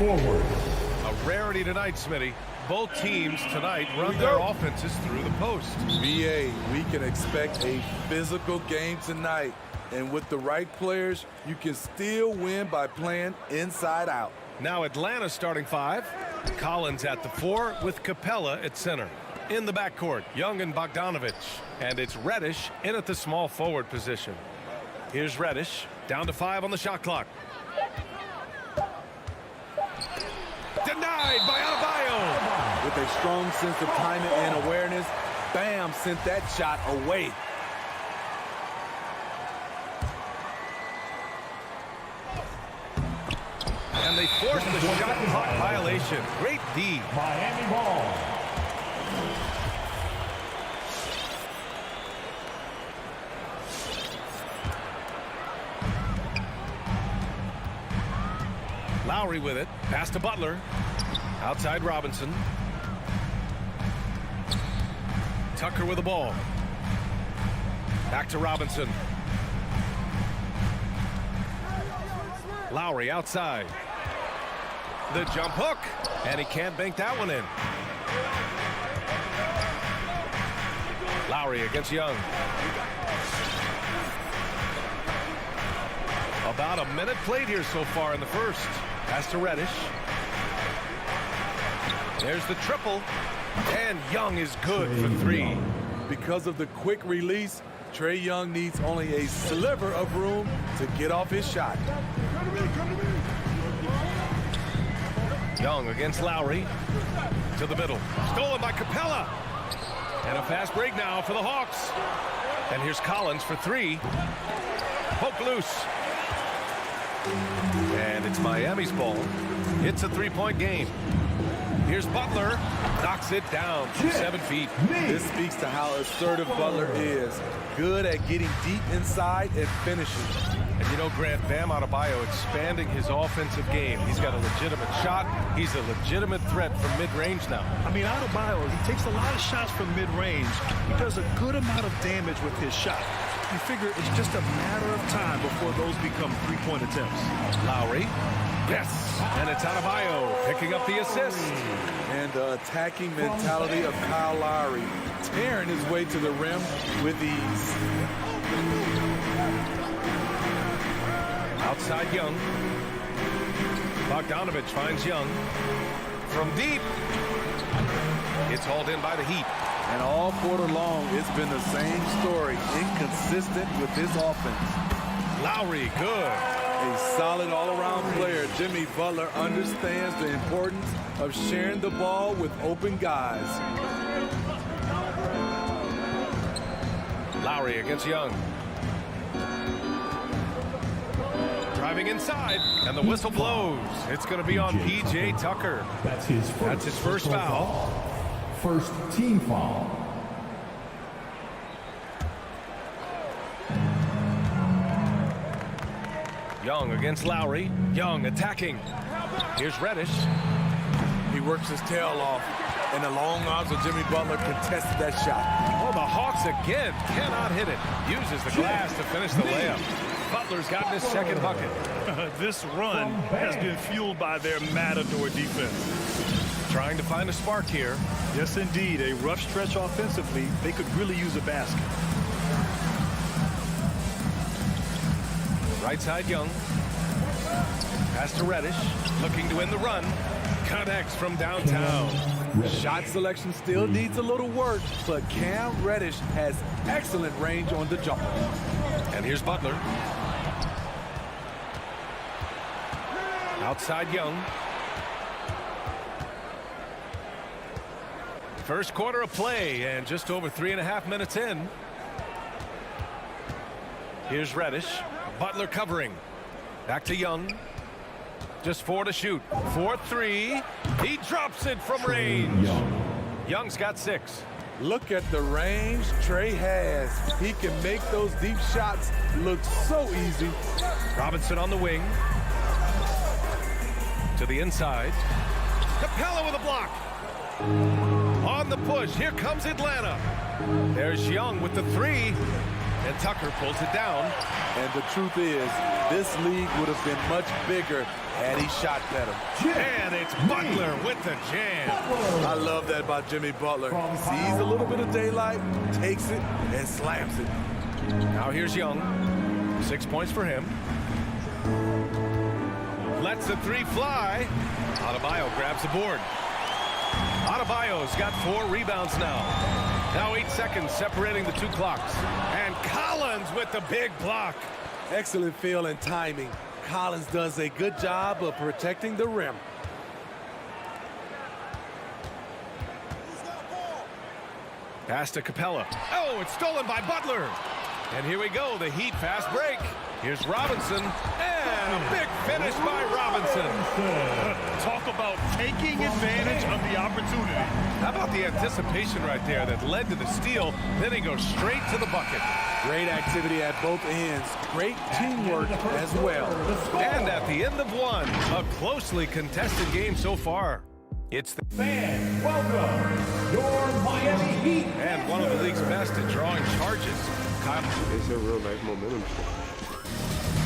forward. A rarity tonight, Smitty. Both teams tonight run their offenses through the post. BA, we can expect a physical game tonight. And with the right players, you can still win by playing inside out. Now Atlanta starting five. Collins at the 4 with Capella at center. In the backcourt, Young and Bogdanovich. And it's Reddish in at the small forward position. Here's Reddish, down to 5 on the shot clock. Denied by Adebayo. With a strong sense of timing and awareness, Bam sent that shot away. And they forced the shot clock violation. Great D. Miami ball. Lowry with it. Pass to Butler. Outside Robinson. Tucker with the ball. Back to Robinson. Lowry outside. The jump hook. And he can't bank that one in. Lowry against Young. About a minute played here so far in the first. Pass to Reddish. There's the triple. And Young is good for 3. Because of the quick release, Trae Young needs only a sliver of room to get off his shot. Young against Lowry. To the middle. Stolen by Capella. And a fast break now for the Hawks. And here's Collins for 3. Poke loose. And it's Miami's ball. It's a 3-point game. Here's Butler. Knocks it down from 7 feet. This speaks to how assertive Butler is. Good at getting deep inside and finishing. And you know, Grant, Bam Adebayo expanding his offensive game. He's got a legitimate shot. He's a legitimate threat from mid-range now. I mean, Adebayo, he takes a lot of shots from mid-range. He does a good amount of damage with his shot. You figure it's just a matter of time before those become 3-point attempts. Lowry. Yes. And it's Adebayo picking up the assist. And the attacking mentality of Kyle Lowry, tearing his way to the rim with ease. Outside Young. Bogdanovich finds Young. From deep. It's hauled in by the Heat. And all quarter long, it's been the same story. Inconsistent with his offense. Lowry, good. A solid all-around player. Jimmy Butler understands the importance of sharing the ball with open guys. Lowry against Young. Driving inside, and the whistle blows. It's going to be on P.J. Tucker. That's his first foul. First team foul. Young against Lowry. Young attacking. Here's Reddish. He works his tail off, and the long arms of Jimmy Butler contested that shot. Oh, the Hawks again cannot hit it. Uses the glass to finish the layup. Butler's gotten his second bucket. This run has been fueled by their matador defense. Trying to find a spark here. Yes, indeed. A rough stretch offensively. They could really use a basket. Right side Young. Pass to Reddish. Looking to win the run. Connects from downtown. Shot selection still needs a little work, but Cam Reddish has excellent range on the jumper. And here's Butler. Outside Young. First quarter of play and just over 3.5 minutes in. Here's Reddish. Butler covering. Back to Young. Just 4 to shoot. 4-3. He drops it from range. Young's got 6. Look at the range Trae has. He can make those deep shots look so easy. Robinson on the wing. To the inside. Capella with a block. On the push. Here comes Atlanta. There's Young with the 3. And Tucker pulls it down. And the truth is, this league would have been much bigger had he shot better. And it's Butler with the jam. I love that about Jimmy Butler. Sees a little bit of daylight, takes it, and slams it. Now here's Young. 6 points for him. Lets the three fly. Adebayo grabs the board. Adebayo's got 4 rebounds now. Now 8 seconds separating the 2 clocks. And Collins with the big block. Excellent feel and timing. Collins does a good job of protecting the rim. Pass to Capella. Oh, it's stolen by Butler. And here we go, the Heat fast break. Here's Robinson, and a big finish by Robinson. Talk about taking advantage of the opportunity. How about the anticipation right there that led to the steal? Then he goes straight to the bucket. Great activity at both ends. Great teamwork as well. And at the end of one, a closely contested game so far. It's the Fans, welcome your Miami Heat. and one of the league's best at drawing charges. Kyle. It's a real nice momentum.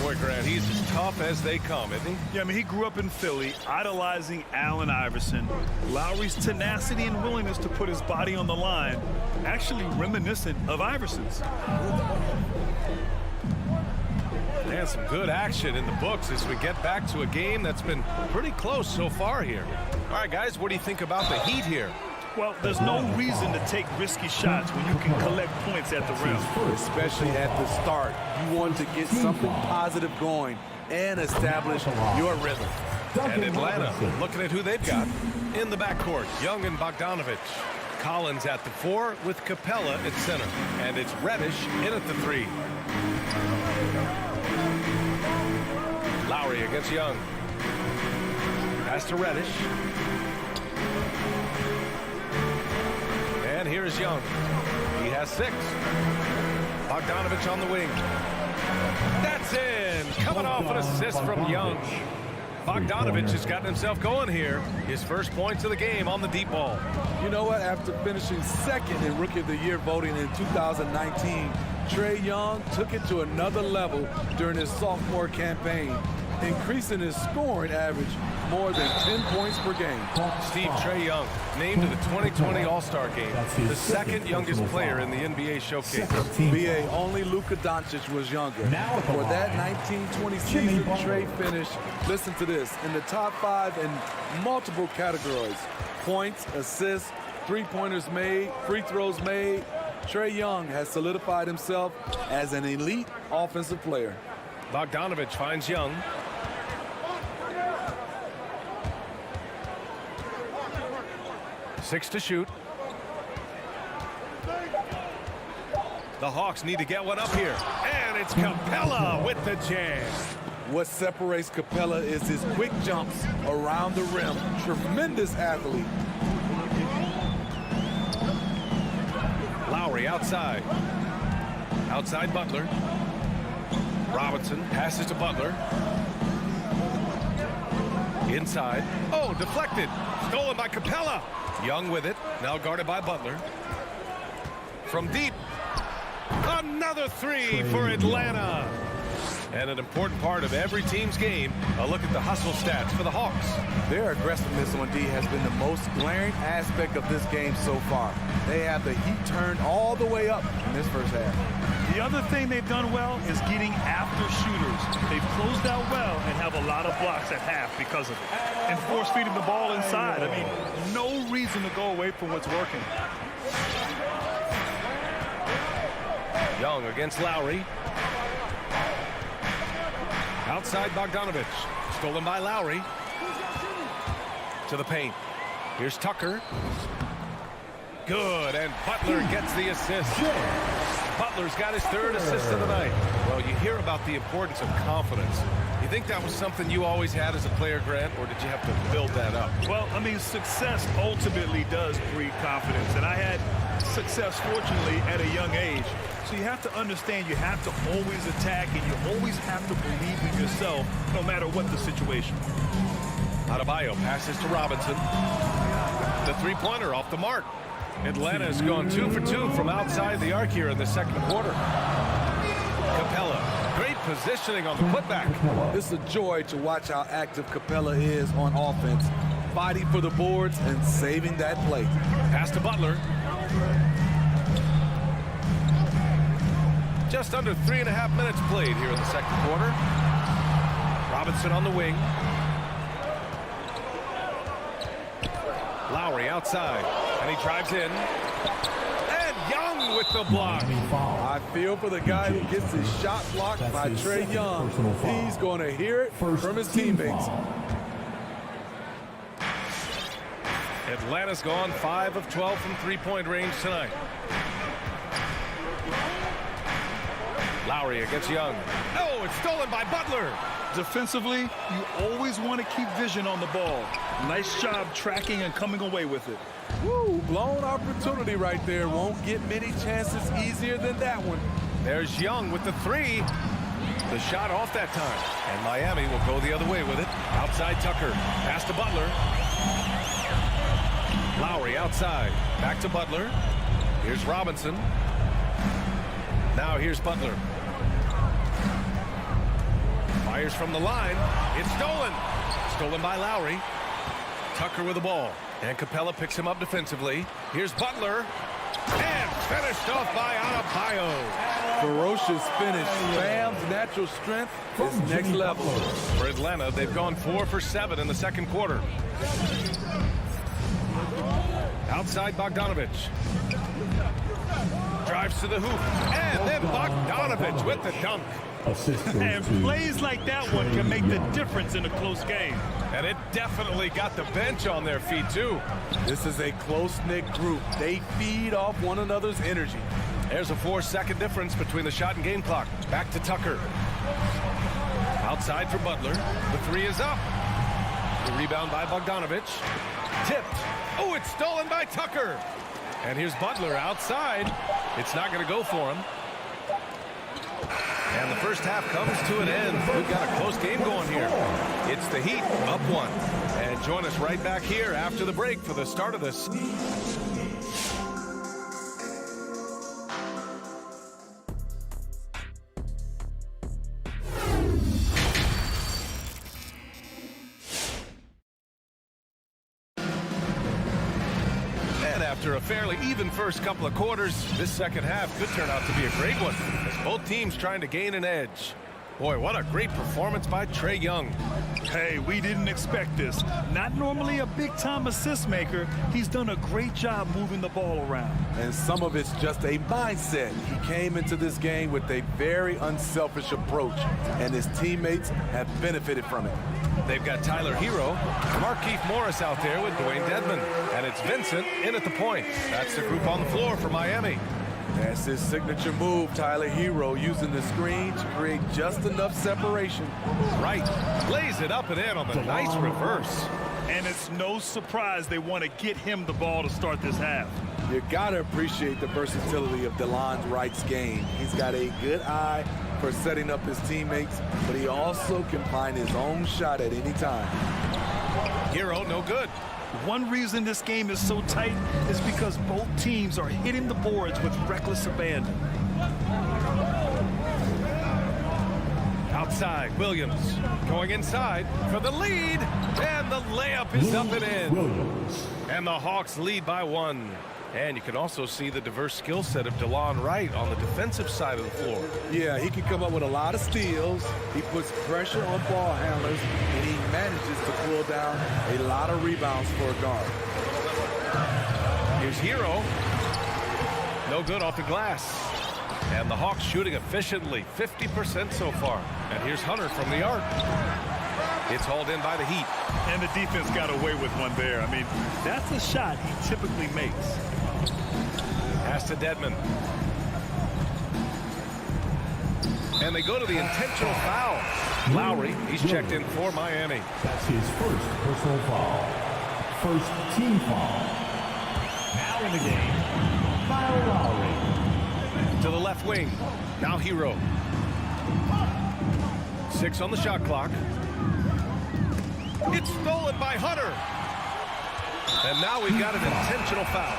Boy, Grant, he's as tough as they come, isn't he? Yeah, I mean, he grew up in Philly, idolizing Allen Iverson. Lowry's tenacity and willingness to put his body on the line, actually reminiscent of Iverson's. And some good action in the books as we get back to a game that's been pretty close so far here. All right, guys, what do you think about the Heat here? Well, there's no reason to take risky shots when you can collect points at the rim. Especially at the start. You want to get something positive going and establish your rhythm. And Atlanta looking at who they've got in the backcourt. Young and Bogdanovich. Collins at the 4 with Capella at center. And it's Reddish in at the 3. Lowry against Young. Pass to Reddish. And here's Young. He has 6. Bogdanovich on the wing. That's in. Coming off an assist from Young. Bogdanovich has gotten himself going here. His first points of the game on the deep ball. You know what? After finishing second in Rookie of the Year voting in 2019, Trae Young took it to another level during his sophomore campaign, increasing his scoring average more than 10 points per game. Steve Trae Young named to the 2020 All-Star Game, the second youngest player in the NBA showcase. BA, only Luka Doncic was younger. For that 1920 season, Trae finished, listen to this, in the top 5 in multiple categories. Points, assists, three-pointers made, free throws made. Trae Young has solidified himself as an elite offensive player. Bogdanovich finds Young. Six to shoot. The Hawks need to get one up here. And it's Capella with the jam. What separates Capella is his quick jumps around the rim. Tremendous athlete. Lowry outside. Outside Butler. Robinson passes to Butler. Inside. Oh, deflected. Stolen by Capella. Young with it. Now guarded by Butler. From deep. Another 3 for Atlanta. And an important part of every team's game, a look at the hustle stats for the Hawks. Their aggressiveness on D has been the most glaring aspect of this game so far. They have the heat turned all the way up in this first half. The other thing they've done well is getting after shooters. They've closed out well and have a lot of blocks at half because of it. And force feeding the ball inside. I mean, no reason to go away from what's working. Young against Lowry. Outside Bogdanovich. Stolen by Lowry. To the paint. Here's Tucker. Good, and Butler gets the assist. Butler's got his 3rd assist of the night. Well, you hear about the importance of confidence. You think that was something you always had as a player, Grant, or did you have to build that up? Well, I mean, success ultimately does breed confidence, and I had success, fortunately, at a young age. So you have to understand you have to always attack, and you always have to believe in yourself, no matter what the situation. Adebayo passes to Robinson. The three-pointer off the mark. Atlanta has gone 2 for 2 from outside the arc here in the second quarter. positioning on the putback. It's a joy to watch how active Capella is on offense, fighting for the boards and saving that play. Pass to Butler. Just under 3.5 minutes played here in the second quarter. Robinson on the wing. Lowry outside, and he drives in. And Young with the block. I feel for the guy who gets his shot blocked by Trae Young. He's going to hear it from his teammates. Atlanta's gone 5 of 12 from three-point range tonight. Lowry against Young. Oh, it's stolen by Butler. Defensively, you always want to keep vision on the ball. Nice job tracking and coming away with it. Woo, blown opportunity right there. Won't get many chances easier than that one. There's Young with the three. The shot off that time. And Miami will go the other way with it. Outside Tucker. Pass to Butler. Lowry outside. Back to Butler. Here's Robinson. Now here's Butler. Fires from the line. It's stolen. Stolen by Lowry. Tucker with the ball. And Capella picks him up defensively. Here's Butler. And finished off by Adebayo. Ferocious finish. Bam's natural strength is next level. For Atlanta, they've gone 4 for 7 in the second quarter. Outside Bogdanovich. Drives to the hoop. And then Bogdanovich with the dunk. And plays like that one can make the difference in a close game. And it definitely got the bench on their feet, too. This is a close-knit group. They feed off one another's energy. There's a 4-second difference between the shot and game clock. Back to Tucker. Outside for Butler. The three is up. The rebound by Bogdanovich. Tipped. Oh, it's stolen by Tucker. And here's Butler outside. It's not going to go for him. And the first half comes to an end. We've got a close game going here. It's the Heat up 1. And join us right back here after the break for the start of this. After a fairly even first couple of quarters, this second half could turn out to be a great one as both teams trying to gain an edge. Boy, what a great performance by Trae Young. Hey, we didn't expect this. Not normally a big-time assist maker. He's done a great job moving the ball around. And some of it's just a mindset. He came into this game with a very unselfish approach, and his teammates have benefited from it. They've got Tyler Hero, Markieff Morris out there with Dwayne Dedmon, and it's Vincent in at the point. That's the group on the floor for Miami. That's his signature move, Tyler Hero, using the screen to create just enough separation. Right, lays it up and in on the nice reverse. And it's no surprise they want to get him the ball to start this half. You gotta appreciate the versatility of DeLon Wright's game. He's got a good eye for setting up his teammates, but he also can find his own shot at any time. Hero, no good. One reason this game is so tight is because both teams are hitting the boards with reckless abandon. Outside, Williams going inside for the lead, and the layup is up and in. And the Hawks lead by 1. And you can also see the diverse skill set of DeLon Wright on the defensive side of the floor. Yeah, he can come up with a lot of steals. He puts pressure on ball handlers, and he manages to pull down a lot of rebounds for a guard. Here's Hero. No good off the glass. And the Hawks shooting efficiently, 50% so far. And here's Hunter from the arc. It's hauled in by the Heat. And the defense got away with one there. I mean, that's a shot he typically makes. Pass to Dedmon. And they go to the intentional foul. Lowry, he's checked in for Miami. That's his first personal foul. First team foul. Now in the game, Kyle Lowry. To the left wing. Now Hero. 6 on the shot clock. It's stolen by Hunter. And now we've got an intentional foul.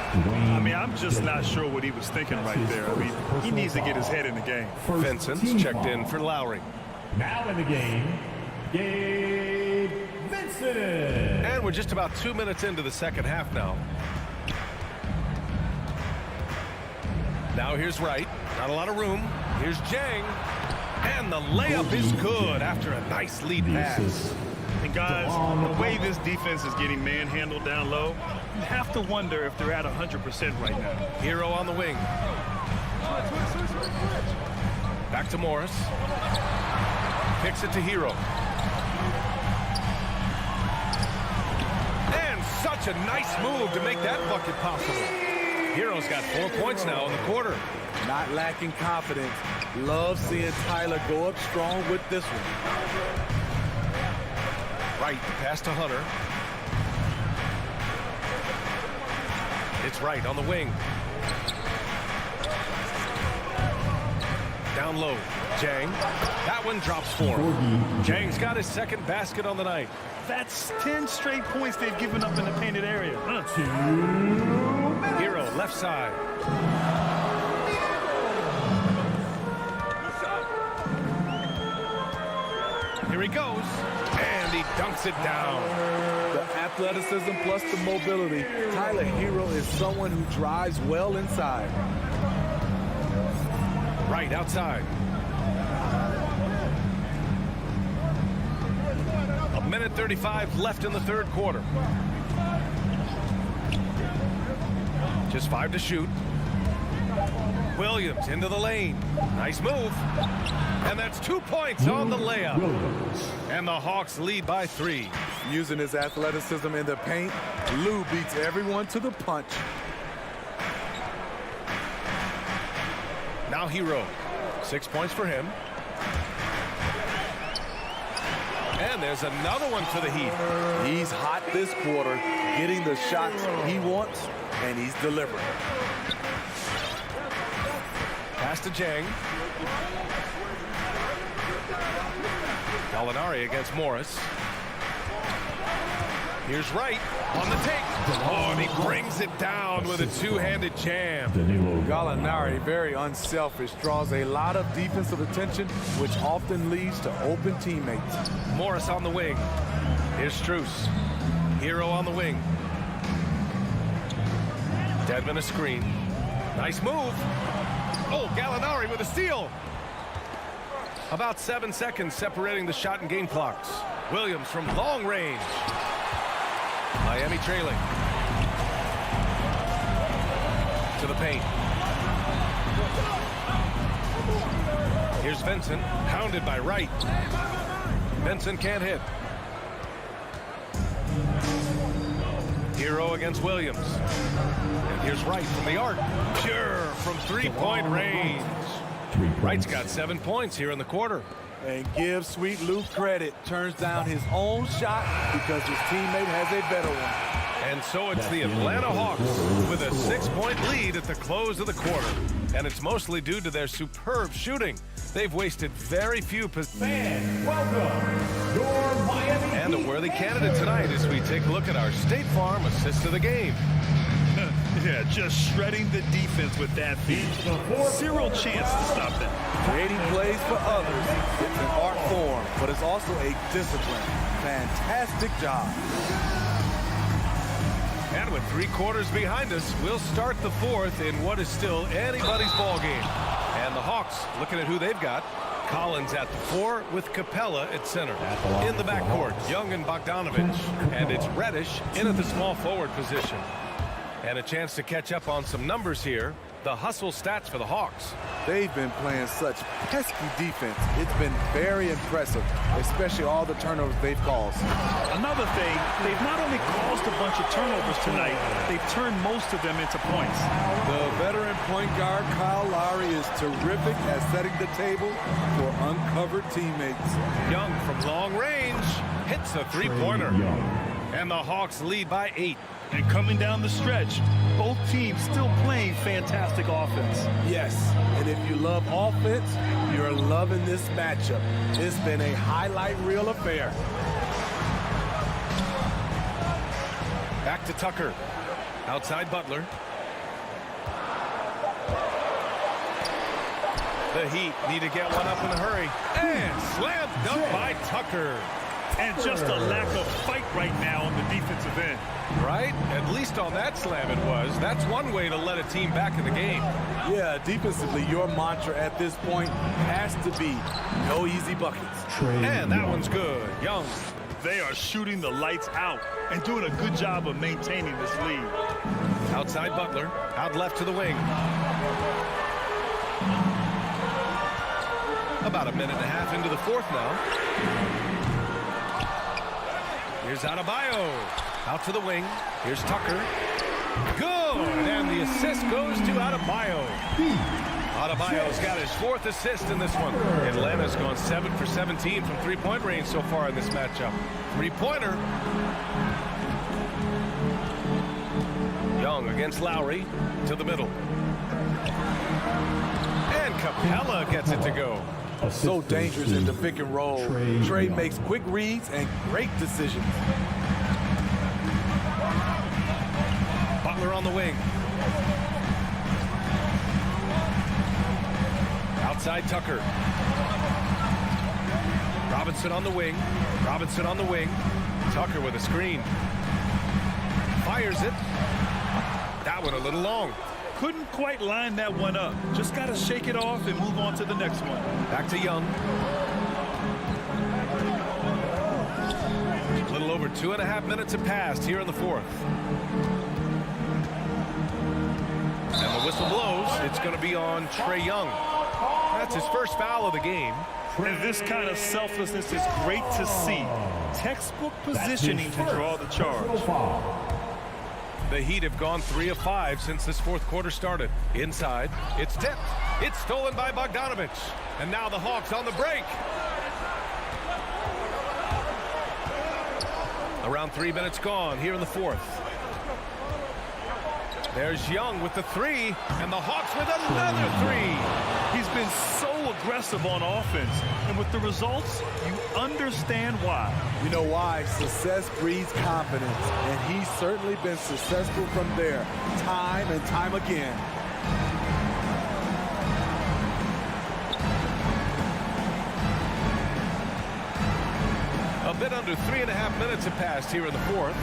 I mean, I'm just not sure what he was thinking right there. I mean, he needs to get his head in the game. Vincent's checked in for Lowry. Now in the game, Gabe Vincent. And we're just about 2 minutes into the second half now. Now here's Wright. Not a lot of room. Here's Jang. And the layup is good after a nice lead pass. And guys, the way this defense is getting manhandled down low, you have to wonder if they're at 100% right now. Hero on the wing. Back to Morris. Kicks it to Hero. And such a nice move to make that bucket possible. Hero's got 4 points now in the quarter. Not lacking confidence. Love seeing Tyler go up strong with this one. Wright, pass to Hunter. It's Wright on the wing. Down low, Jang. That one drops for him. Jang's got his second basket on the night. That's 10 straight points they've given up in the painted area. Hero, left side. Here he goes. And he dunks it down. The athleticism plus the mobility. Tyler Hero is someone who drives well inside. Right outside. A minute 35 left in the third quarter. Just 5 to shoot. Williams into the lane. Nice move. And that's 2 points on the layup. And the Hawks lead by 3. Using his athleticism in the paint, Lou beats everyone to the punch. Now Hero. 6 points for him. And there's another one for the Heat. He's hot this quarter, getting the shots he wants, and he's delivering. Pass to Jang. Gallinari against Morris. Here's Wright on the take. Oh, and he brings it down with a two-handed jam. Gallinari, very unselfish, draws a lot of defensive attention, which often leads to open teammates. Morris on the wing. Here's Strus. Hero on the wing. Dedmon a screen. Nice move. Oh, Gallinari with a steal. About 7 seconds separating the shot and game clocks. Williams from long range. Miami trailing. To the paint. Here's Vincent, hounded by Wright. Vincent can't hit. Hero against Williams. And here's Wright from the arc. Pure from three-point range. Wright's got 7 points here in the quarter. And give Sweet Lou credit. Turns down his own shot because his teammate has a better one. And so it's the Atlanta Hawks with a 6-point lead at the close of the quarter. And it's mostly due to their superb shooting. They've wasted very few Fans, welcome your Miami And a worthy candidate tonight as we take a look at our State Farm assist of the game. Yeah, just shredding the defense with that feed. Zero chance to stop them. Creating plays for others. It's an art form, but it's also a discipline. Fantastic job. And with 3 quarters behind us, we'll start the fourth in what is still anybody's ball game. And the Hawks, looking at who they've got, Collins at the 4 with Capella at center. In the backcourt, Young and Bogdanovich. And it's Reddish in at the small forward position. And a chance to catch up on some numbers here. The hustle stats for the Hawks. They've been playing such pesky defense. It's been very impressive, especially all the turnovers they've caused. Another thing, they've not only caused a bunch of turnovers tonight, they've turned most of them into points. The veteran point guard, Kyle Lowry, is terrific at setting the table for uncovered teammates. Young from long range hits a three-pointer. And the Hawks lead by 8. And coming down the stretch, both teams still playing fantastic offense. Yes, and if you love offense, you're loving this matchup. It's been a highlight reel affair. Back to Tucker. Outside Butler. The Heat need to get one up in a hurry. And slam dunk by Tucker. And just a lack of fight right now on the defensive end. Right? At least on that slam it was. That's one way to let a team back in the game. Yeah, defensively, your mantra at this point has to be no easy buckets. And that one's good. Young. They are shooting the lights out and doing a good job of maintaining this lead. Outside Butler. Out left to the wing. About a minute and a half into the fourth now. Here's Adebayo. Out to the wing. Here's Tucker. Good! And the assist goes to Adebayo. Adebayo's got his fourth assist in this one. Atlanta's gone 7 for 17 from three-point range so far in this matchup. Three-pointer. Young against Lowry to the middle. And Capella gets it to go. So dangerous in the pick and roll. Trey makes quick reads and great decisions. Butler on the wing. Outside Tucker. Robinson on the wing. Robinson on the wing. Tucker with a screen. Fires it. That one a little long. Couldn't quite line that one up. Just got to shake it off and move on to the next one. Back to Young. A little over 2.5 minutes have passed here in the fourth. And the whistle blows. It's going to be on Trae Young. That's his first foul of the game. And this kind of selflessness is great to see. Textbook positioning to draw the charge. The Heat have gone 3 of 5 since this fourth quarter started. Inside, it's tipped. It's stolen by Bogdanovich. And now the Hawks on the break. Around 3 minutes gone here in the fourth. There's Young with the three, and the Hawks with another three. He's been so aggressive on offense, and with the results, you understand why. You know why? Success breeds confidence, and he's certainly been successful from there, time and time again. A bit under 3.5 minutes have passed here in the fourth.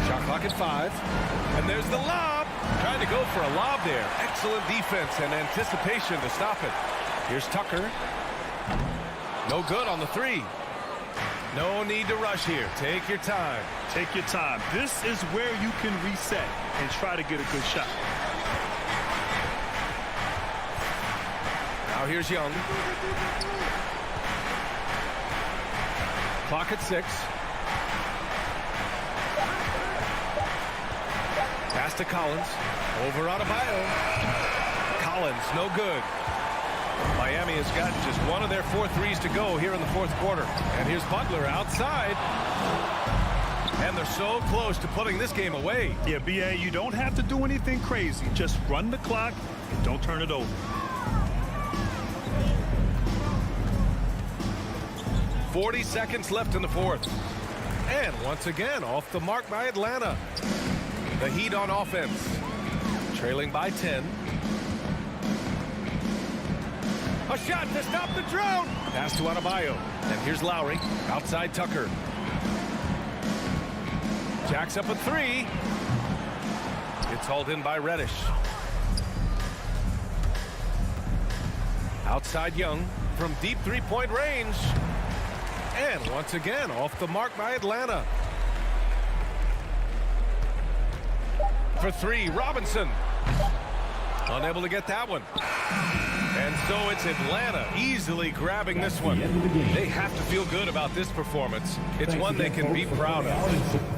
Shot clock at 5. And there's the lob. Trying to go for a lob there. Excellent defense and anticipation to stop it. Here's Tucker. No good on the three. No need to rush here. Take your time. Take your time. This is where you can reset and try to get a good shot. Now here's Young. Clock at 6. Pass to Collins. Over Adebayo. Collins, no good. Miami has got just one of their 4 threes to go here in the fourth quarter. And here's Butler outside. And they're so close to putting this game away. Yeah, B.A., you don't have to do anything crazy. Just run the clock and don't turn it over. 40 seconds left in the fourth. And once again, off the mark by Atlanta. The Heat on offense. Trailing by 10. A shot to stop the drought. Pass to Adebayo. And here's Lowry. Outside Tucker. Jacks up a 3. It's hauled in by Reddish. Outside Young from deep three-point range. And once again, off the mark by Atlanta. For 3, Robinson. Unable to get that one. And so it's Atlanta easily grabbing this one. They have to feel good about this performance. It's one they can be proud of.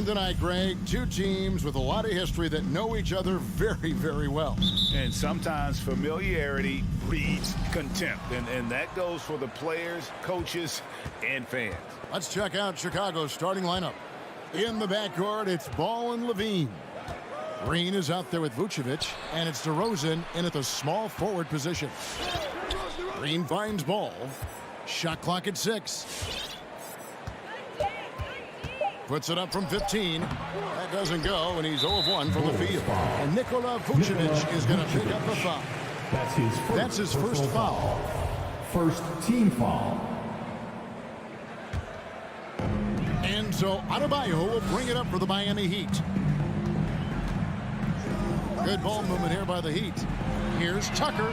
action tonight, Greg. Two teams with a lot of history that know each other very, very well. And sometimes familiarity breeds contempt. And that goes for the players, coaches, and fans. Let's check out Chicago's starting lineup. In the backcourt, it's Ball and Levine. Green is out there with Vucevic, and it's DeRozan in at the small forward position. Green finds Ball. Shot clock at 6. Puts it up from 15. That doesn't go, and he's 0 of 1 from the field. And Nikola Vucevic is going to pick up the foul. That's his first foul. First team foul. And so Adebayo will bring it up for the Miami Heat. Good ball movement here by the Heat. Here's Tucker.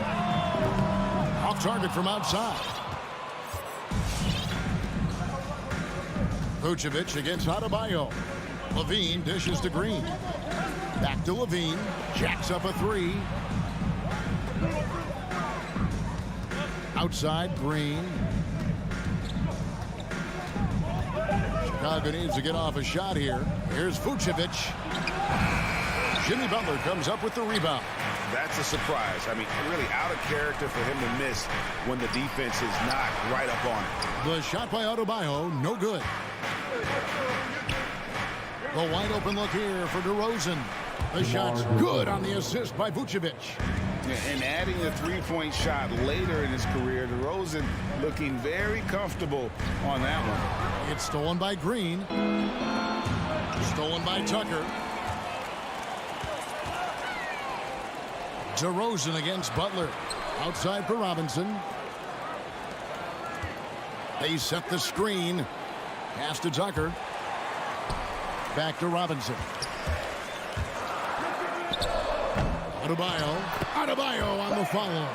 Off target from outside. Vucevic against Adebayo. Levine dishes to Green. Back to Levine. Jacks up a 3. Outside, Green. Chicago needs to get off a shot here. Here's Vucevic. Jimmy Butler comes up with the rebound. That's a surprise. I mean, really out of character for him to miss when the defense is not right up on it. The shot by Adebayo, no good. The wide open look here for DeRozan. The shot's good on the assist by Vucevic. And adding a three-point shot later in his career, DeRozan looking very comfortable on that one. It's stolen by Green. Stolen by Tucker. DeRozan against Butler. Outside for Robinson. They set the screen. Pass to Tucker. Back to Robinson. Adebayo on the follow.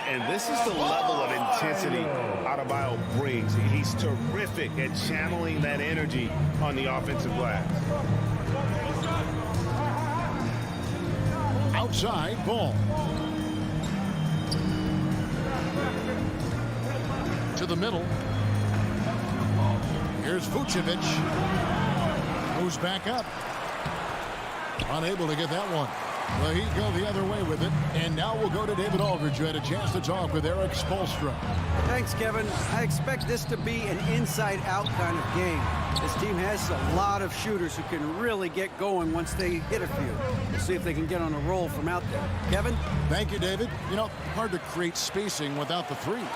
And this is the level of intensity Adebayo brings. He's terrific at channeling that energy on the offensive glass. Outside, Ball. To the middle. Here's Vucevic. Moves back up. Unable to get that one. The Heat go the other way with it. And now we'll go to David Aldridge, who had a chance to talk with Eric Spoelstra. Thanks, Kevin. I expect this to be an inside-out kind of game. This team has a lot of shooters who can really get going once they hit a few. We'll see if they can get on a roll from out there. Kevin? Thank you, David. You know, hard to create spacing without the threes.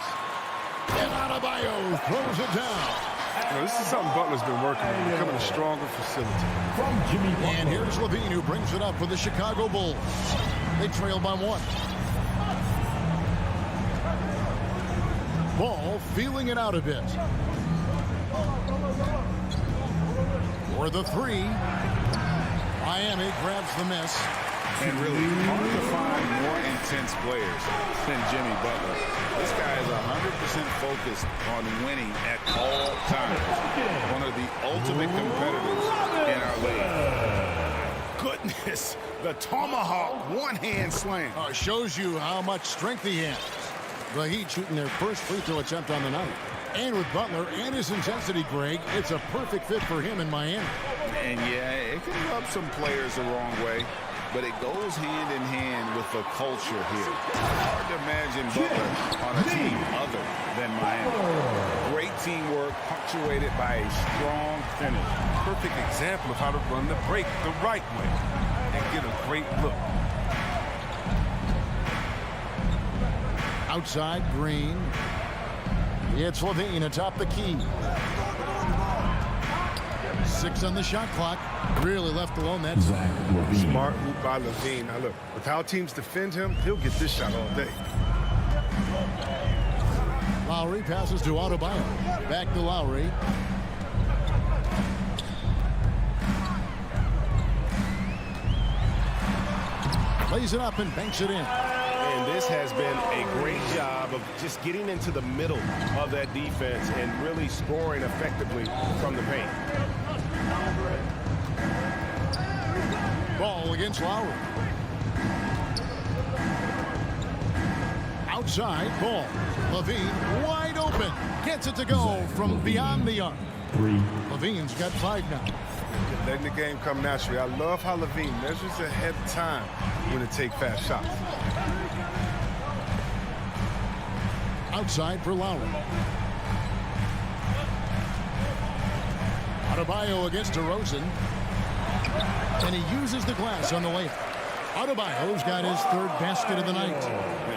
And Adebayo throws it down. This is something Butler's been working on, becoming a stronger facility. From Jimmy Butler. And here's Levine, who brings it up for the Chicago Bulls. They trail by 1. Ball feeling it out a bit. For the 3. Miami grabs the miss. And really hard to find more intense players than Jimmy Butler. This guy is 100% focused on winning at all times. One of the ultimate competitors in our league. Goodness, the tomahawk one-hand slam. Shows you how much strength he has. The Heat shooting their first free throw attempt on the night. And with Butler and his intensity, Greg, it's a perfect fit for him in Miami. And yeah, it can rub some players the wrong way, but it goes hand in hand with the culture here. Hard to imagine Butler on a team other than Miami. Great teamwork punctuated by a strong finish. Perfect example of how to run the break the right way and get a great look. Outside, Green. It's Levine atop the key. 6 on the shot clock. Really left alone that time. Smart move by Levine. Now look, with how teams defend him, he'll get this shot all day. Lowry passes to Adebayo. Back to Lowry. Lays it up and banks it in. And this has been a great job of just getting into the middle of that defense and really scoring effectively from the paint. Ball against Lowry. Outside, Ball. Levine wide open. Gets it to go from beyond the arc. 3. Levine's got 5 now. Letting the game come naturally. I love how Levine measures ahead of time when to take fast shots. Outside for Lowry. Adebayo against DeRozan. And he uses the glass on the layup. Adebayo's got his third basket of the night.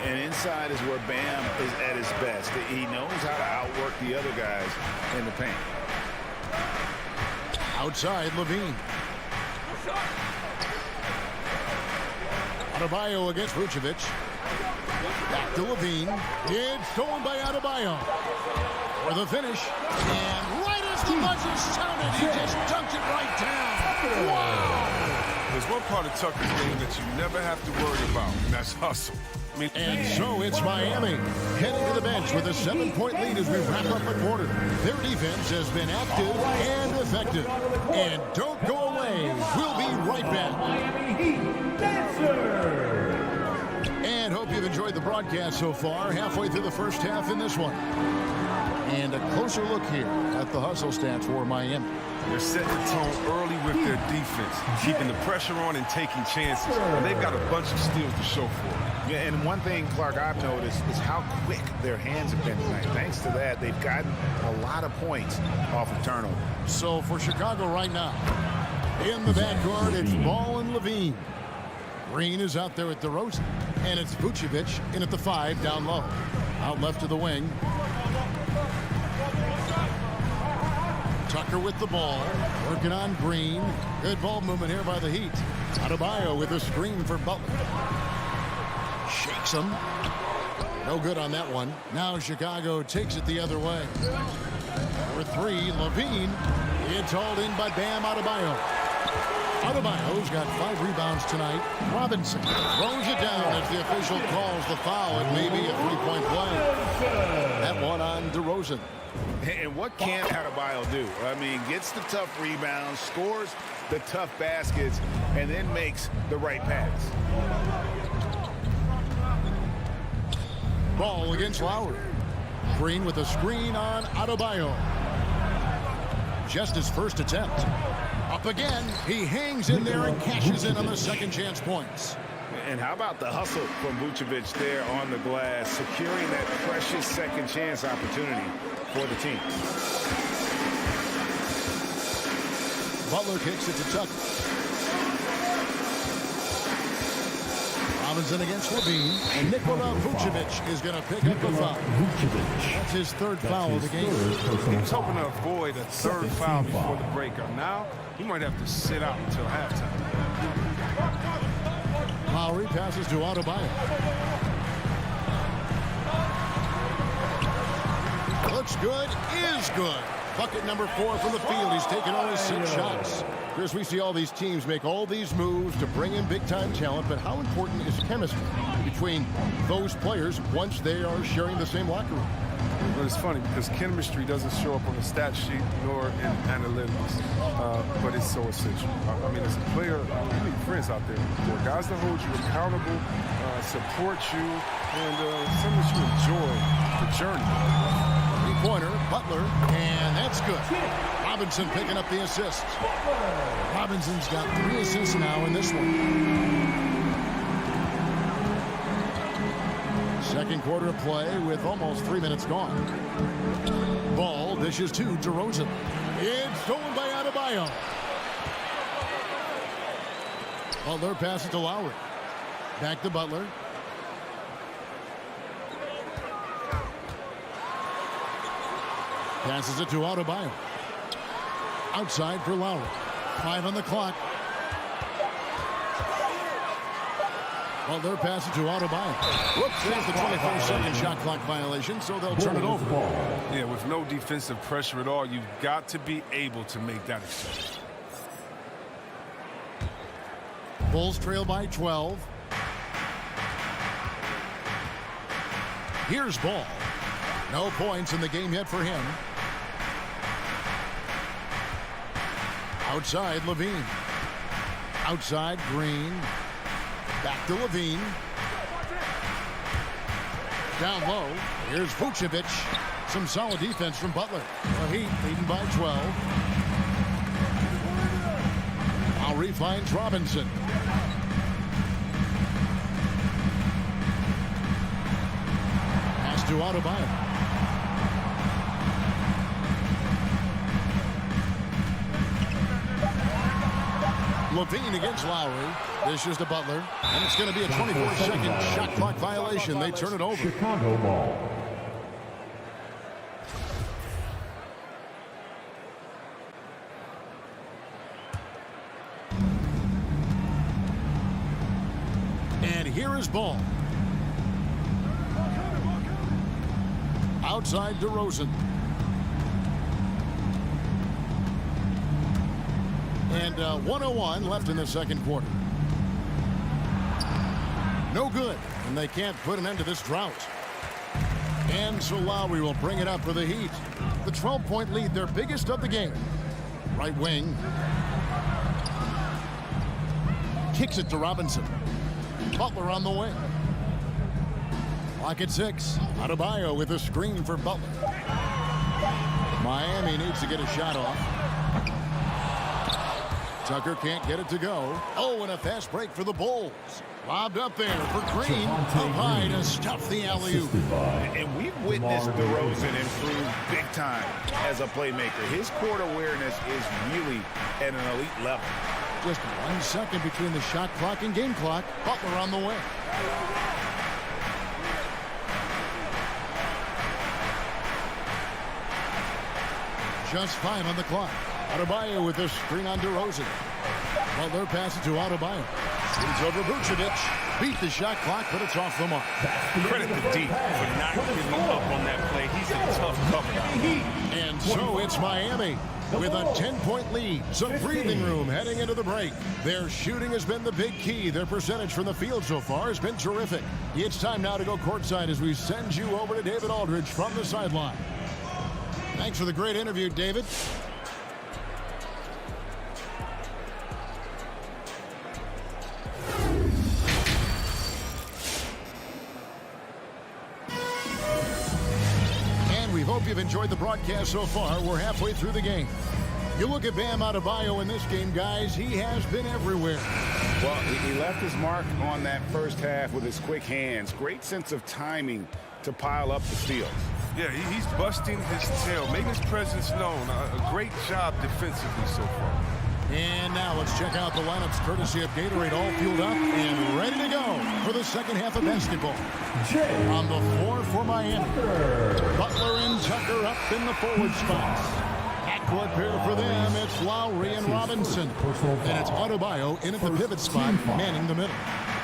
And inside is where Bam is at his best. He knows how to outwork the other guys in the paint. Outside, Levine. Adebayo against Vucevic. Back to Levine. It's stolen by Adebayo. For the finish. And right as the buzzer sounded, he just dunked it right down. Wow! There's one part of Tucker's game that you never have to worry about, and that's hustle. And so it's Miami heading to the bench with a 7-point lead as we wrap up the quarter. Their defense has been active and effective. And don't go away. We'll be right back. Miami Heat Dancer. And hope you've enjoyed the broadcast so far. Halfway through the first half in this one. And a closer look here at the hustle stats for Miami. They're setting the tone early with their defense, keeping the pressure on and taking chances. And they've got a bunch of steals to show for it. Yeah, and one thing, Clark, I've noticed is how quick their hands have been tonight. Thanks to that, they've gotten a lot of points off of turnover. So for Chicago right now, in the backcourt, it's Ball and Levine. Green is out there at DeRozan. And it's Vucevic in at the 5 down low. Out left to the wing. Tucker with the ball, working on Green. Good ball movement here by the Heat. Adebayo with a screen for Butler. Shakes him. No good on that one. Now Chicago takes it the other way. For 3, Levine. It's hauled in by Bam Adebayo. Adebayo's got 5 rebounds tonight. Robinson throws it down as the official calls the foul. It may be a 3-point play. That one on DeRozan. And what can Adebayo do? I mean, gets the tough rebounds, scores the tough baskets, and then makes the right pass. Ball against Lowry. Green with a screen on Adebayo. Just his first attempt. Up again. He hangs in there and cashes in on the second chance points. And how about the hustle from Vucevic there on the glass, securing that precious second chance opportunity for the team. Butler kicks it to Tucker. Robinson against Levine. And Nikola Vucevic is going to pick up the foul. That's his third foul of the game. He was hoping to avoid a third foul before the breakup. Now, he might have to sit out until halftime. Lowry passes to Adebayo. Looks good, is good. Bucket number 4 from the field. He's taken only 6 shots. Chris, we see all these teams make all these moves to bring in big-time talent, but how important is chemistry between those players once they are sharing the same locker room? But it's funny because chemistry doesn't show up on the stat sheet nor in analytics, but it's so essential. I mean, as a player, you need friends out there. There are guys that hold you accountable, support you, and some that you enjoy the journey. Three-pointer, Butler, and that's good. Robinson picking up the assist. Robinson's got 3 assists now in this one. Second quarter of play with almost 3 minutes gone. Ball dishes to DeRozan. It's stolen by Adebayo. Butler passes to Lowry. Back to Butler. Passes it to Adebayo. Outside for Lowry. 5 on the clock. Butler passes to Adebayo. Whoops, there's the 24-second shot clock violation, so they'll turn it over. Yeah, with no defensive pressure at all, you've got to be able to make that exchange. Bulls trail by 12. Here's Ball. No points in the game yet for him. Outside, Levine. Outside, Green. Back to Levine. Down low. Here's Vucevic. Some solid defense from Butler. The Heat leading by 12. Lowry finds Robinson. Pass to Adebayo. Levine against Lowry. This is to Butler. And it's going to be a 24-second shot clock violation. They turn it over. Chicago ball. And here is ball. Outside DeRozan. And 1:01 left in the second quarter. No good. And they can't put an end to this drought. And so Lowry will bring it up for the Heat. The 12-point lead, their biggest of the game. Right wing. Kicks it to Robinson. Butler on the wing. Clock at 6. Adebayo with a screen for Butler. Miami needs to get a shot off. Tucker can't get it to go. Oh, and a fast break for the Bulls. Lobbed up there for Green. Up high to stuff the alley-oop. And we've witnessed DeRozan improve big time as a playmaker. His court awareness is really at an elite level. Just 1 second between the shot clock and game clock. Butler on the way. Just 5 on the clock. Adebayo with a screen on DeRozan. Butler passes to Adebayo. Screens over Vucevic. Beat the shot clock, but it's off the mark. Credit to D for not giving up on that play. He's a tough cover. And so it's Miami with a 10-point lead. Some breathing room heading into the break. Their shooting has been the big key. Their percentage from the field so far has been terrific. It's time now to go courtside as we send you over to David Aldridge from the sideline. Thanks for the great interview, David. Hope you've enjoyed the broadcast so far. We're halfway through the game. You look at Bam Adebayo in this game, guys. He has been everywhere. Well, he left his mark on that first half with his quick hands. Great sense of timing to pile up the steals. Yeah, he's busting his tail, making his presence known. A great job defensively so far. And now let's check out the lineups courtesy of Gatorade, all fueled up and ready to go for the second half of basketball. On the floor for Miami. Butler and Tucker up in the forward spots. Backcourt pair for them, it's Lowry and Robinson. And it's Adebayo in at the pivot spot, manning the middle.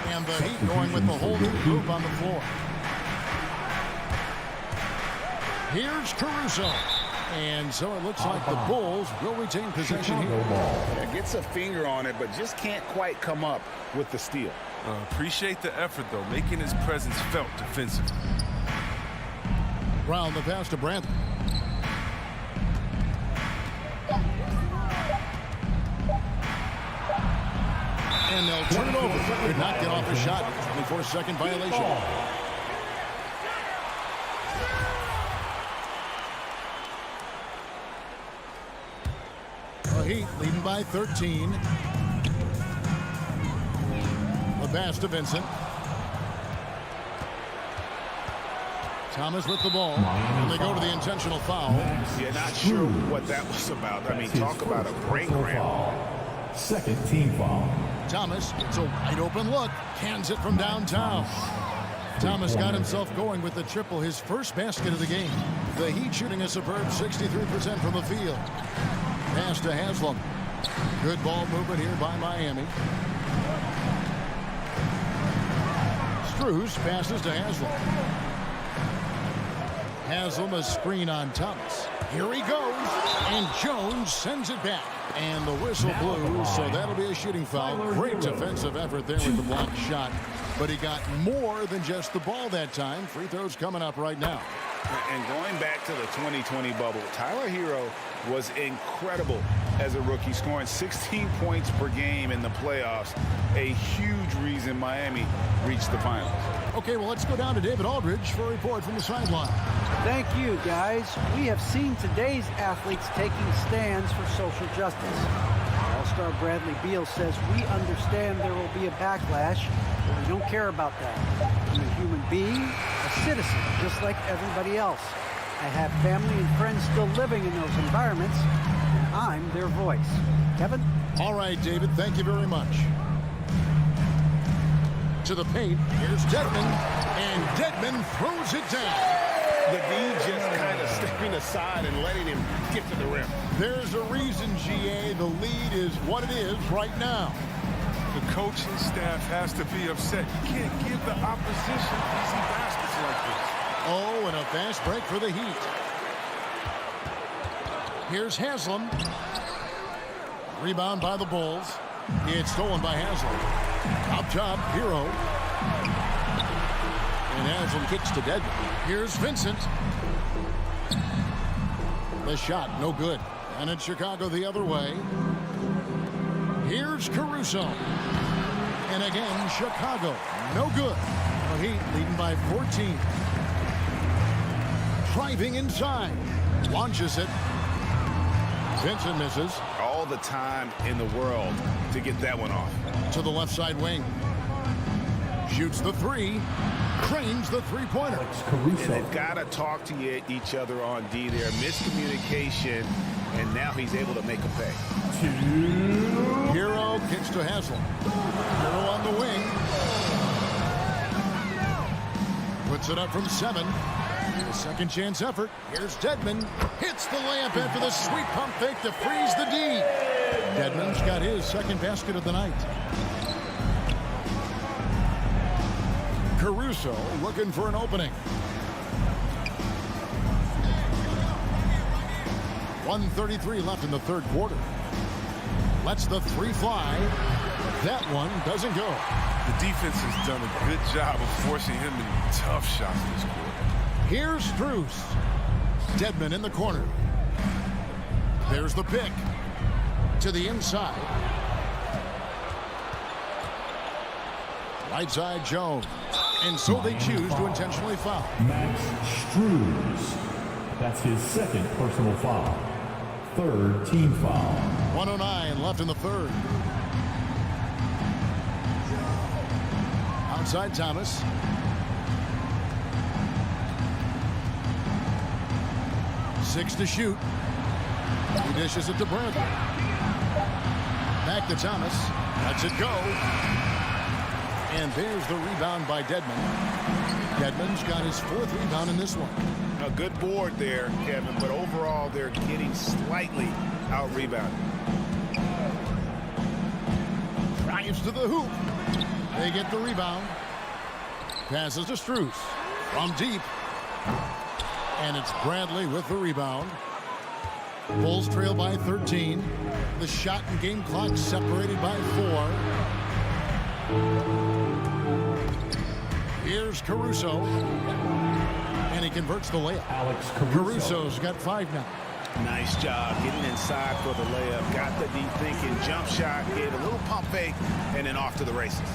And the Heat going with the whole new group on the floor. Here's Caruso. And so it looks like the Bulls will retain possession here. Yeah, gets a finger on it, but just can't quite come up with the steal. Appreciate the effort, though, making his presence felt defensively. Brown the pass to Bradley. And they'll turn it over. Could not get off the shot. 24-second violation. Heat leading by 13. The pass to Vincent. Thomas with the ball. And they go to the intentional foul. Yeah, not sure what that was about. I mean, talk about a break ground. Second team foul. Thomas gets a wide open look. Cans it from downtown. Thomas got himself going with the triple, his first basket of the game. The Heat shooting a superb 63% from the field. Pass to Haslam. Good ball movement here by Miami. Strus passes to Haslam. Haslam a screen on Thomas. Here he goes. And Jones sends it back. And the whistle blew, so that'll be a shooting foul. Great defensive effort there with the blocked shot. But he got more than just the ball that time. Free throws coming up right now. And going back to the 2020 bubble, Tyler Hero was incredible as a rookie, scoring 16 points per game in the playoffs. A huge reason Miami reached the finals. Okay, well, let's go down to David Aldridge for a report from the sideline. Thank you, guys. We have seen today's athletes taking stands for social justice. It all All-Star Bradley Beal says, "We understand there will be a backlash, but we don't care about that. I'm a human being, a citizen, just like everybody else. I have family and friends still living in those environments, and I'm their voice." Kevin? All right, David, thank you very much. To the paint, here's Dedmon, and Dedmon throws it down. The D just kind of stepping aside and letting him get to the rim. There's a reason, GA, the lead is what it is right now. The coaching staff has to be upset. You can't give the opposition easy baskets like this. Oh, and a fast break for the Heat. Here's Haslam. Rebound by the Bulls. It's stolen by Haslam. Up top, Hero. And Haslam kicks to Dedmon. Here's Vincent. The shot, no good. And it's Chicago the other way. Here's Caruso. And again, Chicago, no good. The Heat leading by 14. Driving inside. Launches it. Vincent misses. All the time in the world to get that one off. To the left side wing. Shoots the three. Cranes the three-pointer. And they've got to talk to each other on D there. Miscommunication, and now he's able to make a pay. Hero kicks to Haslam. Hero on the wing. Puts it up from 7. A second chance effort. Here's Dedmon. Hits the layup after the sweet pump fake to freeze the D. Dedmon's got his second basket of the night. Caruso looking for an opening. 1:33 left in the third quarter. Lets the three fly. That one doesn't go. The defense has done a good job of forcing him in tough shots this quarter. Here's Strus. Dedmon in the corner. There's the pick. To the inside. Right side Jones. And so they choose to intentionally foul. Max Strus. That's his second personal foul. Third team foul. 1:09 left in the third. Outside Thomas. Six to shoot. He dishes it to Bradley. Back to Thomas. Lets it go. And there's the rebound by Dedmon. Dedmon's got his fourth rebound in this one. A good board there, Kevin, but overall they're getting slightly out-rebounded. Drives to the hoop. They get the rebound. Passes to Strus. From deep. And it's Bradley with the rebound. Bulls trail by 13. The shot and game clock separated by 4. Here's Caruso. And he converts the layup. Alex Caruso's got 5 now. Nice job getting inside for the layup. Got the deep thinking jump shot, hit a little pump fake, and then off to the races.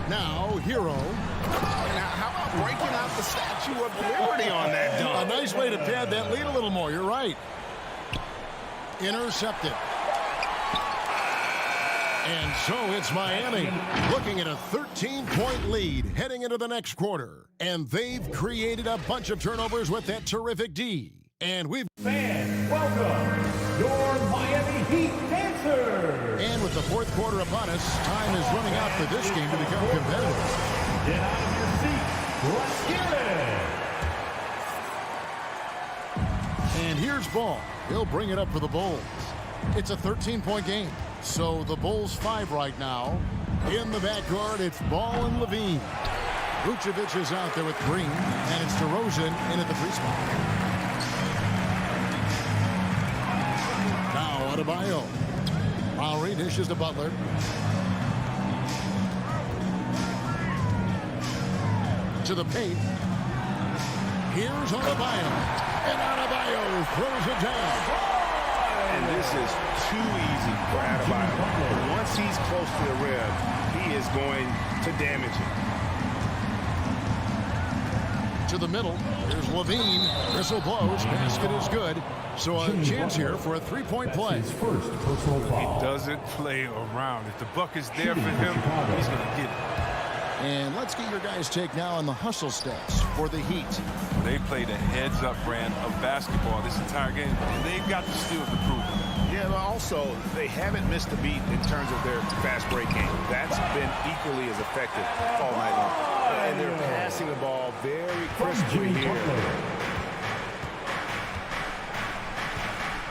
Now, Hero. Now, how about breaking out the Statue of Liberty on that dunk? A nice way to pad that lead a little more. You're right. Intercepted. And so it's Miami looking at a 13-point lead heading into the next quarter. And they've created a bunch of turnovers with that terrific D. And we've... Fans, welcome your Miami Heat Dancers. And with the fourth quarter upon us, time is running out for this game to become competitive. Get out of your seats. Let's get it. And here's Ball. He'll bring it up for the Bulls. It's a 13-point game. So the Bulls 5 right now. In the backcourt, it's Ball and Levine. Vucevic is out there with Green, and it's DeRozan in at the free spot. Now Adebayo. Lowry dishes to Butler. To the paint. Here's Adebayo. And Adebayo throws it down. And this is too easy for Adebayo. Once he's close to the rim, he is going to damage it. To to the middle. Here's Levine. Whistle blows. Basket is good. So a chance here for a three-point play. His first personal foul. He doesn't play around. If the bucket's there for him, he's going to get it. And let's get your guys' take now on the hustle stats for the Heat. They played a heads-up brand of basketball this entire game, and they've got the steals to prove it. Yeah, but also, they haven't missed a beat in terms of their fast break game. That's been equally as effective all night long. And they're passing the ball very crisply here.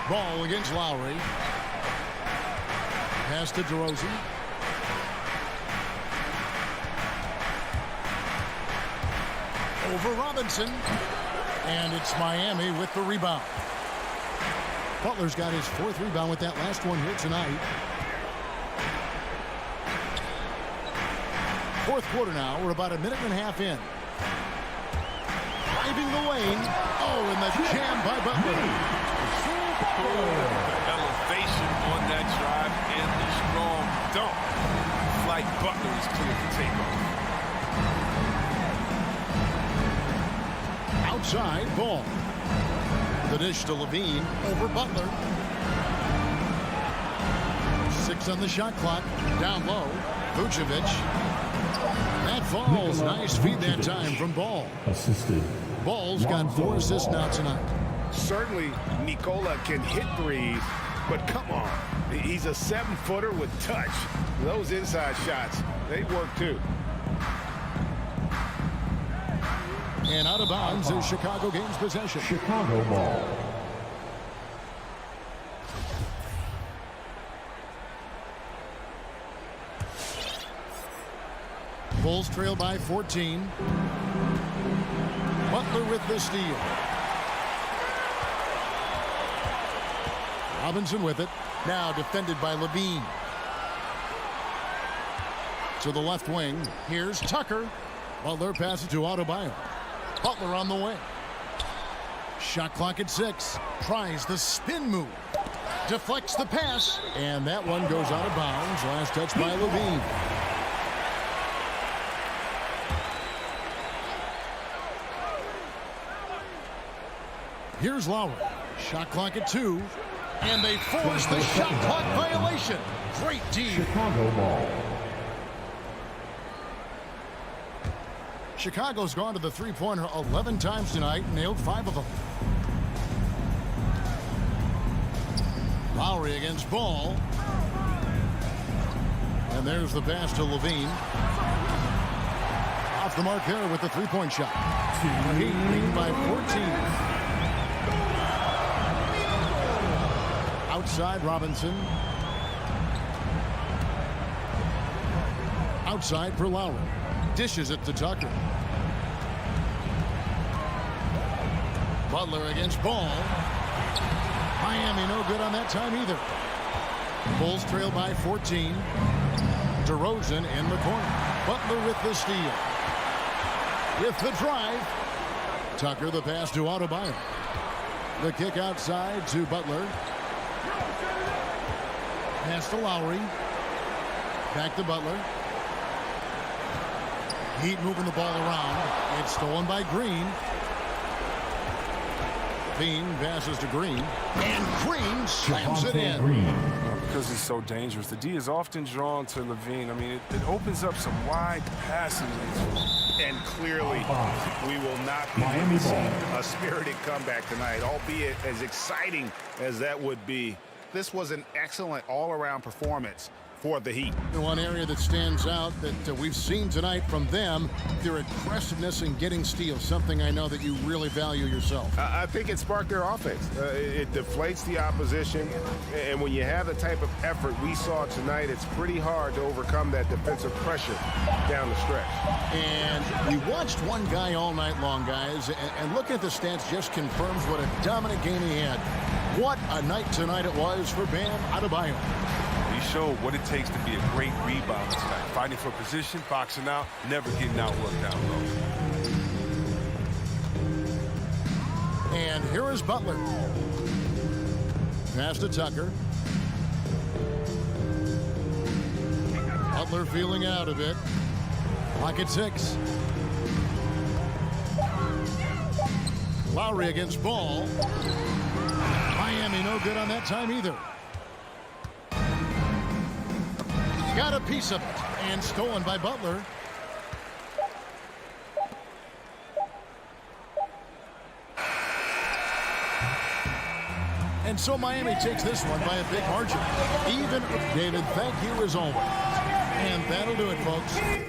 Ball against Lowry. Pass to DeRozan. Over Robinson. And it's Miami with the rebound. Butler's got his fourth rebound with that last one here tonight. Fourth quarter now. We're about a minute and a half in. Driving the lane. Oh, and the jam by Butler. Elevation on that drive and the strong dunk. Like Butler is clear for takeoff. Outside ball. The dish to Levine over Butler. 6 on the shot clock. Down low. Vucevic. That falls. Nice feed that time from Ball. Assisted. Ball's got 4 assists now tonight. Certainly, Nikola can hit threes, but come on. He's a 7-footer with touch. Those inside shots, they work too. And out of bounds is Chicago gains possession. Chicago ball. Bulls trail by 14. Butler with the steal. Robinson with it. Now defended by Levine. To the left wing. Here's Tucker. Butler passes to Adebayo. Butler on the way. Shot clock at 6. Tries the spin move. Deflects the pass. And that one goes out of bounds. Last touch by Levine. Here's Lowry. Shot clock at 2. And they force the shot clock violation. Great D. Chicago ball. Chicago's gone to the three-pointer 11 times tonight and nailed 5 of them. Lowry against Ball. And there's the pass to Levine. Off the mark there with the three-point shot. Heat lead by 14. Outside Robinson. Outside for Lowry. Dishes it to Tucker. Butler against Ball. Miami no good on that time either. Bulls trail by 14. DeRozan in the corner. Butler with the steal. With the drive. Tucker the pass to Adebayo. The kick outside to Butler. Pass to Lowry. Back to Butler. Heat moving the ball around. It's stolen by Green. Bean passes to Green. And Green slams it in. Because he's so dangerous. The D is often drawn to Levine. I mean, it opens up some wide passing lanes. And clearly, we will not be witnessing a spirited comeback tonight, albeit as exciting as that would be. This was an excellent all-around performance for the Heat. One area that stands out that we've seen tonight from them, their aggressiveness in getting steals, something I know that you really value yourself. I think it sparked their offense. It deflates the opposition, and when you have the type of effort we saw tonight, it's pretty hard to overcome that defensive pressure down the stretch. And we watched one guy all night long, guys, and looking at the stats just confirms what a dominant game he had. What a night tonight it was for Bam Adebayo. He showed what it takes to be a great rebounder tonight. Fighting for position, boxing out, never getting outworked down low. And here is Butler. Pass to Tucker. Butler feeling out of it. Clock at 6. Lowry against Ball. Miami no good on that time either. Got a piece of it and stolen by Butler. And so Miami takes this one by a big margin. Even David, thank you as always. And that'll do it, folks.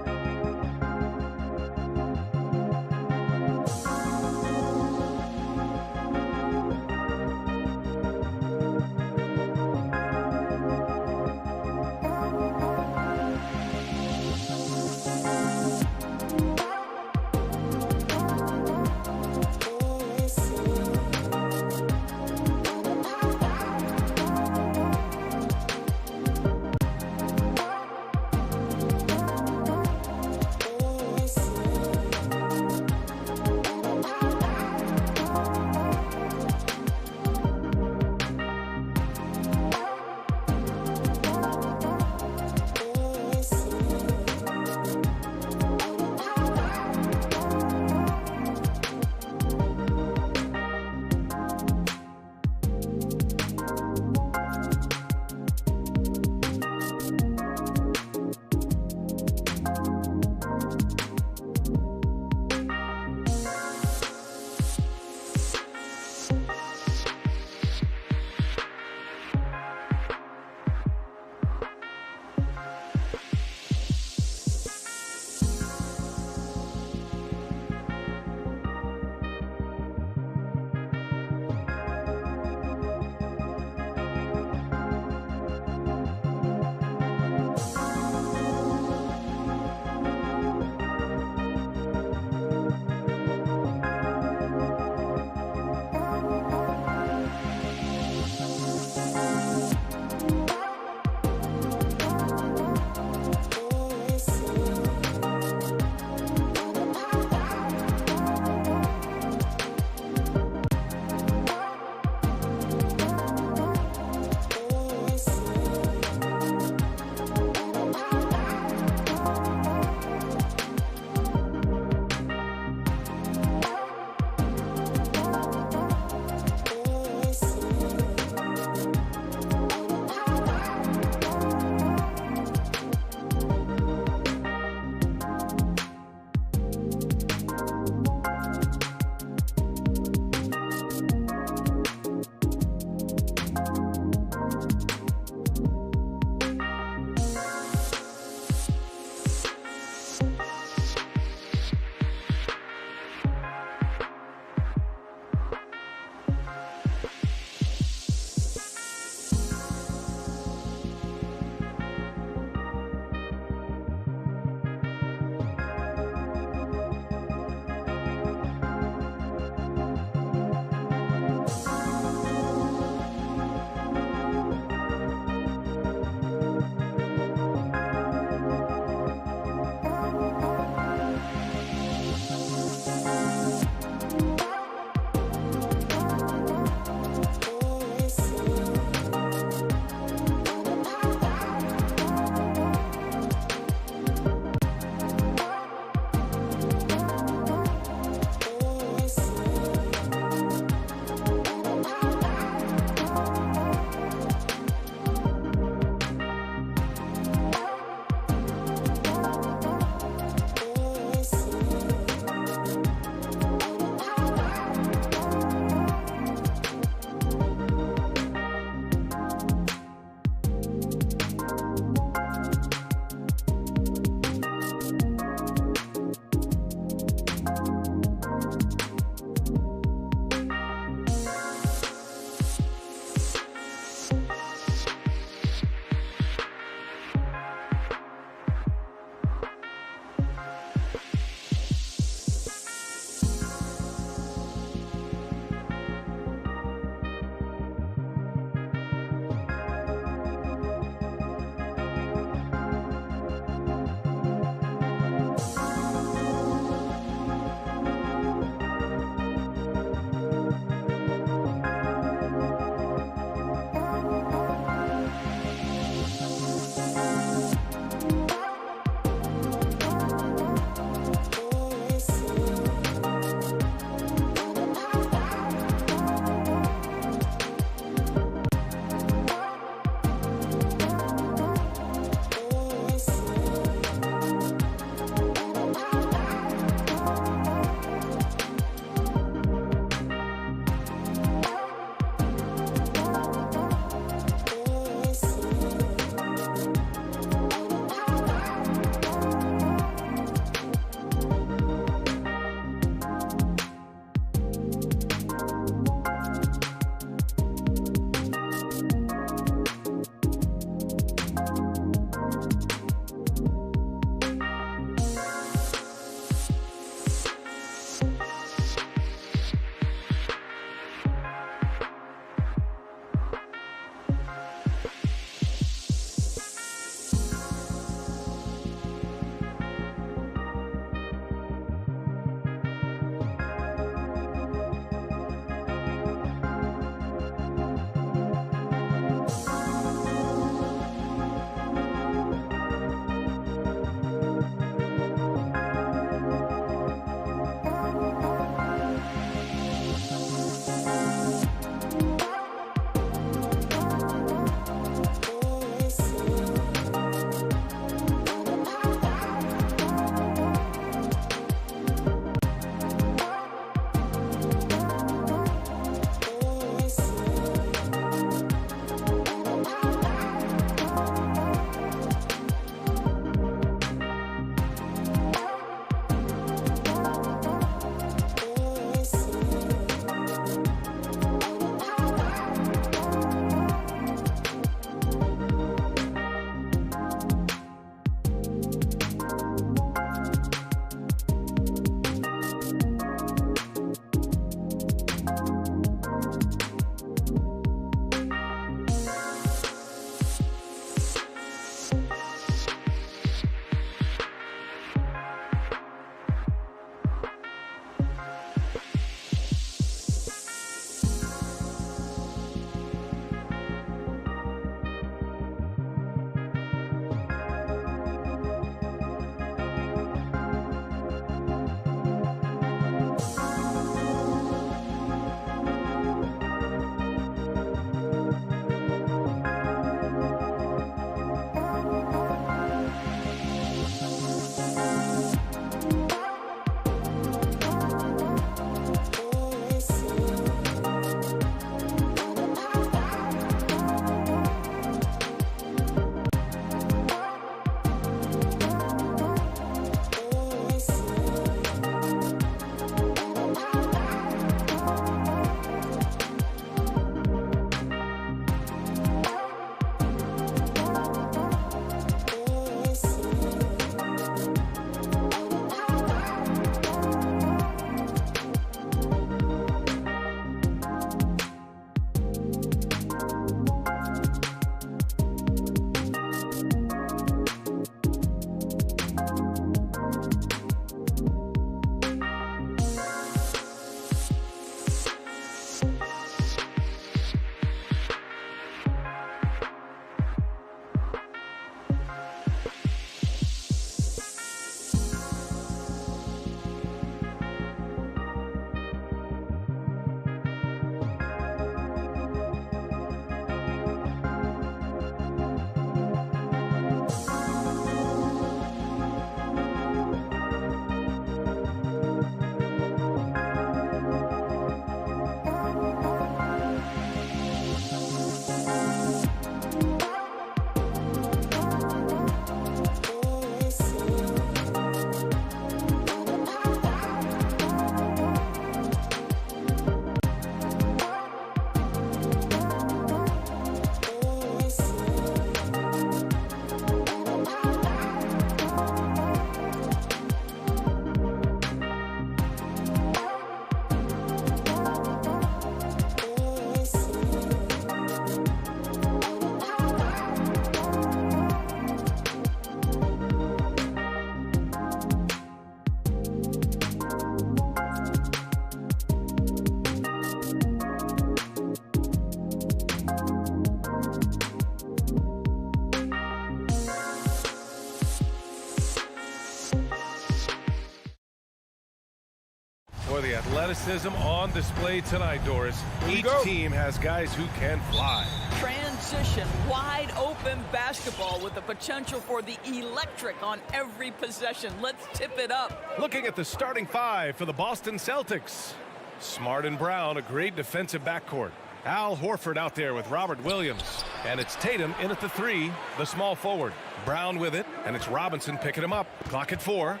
Athleticism on display tonight, Doris. Each team has guys who can fly. Transition, wide open basketball with the potential for the electric on every possession. Let's tip it up. Looking at the starting five for the Boston Celtics. Smart and Brown, a great defensive backcourt. Al Horford out there with Robert Williams. And it's Tatum in at the 3, the small forward. Brown with it, and it's Robinson picking him up. Clock at 4.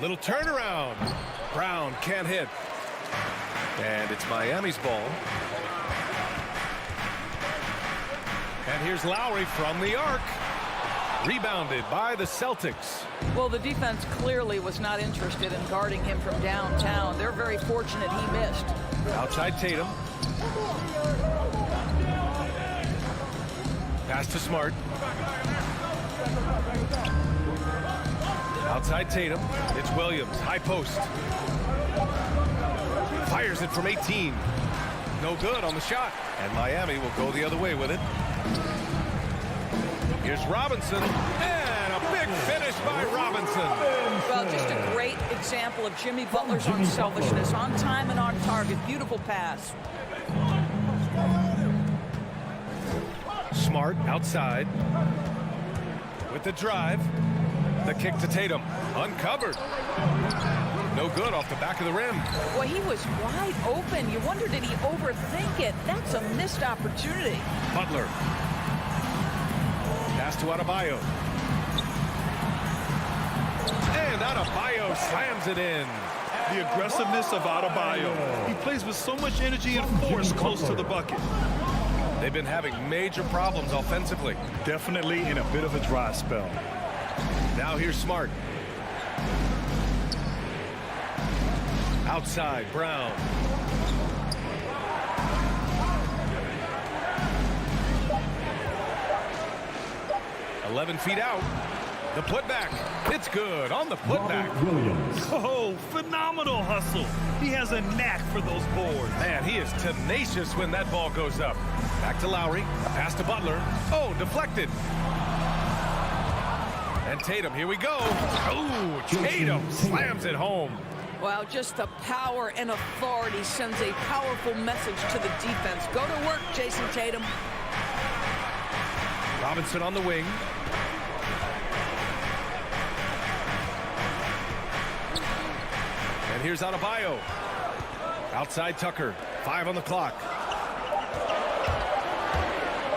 Little turnaround. Brown can't hit. And it's Miami's ball. And here's Lowry from the arc. Rebounded by the Celtics. Well, the defense clearly was not interested in guarding him from downtown. They're very fortunate he missed. Outside Tatum. Pass to Smart. Outside Tatum. It's Williams. High post. Fires it from 18. No good on the shot. And Miami will go the other way with it. Here's Robinson. And a big finish by Robinson. Well, just a great example of Jimmy Butler's unselfishness. On time and on target. Beautiful pass. Smart outside. With the drive. The kick to Tatum. Uncovered. No good off the back of the rim. Boy, he was wide open. You wonder, did he overthink it? That's a missed opportunity. Butler. Pass to Adebayo. And Adebayo slams it in. The aggressiveness of Adebayo. He plays with so much energy and force close to the bucket. They've been having major problems offensively. Definitely in a bit of a dry spell. Now here's Smart. Outside, Brown. "11 feet out. The putback. It's good on the putback. Oh, phenomenal hustle. He has a knack for those boards. Man, he is tenacious when that ball goes up. Back to Lowry. Pass to Butler. Oh, deflected. And Tatum, here we go. Oh, Tatum slams it home. Wow, just the power and authority sends a powerful message to the defense. Go to work, Jason Tatum. Robinson on the wing. And here's Adebayo. Outside Tucker. 5 on the clock.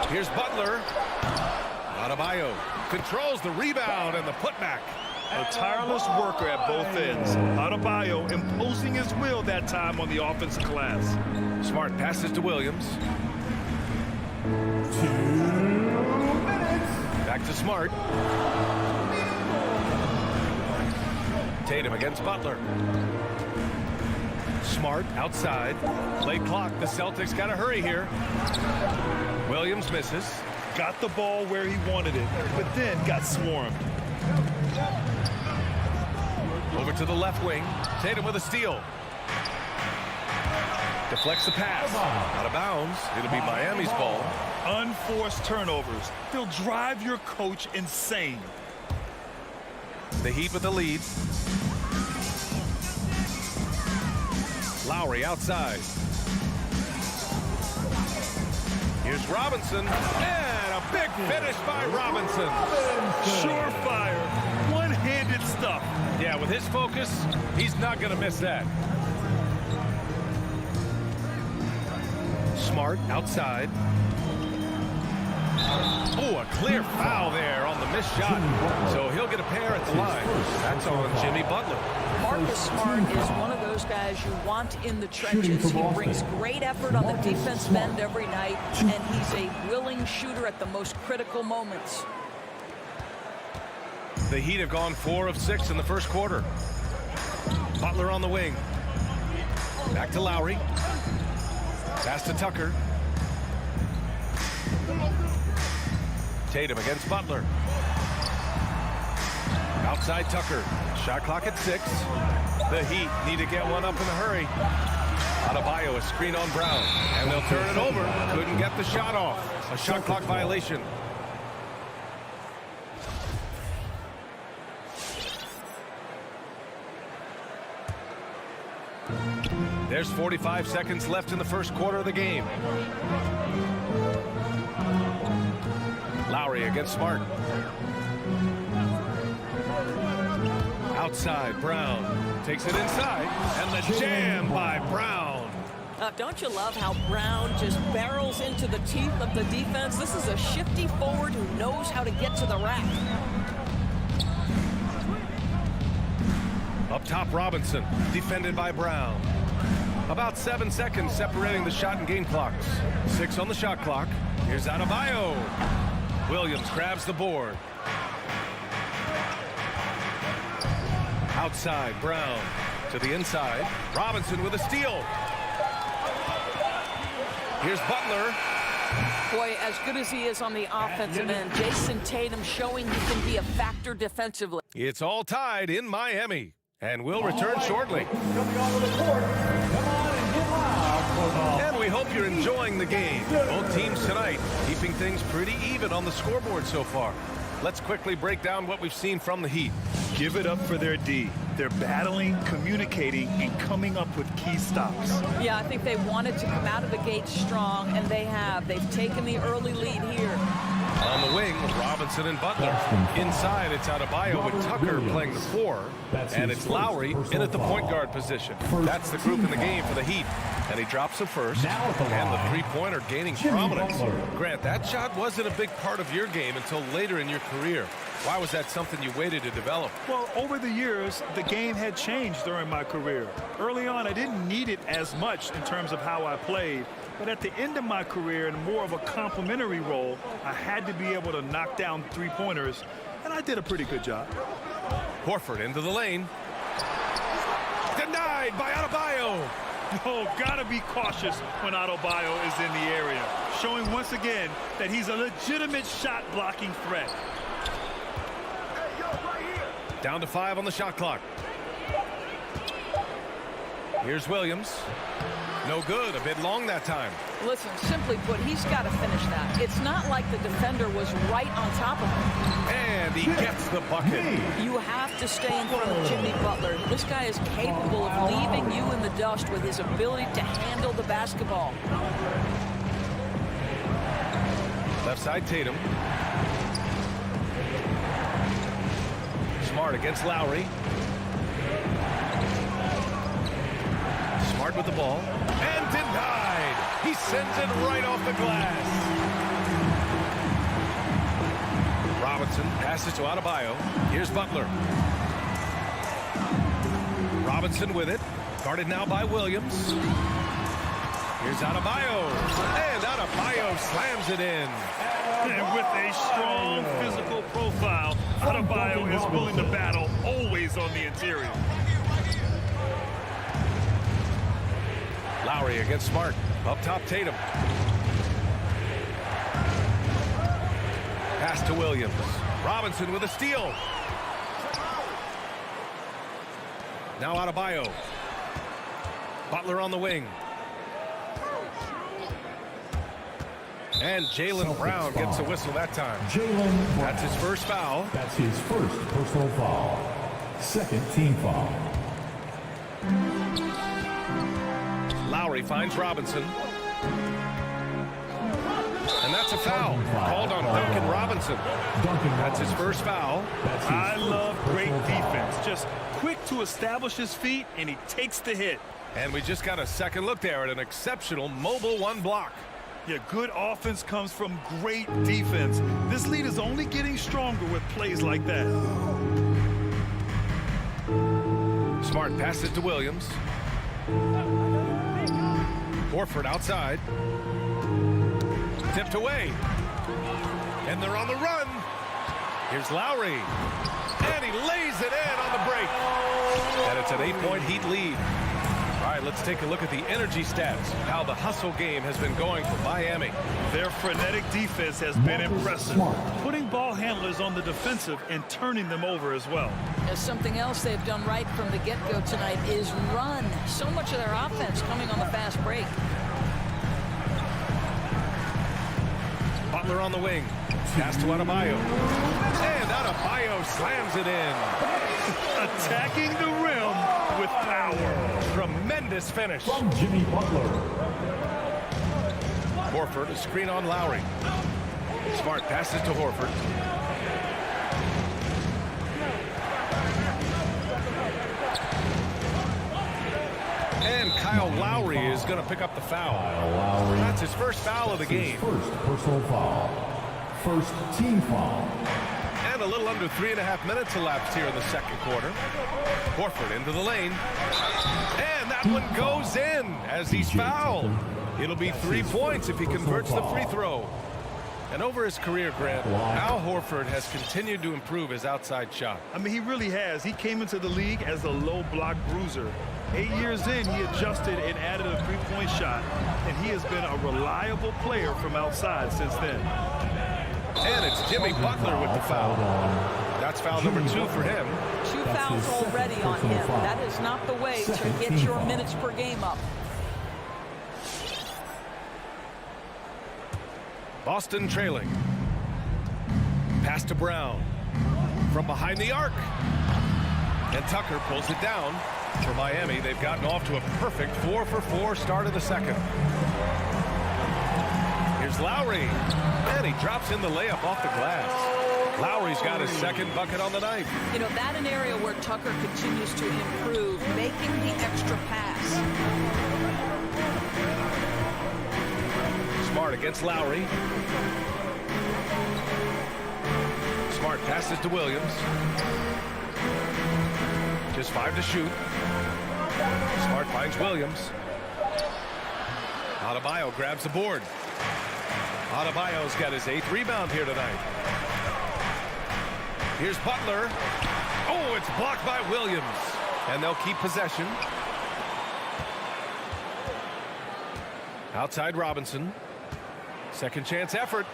Here's Butler. Adebayo controls the rebound and the putback. A tireless worker at both ends. Adebayo imposing his will that time on the offensive glass. Smart passes to Williams. 2 minutes. Back to Smart. Tatum against Butler. Smart outside. Late clock. The Celtics got to hurry here. Williams misses. Got the ball where he wanted it, but then got swarmed. Over to the left wing. Tatum with a steal. Deflects the pass. Out of bounds. It'll be Miami's ball. Unforced turnovers. They'll drive your coach insane. The Heat with the lead. Lowry outside. Here's Robinson. And a big finish by Robinson. Surefire. One-handed stuff. Yeah, with his focus, he's not going to miss that. Smart outside. Oh, a clear foul there on the missed shot. So he'll get a pair at the line. That's on Jimmy Butler. Marcus Smart is one of those guys you want in the trenches. He brings great effort on the defensive end every night, and he's a willing shooter at the most critical moments. The Heat have gone 4 of 6 in the first quarter. Butler on the wing. Back to Lowry. Pass to Tucker. Tatum against Butler. Outside Tucker. Shot clock at 6. The Heat need to get one up in a hurry. Adebayo, a screen on Brown. And they'll turn it over. Couldn't get the shot off. A shot clock violation. There's 45 seconds left in the first quarter of the game. Lowry against Smart. Outside, Brown takes it inside, and the jam by Brown. Don't you love how Brown just barrels into the teeth of the defense? This is a shifty forward who knows how to get to the rack. Up top, Robinson, defended by Brown. About 7 seconds separating the shot and game clocks. 6 on the shot clock. Here's Adebayo. Williams grabs the board. Outside, Brown to the inside. Robinson with a steal. Here's Butler. Boy, as good as he is on the offensive end, Jason Tatum showing he can be a factor defensively. It's all tied in Miami, and we'll return shortly. Coming onto the court, come on and get loud for the... And we hope you're enjoying the game. Both teams tonight keeping things pretty even on the scoreboard so far. Let's quickly break down what we've seen from the Heat. Give it up for their D. They're battling, communicating, and coming up with key stops. Yeah, I think they wanted to come out of the gate strong, and they have. They've taken the early lead here. On the wing, Robinson and Butler. Inside, it's Adebayo with Tucker playing the 4. And it's Lowry in at the point guard position. That's the group in the game for the Heat. And he drops the first. And the three-pointer gaining prominence. Grant, that shot wasn't a big part of your game until later in your career. Why was that something you waited to develop? Well, over the years, the game had changed during my career. Early on, I didn't need it as much in terms of how I played. But at the end of my career, in more of a complementary role, I had to be able to knock down three-pointers, and I did a pretty good job. Horford into the lane. Denied by Adebayo. Oh, gotta be cautious when Adebayo is in the area, showing once again that he's a legitimate shot-blocking threat. Down to 5 on the shot clock. Here's Williams. No good. A bit long that time. Listen, simply put, he's got to finish that. It's not like the defender was right on top of him. And he gets the bucket. You have to stay in front of Jimmy Butler. This guy is capable of leaving you in the dust with his ability to handle the basketball. Left side, Tatum. Smart against Lowry. Smart with the ball. And denied. He sends it right off the glass. Robinson passes to Adebayo. Here's Butler. Robinson with it. Guarded now by Williams. Here's Adebayo. And Adebayo slams it in. And with a strong physical profile, Adebayo is willing to battle, always on the interior. Lowry against Smart. Up top, Tatum. Pass to Williams. Robinson with a steal. Now Adebayo. Butler on the wing. And Jaylen Brown gets a whistle that time. That's his first foul. That's his first personal foul. Second team foul. Lowry finds Robinson. And that's a foul called on Duncan Robinson. That's his first foul. I love great defense. Just quick to establish his feet, and he takes the hit. And we just got a second look there at an exceptional mobile one block. Yeah, good offense comes from great defense. This lead is only getting stronger with plays like that. Smart passes to Williams. Horford outside. Tipped away. And they're on the run. Here's Lowry. And he lays it in on the break. And it's an 8-point Heat lead. All right, let's take a look at the energy stats, how the hustle game has been going for Miami. Their frenetic defense has been impressive, putting ball handlers on the defensive and turning them over as well. Something else they've done right from the get-go tonight is run. So much of their offense coming on the fast break. Butler on the wing. Pass to Adebayo. And Adebayo slams it in. Attacking the rim with power. Tremendous tremendous finish. From Jimmy Butler. Horford, a screen on Lowry. Smart passes to Horford. And Kyle Lowry is going to pick up the foul. Lowry. That's his first foul of the game. First personal foul. First team foul. And a little under 3.5 minutes elapsed here in the second quarter. Horford into the lane. And that one goes in as he's fouled. It'll be 3 points if he converts the free throw. And over his career, Grant, Al Horford has continued to improve his outside shot. I mean, he really has. He came into the league as a low block bruiser. 8 years in, he adjusted and added a three-point shot, and he has been a reliable player from outside since then. And it's Jimmy Butler with the foul. That's foul number 2 for him. 2 fouls already on him. That is not the way to get your minutes per game up. Boston trailing. Pass to Brown. From behind the arc. And Tucker pulls it down. For Miami, they've gotten off to a perfect 4-for-4 start of the second. Here's Lowry. And he drops in the layup off the glass. Lowry's got his second bucket on the night. You know, that's an area where Tucker continues to improve, making the extra pass. Smart against Lowry. Smart passes to Williams. Just 5 to shoot. Smart finds Williams. Adebayo grabs the board. Adebayo's got his 8th rebound here tonight. Here's Butler. Oh, it's blocked by Williams. And they'll keep possession. Outside Robinson. Second chance effort.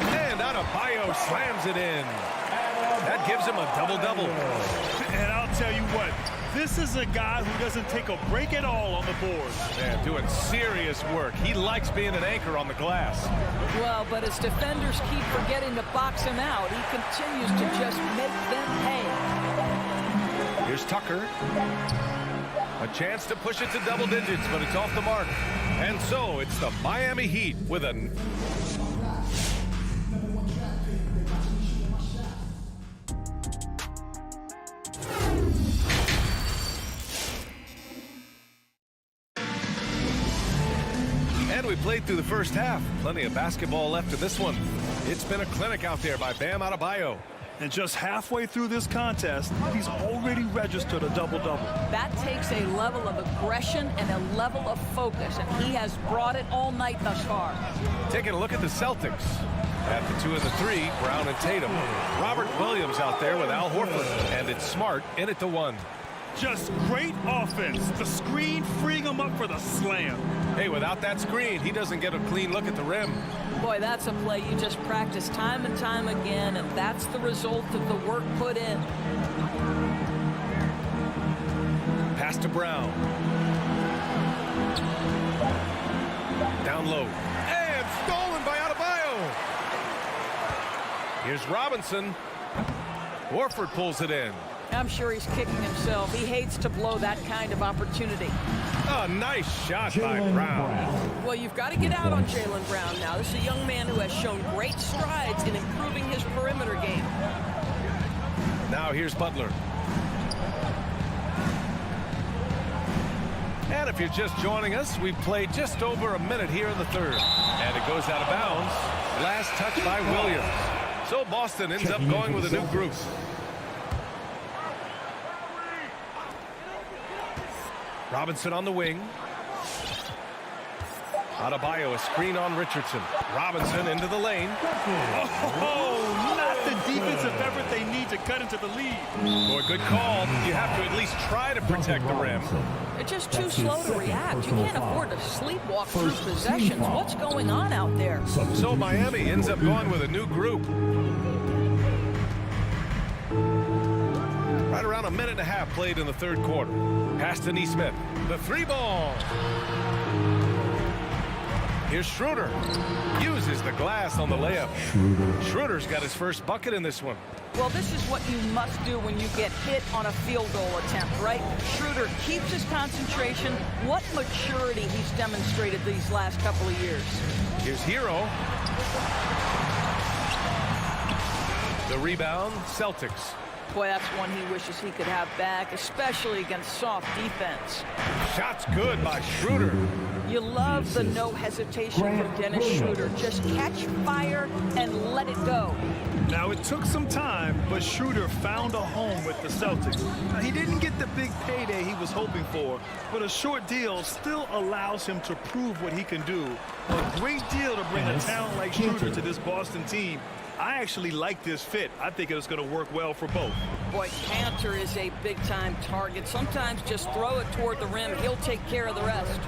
And Adebayo slams it in. That gives him a double-double. And I'll tell you what, this is a guy who doesn't take a break at all on the board. Man, doing serious work. He likes being an anchor on the glass. Well, but as defenders keep forgetting to box him out, he continues to just make them pay. Here's Tucker. A chance to push it to double digits, but it's off the mark. And so it's the Miami Heat with a... And we played through the first half. Plenty of basketball left in this one. It's been a clinic out there by Bam Adebayo. And just halfway through this contest, he's already registered a double-double. That takes a level of aggression and a level of focus, and he has brought it all night thus far. Taking a look at the Celtics. At the 2 and the 3, Brown and Tatum. Robert Williams out there with Al Horford. And it's Smart in at the 1. Just great offense. The screen freeing him up for the slam. Hey, without that screen, he doesn't get a clean look at the rim. Boy, that's a play you just practice time and time again, and that's the result of the work put in. Pass to Brown. Down low. And stolen by Adebayo. Here's Robinson. Horford pulls it in. I'm sure he's kicking himself. He hates to blow that kind of opportunity. Oh, nice shot by Brown. Well, you've got to get out on Jaylen Brown now. This is a young man who has shown great strides in improving his perimeter game. Now here's Butler. And if you're just joining us, we've played just over a minute here in the third. And it goes out of bounds. Last touch by Williams. So Boston ends up going with a new group. Robinson on the wing. Adebayo, a screen on Richardson. Robinson into the lane. Oh, not the defensive effort they need to cut into the lead. Boy, good call. You have to at least try to protect the rim. They're just too slow to react. You can't afford to sleepwalk through possessions. What's going on out there? So Miami ends up going with a new group. Right around a minute and a half played in the third quarter. Pass to Nesmith. The 3-ball. Here's Schroeder. Uses the glass on the layup. Schroeder's got his first bucket in this one. Well, this is what you must do when you get hit on a field goal attempt, right? Schroeder keeps his concentration. What maturity he's demonstrated these last couple of years. Here's Hero. The rebound, Celtics. Boy, that's one he wishes he could have back, especially against soft defense. Shot's good by Schroeder. You love the no hesitation from Dennis Schroeder. Just catch fire and let it go. Now, it took some time, but Schroeder found a home with the Celtics. Now, he didn't get the big payday he was hoping for, but a short deal still allows him to prove what he can do. A great deal to bring a talent like Schroeder to this Boston team. I actually like this fit. I think it's going to work well for both. Boy, Cantor is a big-time target. Sometimes just throw it toward the rim. He'll take care of the rest.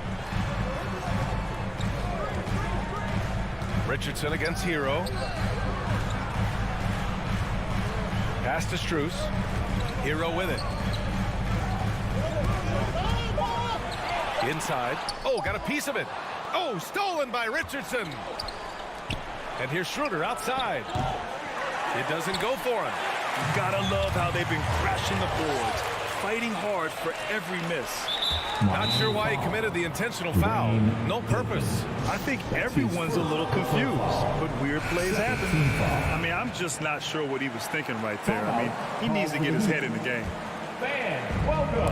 Richardson against Hero. Pass to Strus. Hero with it. Inside. Oh, got a piece of it. Oh, stolen by Richardson. And here's Schroeder outside. It doesn't go for him. You gotta love how they've been crashing the boards, fighting hard for every miss. Not sure why he committed the intentional foul. No purpose. I think everyone's a little confused, but weird plays happen. I mean, I'm just not sure what he was thinking right there. I mean, he needs to get his head in the game.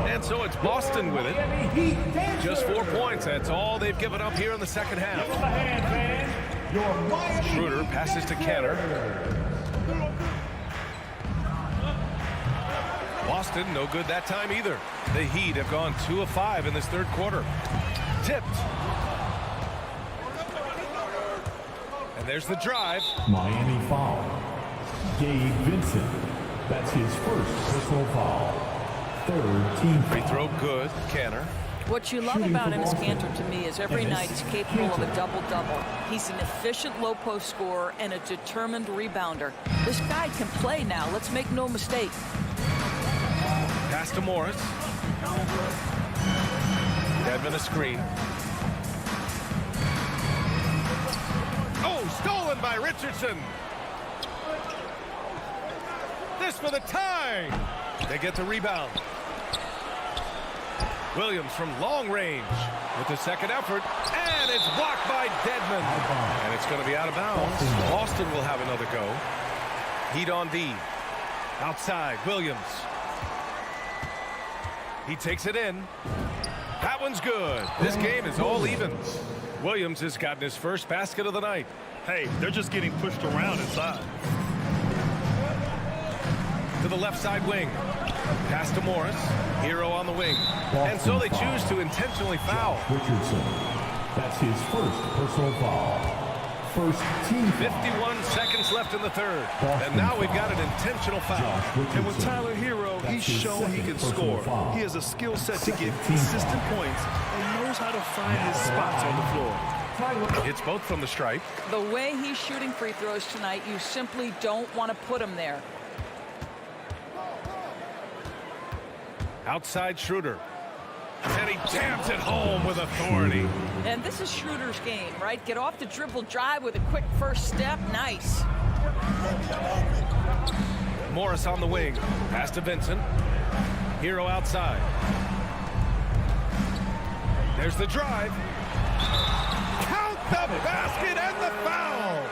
And so it's Boston with it. Just 4 points. That's all they've given up here in the second half. Schroeder passes to Cantor. Boston, no good that time either. The Heat have gone 2 of 5 in this third quarter. Tipped. And there's the drive. Miami foul. Gabe Vincent. That's his first personal foul. Third team Free foul. throw good. Cantor. What you love about Enes Kanter to me is every night he's capable of a double-double. He's an efficient low-post scorer and a determined rebounder. This guy can play now. Let's make no mistake. Pass to Morris. Dedmon a screen. Oh, stolen by Richardson. This for the tie. They get the rebound. Williams from long range with the second effort, and it's blocked by Dedmon. And it's going to be out of bounds. Boston will have another go. Heat on D. Outside, Williams. He takes it in. That one's good. This game is all even. Williams has gotten his first basket of the night. Hey, they're just getting pushed around inside. To the left side wing. Pass to Morris. Hero on the wing. And so they choose to intentionally foul. Richardson. That's his first personal foul. First team foul. 51 seconds left in the third. And now we've got an intentional foul. And with Tyler Hero, he's shown he can score. He has a skill set to get consistent points and knows how to find his spots on the floor. It's both from the stripe. The way he's shooting free throws tonight, you simply don't want to put him there. Outside Schroeder. And he jams it home with authority. And this is Schroeder's game, right? Get off the dribble drive with a quick first step. Nice. Morris on the wing. Pass to Vincent. Hero outside. There's the drive. Count the basket and the foul.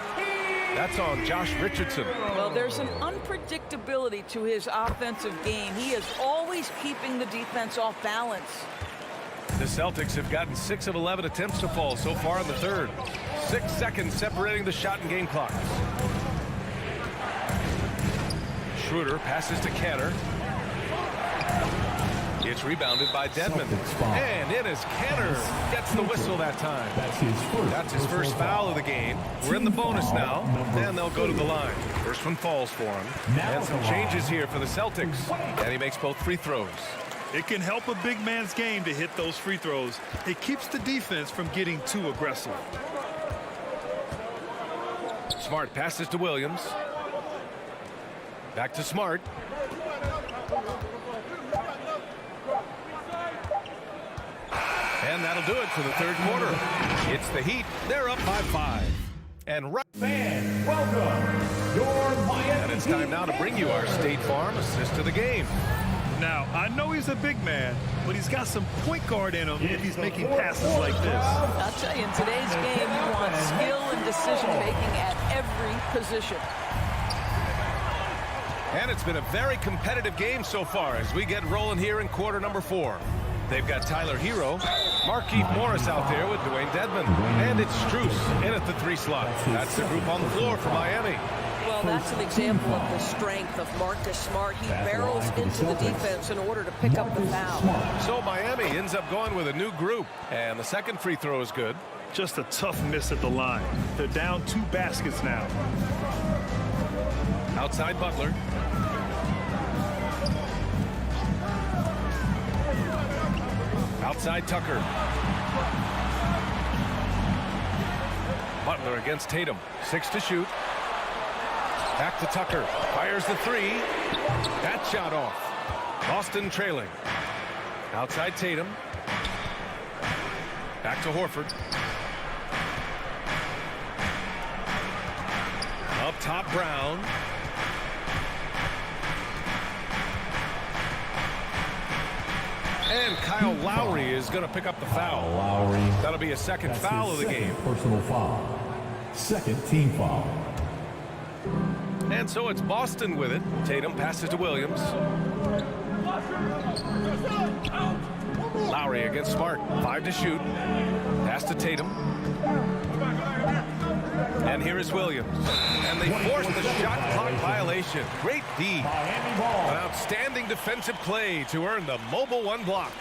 That's on Josh Richardson. Well, there's an unpredictability to his offensive game. He is always keeping the defense off balance. The Celtics have gotten 6 of 11 attempts to fall so far in the third. 6 seconds separating the shot and game clocks. Schroeder passes to Cantor. It's rebounded by Dedmon. And it is Cantor gets the whistle that time. That's his first foul of the game. We're in the bonus now, and they'll go to the line. First one falls for him. And some changes here for the Celtics. And he makes both free throws. It can help a big man's game to hit those free throws. It keeps the defense from getting too aggressive. Smart passes to Williams. Back to Smart. And that'll do it for the third quarter. It's the Heat. They're up by 5. And right. Fans, welcome your Miami. And it's time now to bring you our State Farm assist to the game. Now, I know he's a big man, but he's got some point guard in him if he's making passes like this. I'll tell you, in today's game, you want skill and decision-making at every position. And it's been a very competitive game so far as we get rolling here in quarter number 4. They've got Tyler Hero, Markeith Morris out there with Dwayne Dedman, and it's Strus in at the 3 slot. That's the group on the floor for Miami. Well, that's an example of the strength of Marcus Smart. He barrels into the defense in order to pick up the foul. So Miami ends up going with a new group, and the second free throw is good. Just a tough miss at the line. They're down 2 baskets now. Outside Butler. Outside Tucker. Butler against Tatum. 6 to shoot. Back to Tucker. Fires the 3. That shot off. Boston trailing. Outside Tatum. Back to Horford. Up top Brown. And Kyle Lowry is going to pick up the foul. Lowry. That'll be a second foul of the game. Personal foul. Second team foul. And so it's Boston with it. Tatum passes to Williams. Lowry against Smart. 5 to shoot. Pass to Tatum. And here is Williams. And they force the shot clock violation. Great D. An outstanding defensive play to earn the mobile 1 block.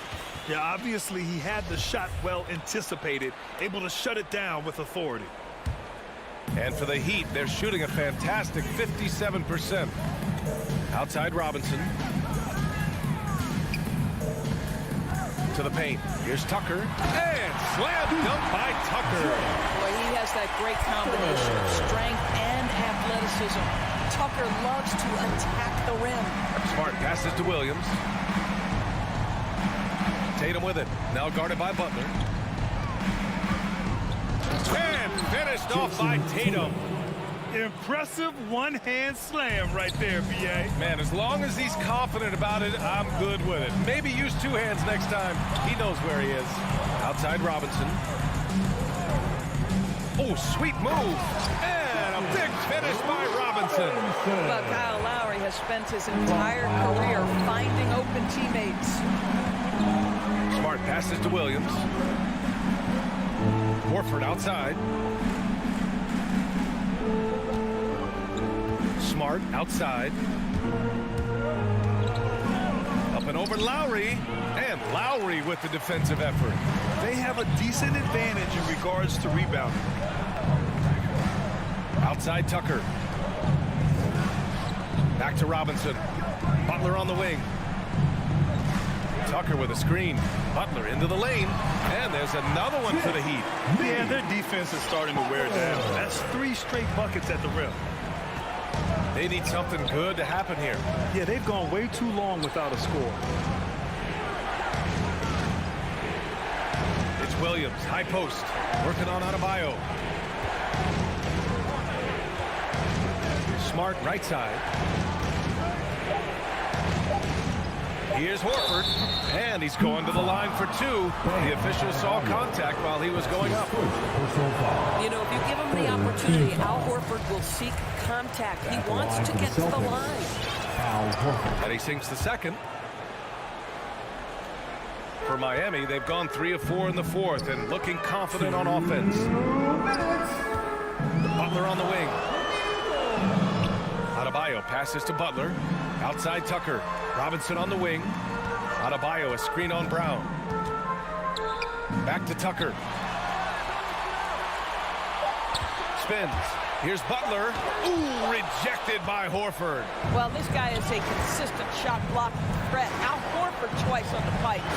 Yeah, obviously he had the shot well anticipated, able to shut it down with authority. And for the Heat, they're shooting a fantastic 57%. Outside Robinson. To the paint. Here's Tucker. And slam dunk by Tucker. Boy, he has that great combination of strength and athleticism. Tucker loves to attack the rim. Smart passes to Williams. Tatum with it. Now guarded by Butler. And finished off by Tatum. Impressive one-hand slam right there, B.A. Man, as long as he's confident about it, I'm good with it. Maybe use 2 hands next time. He knows where he is. Outside Robinson. Oh, sweet move. And a big finish by Robinson. But Kyle Lowry has spent his entire career finding open teammates. Smart passes to Williams. Horford outside. Smart outside. Up and over Lowry. And Lowry with the defensive effort. They have a decent advantage in regards to rebounding. Outside Tucker. Back to Robinson. Butler on the wing. Tucker with a screen. Butler into the lane. And there's another one for the Heat. Yeah, their defense is starting to wear down. That's 3 straight buckets at the rim. They need something good to happen here. Yeah, they've gone way too long without a score. It's Williams, high post, working on Adebayo. Smart right side. Here's Horford, and he's going to the line for 2. The official saw contact while he was going up. You know, if you give him the opportunity, Al Horford will seek contact. He wants to get to the line. And he sinks the second. For Miami, they've gone 3 of 4 in the 4th and looking confident on offense. Butler on the wing. Adebayo passes to Butler. Outside Tucker. Robinson on the wing. Adebayo a screen on Brown. Back to Tucker. Spins. Here's Butler. Ooh, rejected by Horford. Well, this guy is a consistent shot block threat. Al Horford twice on the pipes.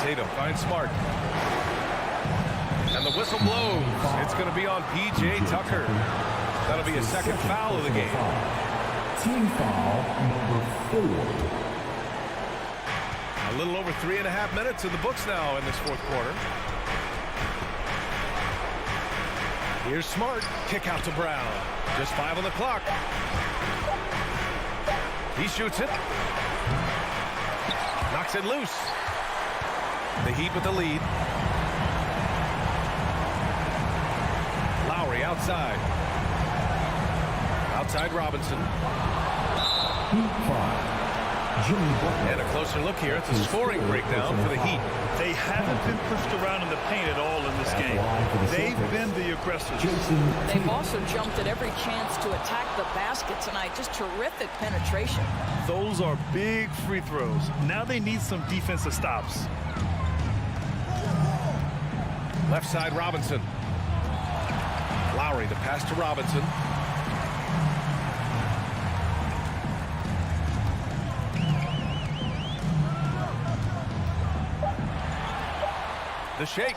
Tatum finds Smart. And the whistle blows. It's going to be on P.J. Tucker. That'll be a second foul of the game. Team foul number 4. A little over 3.5 minutes in the books now in this 4th quarter. Here's Smart. Kick out to Brown. Just 5 on the clock. He shoots it. Knocks it loose. The Heat with the lead. Lowry outside. Outside Robinson. And a closer look here. It's a scoring breakdown for the Heat. They haven't been pushed around in the paint at all in this game. They've been the aggressors. They've also jumped at every chance to attack the basket tonight. Just terrific penetration. Those are big free throws. Now they need some defensive stops. Left side Robinson. Lowry, the pass to Robinson. The shake.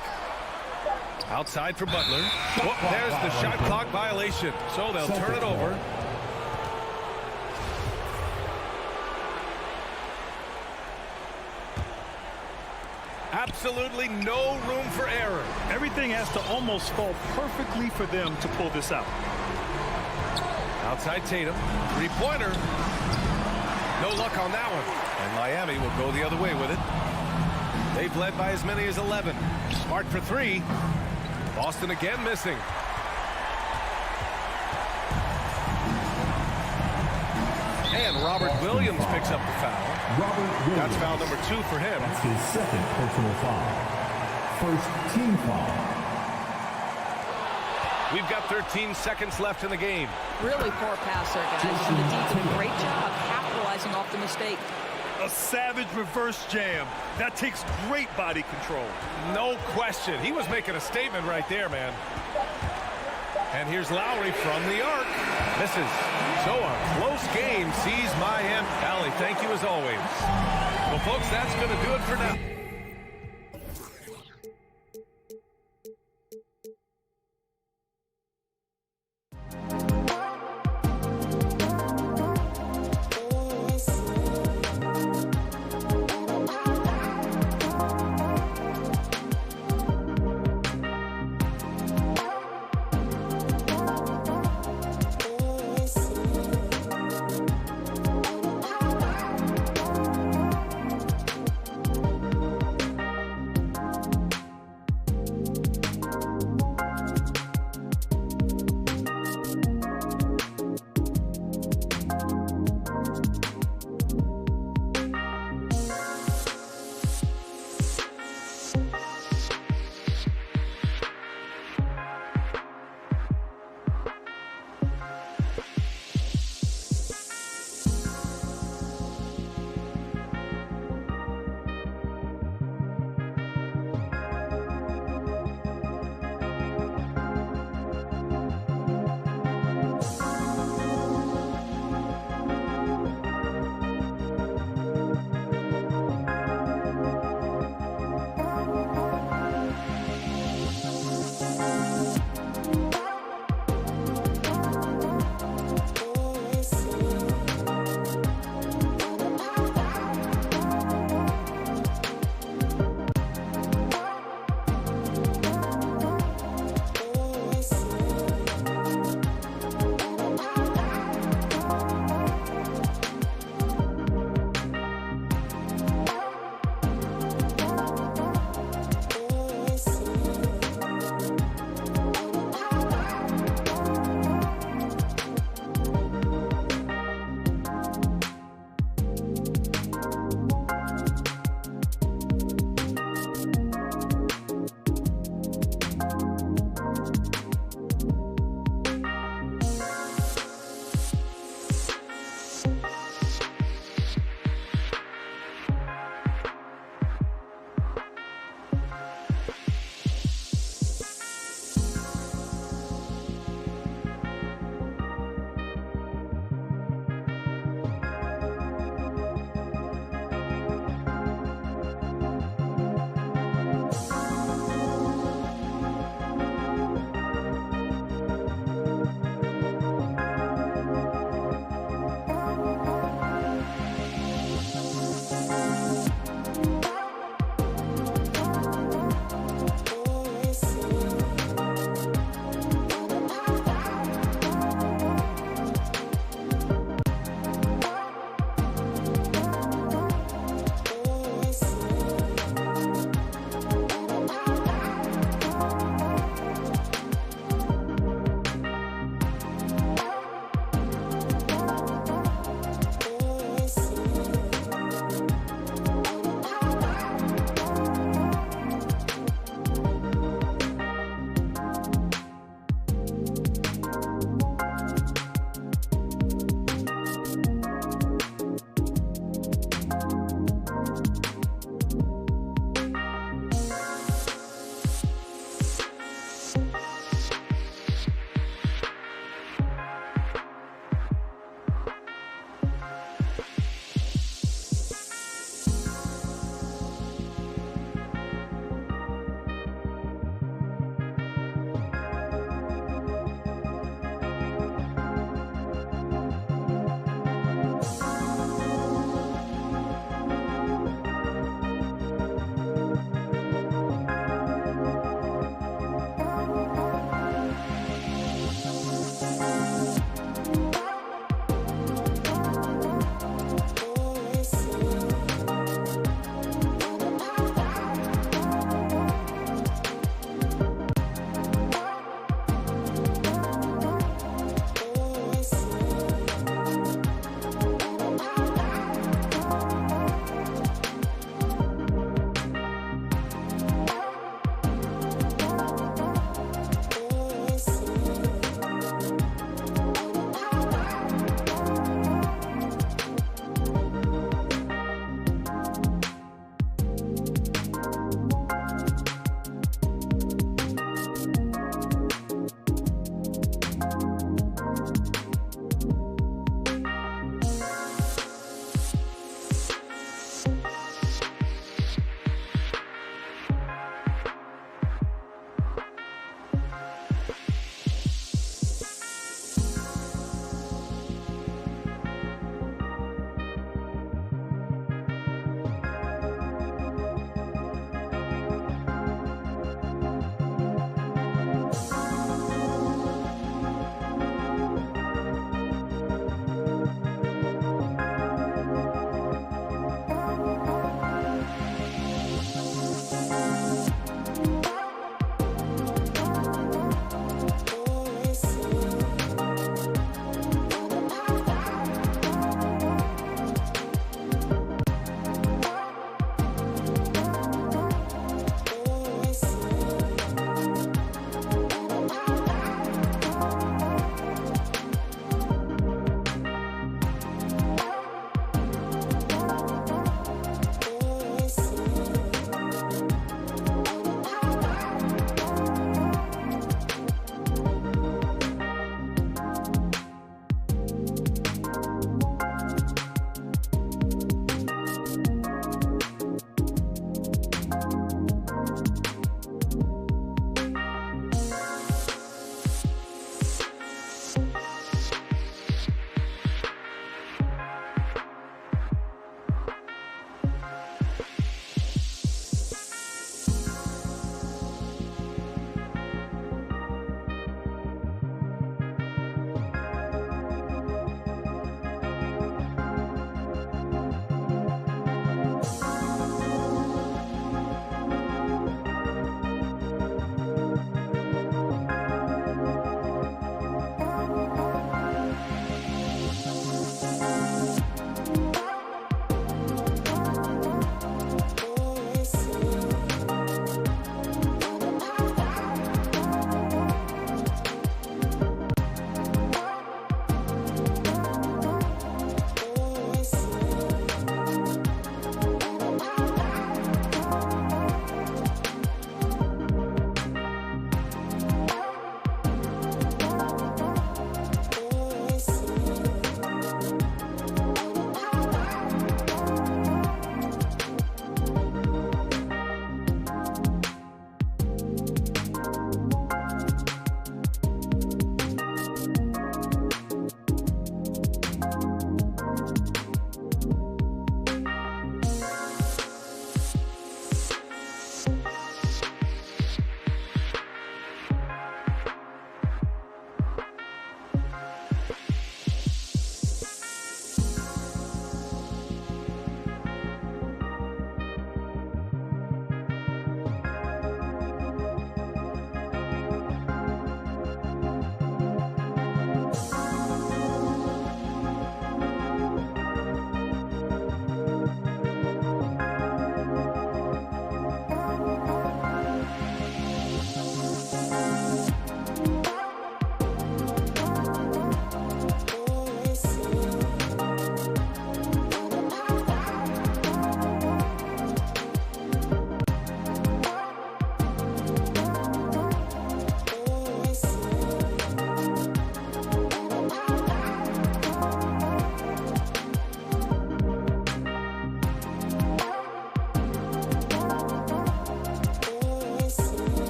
Outside for Butler. Oh, there's the shot clock violation. So they'll turn it over. Absolutely no room for error. Everything has to almost fall perfectly for them to pull this out. Outside Tatum. Three-pointer. No luck on that one. And Miami will go the other way with it. They've led by as many as 11. Smart for 3. Boston again missing. And Robert Williams picks up the foul. That's foul number 2 for him. That's his second personal foul. First team foul. We've got 13 seconds left in the game. Really poor pass there, guys. And the D did a great job capitalizing off the mistake. A savage reverse jam. That takes great body control. No question. He was making a statement right there, man. And here's Lowry from the arc. Misses. So a close game sees Miami. Allie, thank you as always. Well, folks, that's going to do it for now.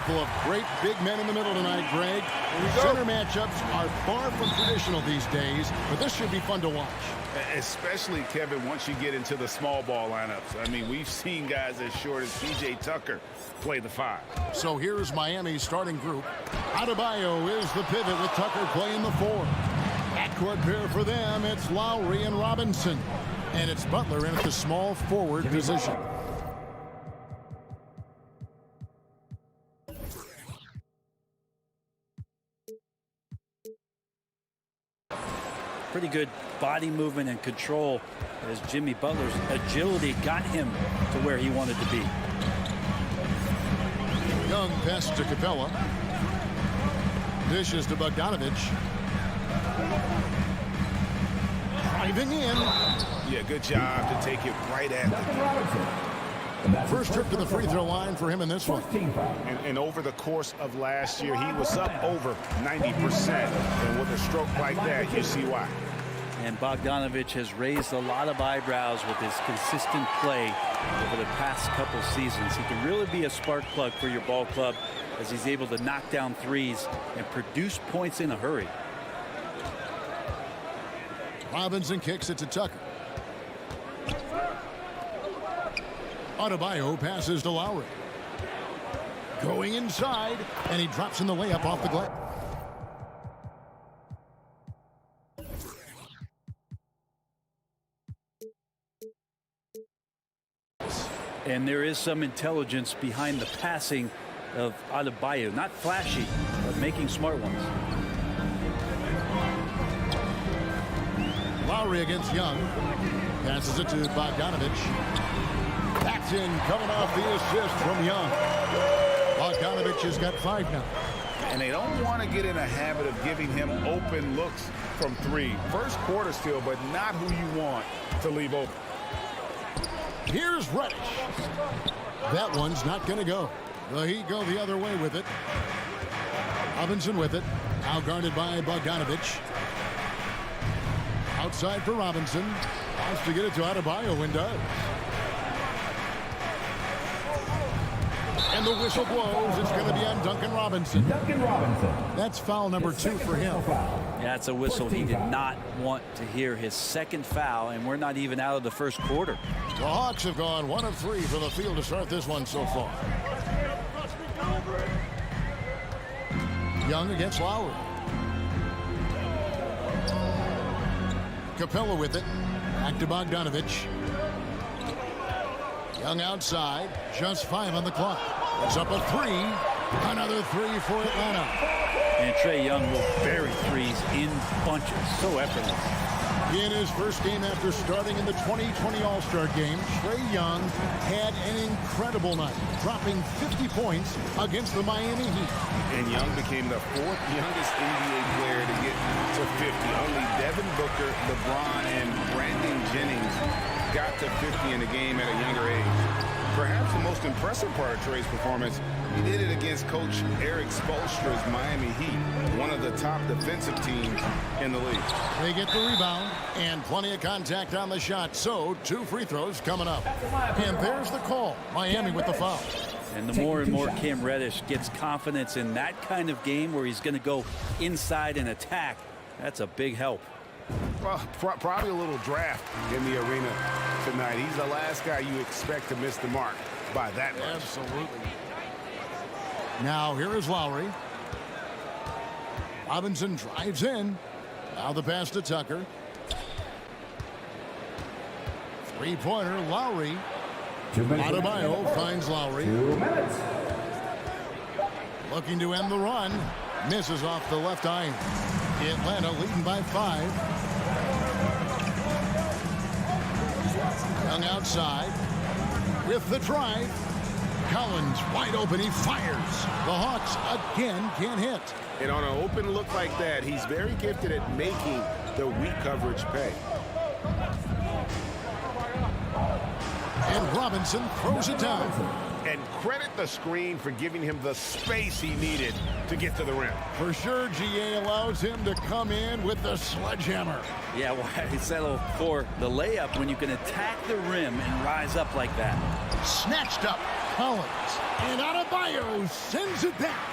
couple of great big men in the middle tonight, Greg. Center matchups are far from traditional these days, but this should be fun to watch. Especially, Kevin, once you get into the small ball lineups. I mean, we've seen guys as short as P.J. Tucker play the 5. So here's Miami's starting group. Adebayo is the pivot with Tucker playing the 4. Backcourt pair for them, it's Lowry and Robinson. And it's Butler in at the small forward position. Pretty good body movement and control as Jimmy Butler's agility got him to where he wanted to be. Young pass to Capella. Dishes to Bogdanovich. Driving in. Yeah, good job to take it right at the First trip to the free throw line for him in this one. And over the course of last year, he was up over 90%. And with a stroke like that, you see why. And Bogdanovich has raised a lot of eyebrows with his consistent play over the past couple seasons. He can really be a spark plug for your ball club as he's able to knock down threes and produce points in a hurry. Robinson kicks it to Tucker. Adebayo passes to Lowry. Going inside, and he drops in the layup off the glass. And there is some intelligence behind the passing of Adebayo. Not flashy, but making smart ones. Lowry against Young. Passes it to Bogdanovich. That's in, coming off the assist from Young. Bogdanovich has got 5 now. And they don't want to get in a habit of giving him open looks from 3. First quarter still, but not who you want to leave open. Here's Reddish. That one's not going to go. The Heat go the other way with it. Robinson with it. Now guarded by Bogdanovich. Outside for Robinson. Wants to get it to Adebayo and does. And the whistle blows. It's going to be on Duncan Robinson. That's foul number 2 for him. Yeah, it's a whistle he did not want to hear. His second foul, and we're not even out of the first quarter. The Hawks have gone 1 of 3 from the field to start this one so far. Young against Lowry. Capella with it. Back to Bogdanovich. Young outside. Just 5 on the clock. It's up a 3. Another 3 for Atlanta. And Trae Young will bury threes in bunches. So effortless. In his first game after starting in the 2020 All-Star Game, Trae Young had an incredible night, dropping 50 points against the Miami Heat. And Young became the 4th youngest NBA player to get to 50. Only Devin Booker, LeBron, and Brandon Jennings got to 50 in the game at a younger age. Perhaps the most impressive part of Trae's performance, he did it against Coach Eric Spoelstra's Miami Heat, one of the top defensive teams in the league. They get the rebound and plenty of contact on the shot, so 2 free throws coming up. And there's the call. Miami with the foul. And the more and more Cam Reddish gets confidence in that kind of game where he's going to go inside and attack, that's a big help. Well, probably a little draft in the arena tonight. He's the last guy you expect to miss the mark by that much. Absolutely. Now here is Lowry. Robinson drives in. Now the pass to Tucker. 3-pointer, Lowry. Adebayo finds Lowry. 2 minutes. Looking to end the run. Misses off the left iron. Atlanta leading by 5. Young outside with the drive. Collins wide open. He fires. The Hawks again can't hit. And on an open look like that, he's very gifted at making the weak coverage pay. And Robinson throws it down. And credit the screen for giving him the space he needed to get to the rim. For sure, GA allows him to come in with the sledgehammer. Yeah, why settle for the layup when you can attack the rim and rise up like that? Snatched up. Collins. And Adebayo sends it back.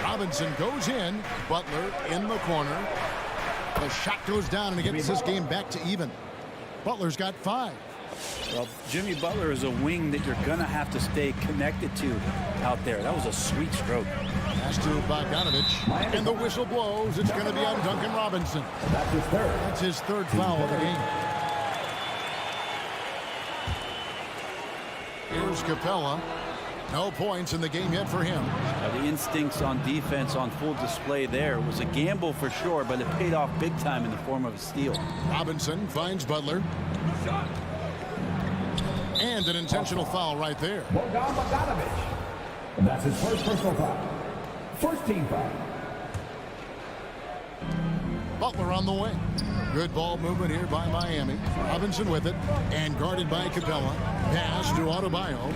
Robinson goes in. Butler in the corner. The shot goes down and it gets this game back to even. Butler's got 5. Well, Jimmy Butler is a wing that you're going to have to stay connected to out there. That was a sweet stroke. Pass to Bogdanovich. And the whistle blows. It's going to be on Duncan Robinson. That's his third foul of the game. Here's Capella. No points in the game yet for him. The instincts on defense on full display there. It was a gamble for sure, but it paid off big time in the form of a steal. Robinson finds Butler. And an intentional foul right there. Bogdanovich. That's his first personal foul. First team foul. Butler on the wing. Good ball movement here by Miami. Robinson with it. And guarded by Capella. Pass to Adebayo.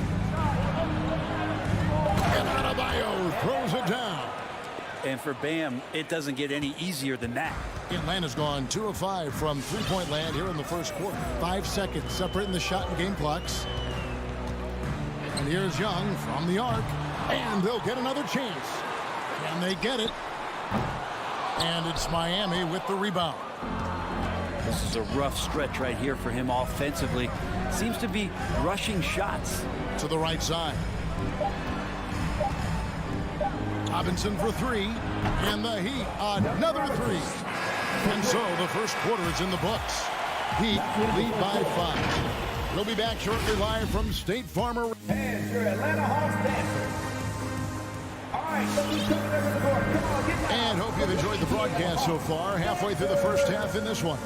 And Adebayo throws it down. And for Bam, it doesn't get any easier than that. Atlanta's gone 2 of 5 from three-point land here in the first quarter. 5 seconds separating the shot and game clocks. And here's Young from the arc. And they'll get another chance. And they get it. And it's Miami with the rebound. This is a rough stretch right here for him offensively. Seems to be rushing shots. To the right side. Robinson for 3. And the Heat, another 3. And so the first quarter is in the books. Heat lead by 5. We'll be back shortly live from State Farm Arena. And your Atlanta Hawks dancers. All right, who's coming over the board? Come on, get down. And hope you've enjoyed the broadcast so far. Halfway through the first half in this one.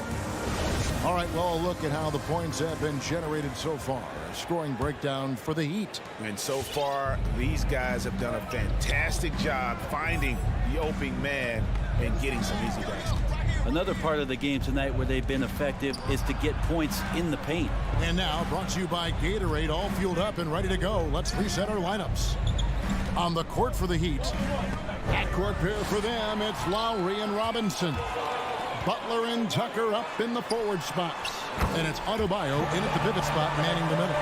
All right, well, a look at how the points have been generated so far. Scoring breakdown for the Heat. And so far, these guys have done a fantastic job finding the opening man and getting some easy baskets. Another part of the game tonight where they've been effective is to get points in the paint. And now, brought to you by Gatorade, all fueled up and ready to go. Let's reset our lineups. On the court for the Heat. Backcourt pair for them, it's Lowry and Robinson. Butler and Tucker up in the forward spots. And it's Adebayo in at the pivot spot, manning the middle.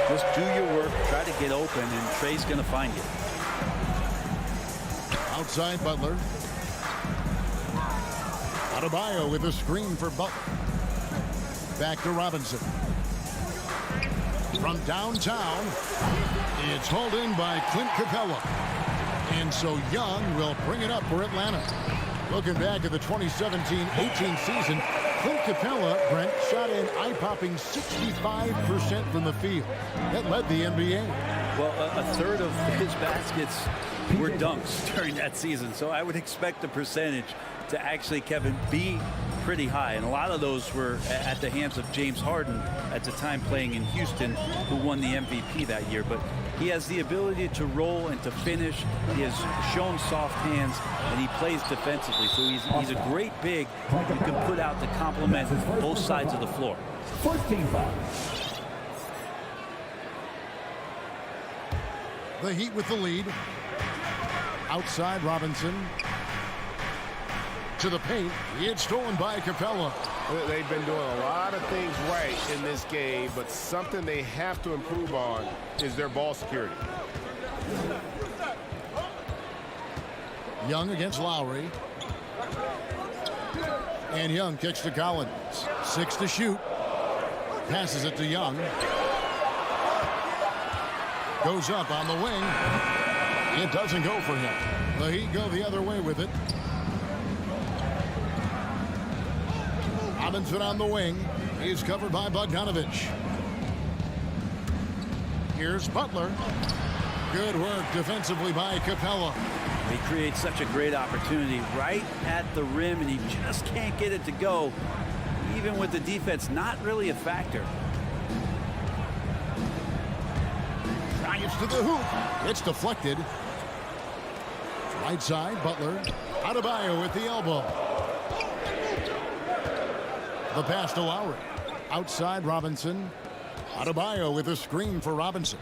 Just do your work, try to get open, and Trey's going to find you. Outside Butler. Adebayo with a screen for Butler. Back to Robinson. From downtown, it's hauled in by Clint Capella. And so Young will bring it up for Atlanta. Looking back at the 2017-18 season, Clint Capella, Brent, shot an eye-popping 65% from the field. That led the NBA. Well, a third of his baskets were dunks during that season, so I would expect the percentage to actually, Kevin, be pretty high. And a lot of those were at the hands of James Harden at the time playing in Houston, who won the MVP that year. But he has the ability to roll and to finish. He has shown soft hands, and he plays defensively. So he's a great big you can put out to complement both sides of the floor. First team foul. The Heat with the lead. Outside Robinson. To the paint. It's stolen by Capella. They've been doing a lot of things right in this game, but something they have to improve on is their ball security. Young against Lowry. And Young kicks to Collins. 6 to shoot. Passes it to Young. Goes up on the wing. It doesn't go for him. The Heat go the other way with it. Robinson on the wing. He's covered by Bogdanovich. Here's Butler. Good work defensively by Capella. He creates such a great opportunity right at the rim, and he just can't get it to go. Even with the defense not really a factor. Drives to the hoop. It's deflected. Right side, Butler. Adebayo at the elbow. The pass to Lowry. Outside Robinson. Adebayo with a screen for Robinson.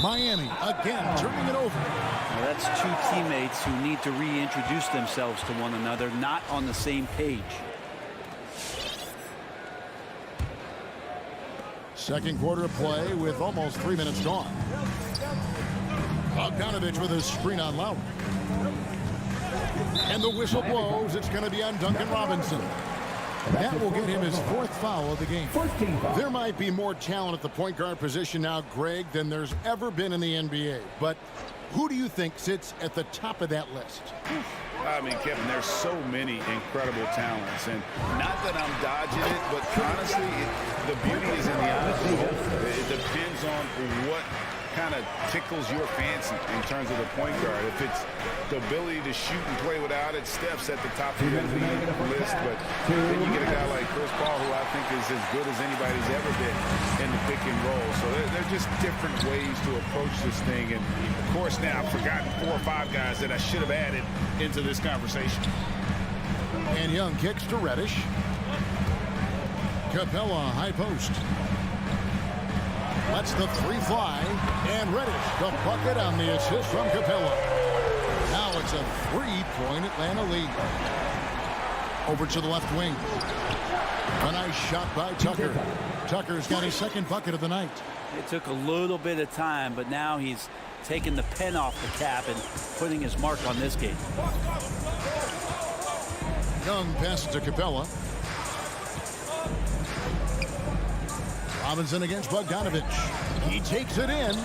Miami again turning it over. Now that's two teammates who need to reintroduce themselves to one another, not on the same page. Second quarter of play with almost 3 minutes gone. Bogdanovich with a screen on Lowry. And the whistle blows. It's going to be on Duncan Robinson. That will get him his 4th foul of the game. There might be more talent at the point guard position now, Greg, than there's ever been in the NBA. But who do you think sits at the top of that list? I mean, Kevin, there's so many incredible talents, and not that I'm dodging it, but honestly, the beauty is in the eye of the beholder. It depends on what kind of tickles your fancy in terms of the point guard. If it's the ability to shoot and play without it, Steph's at the top of the list, but then you get a guy like Chris Paul, who I think is as good as anybody's ever been in the pick and roll. So they're just different ways to approach this thing, and of course now I've forgotten 4 or 5 guys that I should have added into this conversation. And Young kicks to Reddish. Capella high post. Lets the 3 fly, and Reddish the bucket on the assist from Capella. Now it's a 3-point Atlanta lead. Over to the left wing. A nice shot by Tucker. Tucker's got his 2nd bucket of the night. It took a little bit of time, but now he's taking the pen off the cap and putting his mark on this game. Young passes to Capella. Robinson against Bogdanovich. He takes it in,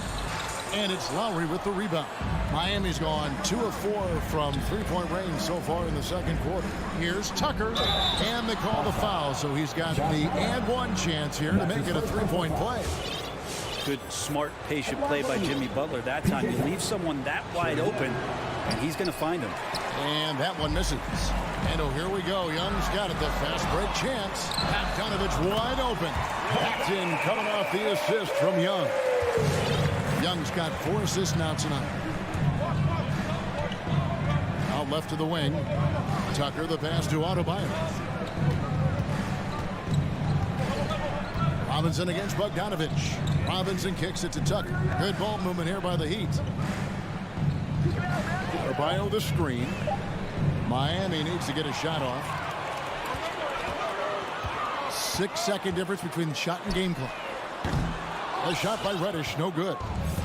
and it's Lowry with the rebound. Miami's gone 2 of 4 from 3-point range so far in the second quarter. Here's Tucker, and they call the foul, so he's got the and 1 chance here to make it a 3-point play. Good, smart, patient play by Jimmy Butler that time. You leave someone that wide open, and he's going to find him. And that one misses. And oh, here we go. Young's got it. The fast break chance. Bogdanovich wide open. That's in, coming off the assist from Young. Young's got 4 assists now tonight. Out left to the wing. Tucker, the pass to Adebayo. Robinson against Bogdanovich. Robinson kicks it to Tucker. Good ball movement here by the Heat. Adebayo the screen. Miami needs to get a shot off. 6-second difference between shot and game clock. A shot by Reddish, no good.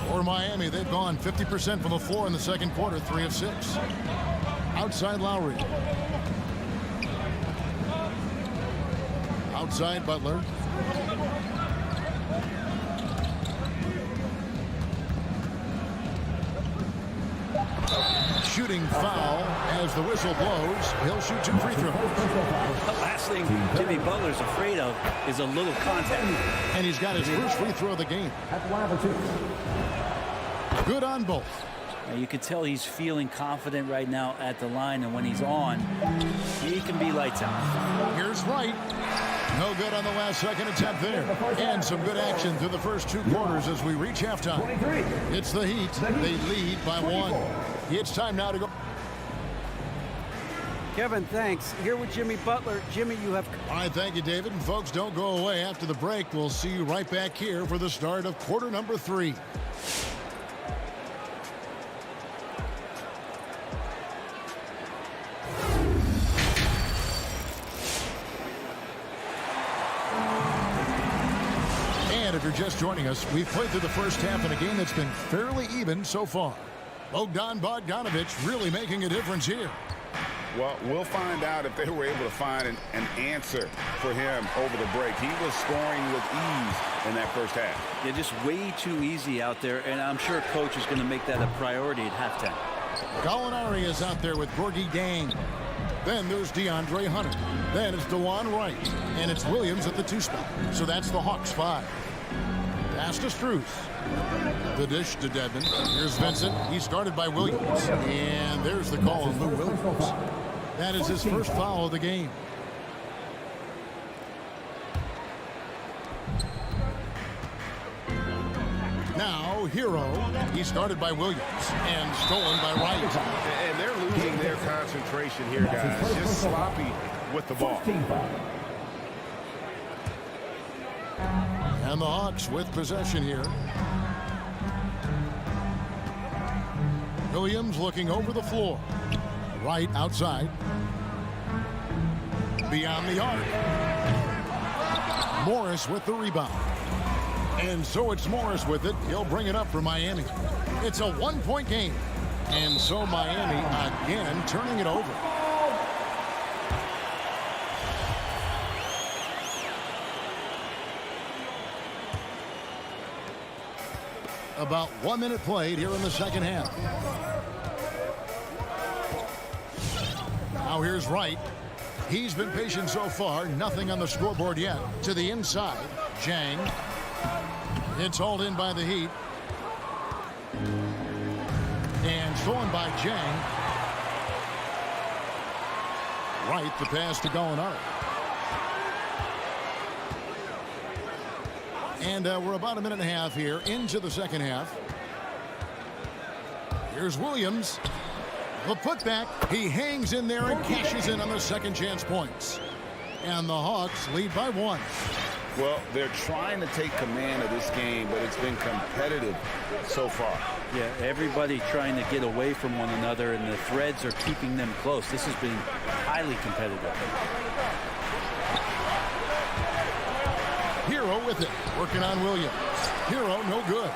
For Miami, they've gone 50% from the floor in the second quarter, 3 of 6. Outside Lowry. Outside Butler. Shooting foul as the whistle blows. He'll shoot 2 free throws. The last thing Jimmy Butler's afraid of is a little contact. And he's got his first free throw of the game. Good on both. Now you can tell he's feeling confident right now at the line, and when he's on, he can be lights out. Here's Wright. No good on the last second attempt there. And some good action through the first 2 quarters as we reach halftime. It's the Heat. They lead by 1. It's time now to go. Kevin, thanks. Here with Jimmy Butler. Jimmy, you have... All right, thank you, David. And folks, don't go away. After the break, we'll see you right back here for the start of quarter number 3. If you're just joining us, we've played through the first half in a game that's been fairly even so far. Bogdanovich really making a difference here. Well, we'll find out if they were able to find an answer for him over the break. He was scoring with ease in that first half. Yeah, just way too easy out there, and I'm sure coach is going to make that a priority at halftime. Gallinari is out there with Gorgie Dang. Then there's DeAndre Hunter. Then it's DeJuan Wright. And it's Williams at the 2 spot. So that's the Hawks 5. Pass to Strus. The dish to Dedmon. Here's Vincent. He's guarded by Williams. And there's the call on Lou Williams. That is his first foul of the game. Now, Hero. He's guarded by Williams. And stolen by Wright. And they're losing their concentration here, guys. Just sloppy with the ball. And the Hawks with possession here. Williams looking over the floor. Right outside. Beyond the arc. Morris with the rebound. And so it's Morris with it. He'll bring it up for Miami. It's a one-point game. And so Miami again turning it over. About 1 minute played here in the second half. Now here's Wright. He's been patient so far. Nothing on the scoreboard yet. To the inside. Jang. It's hauled in by the Heat. And stolen by Jang. Wright, the pass to Gallinari. And we're about a minute and a half here into the second half. Here's Williams. The putback. He hangs in there and cashes in on the second chance points. And the Hawks lead by 1. Well, they're trying to take command of this game, but it's been competitive so far. Yeah, everybody trying to get away from one another, and the threads are keeping them close. This has been highly competitive. Hero with it. Working on Williams. Hero, no good.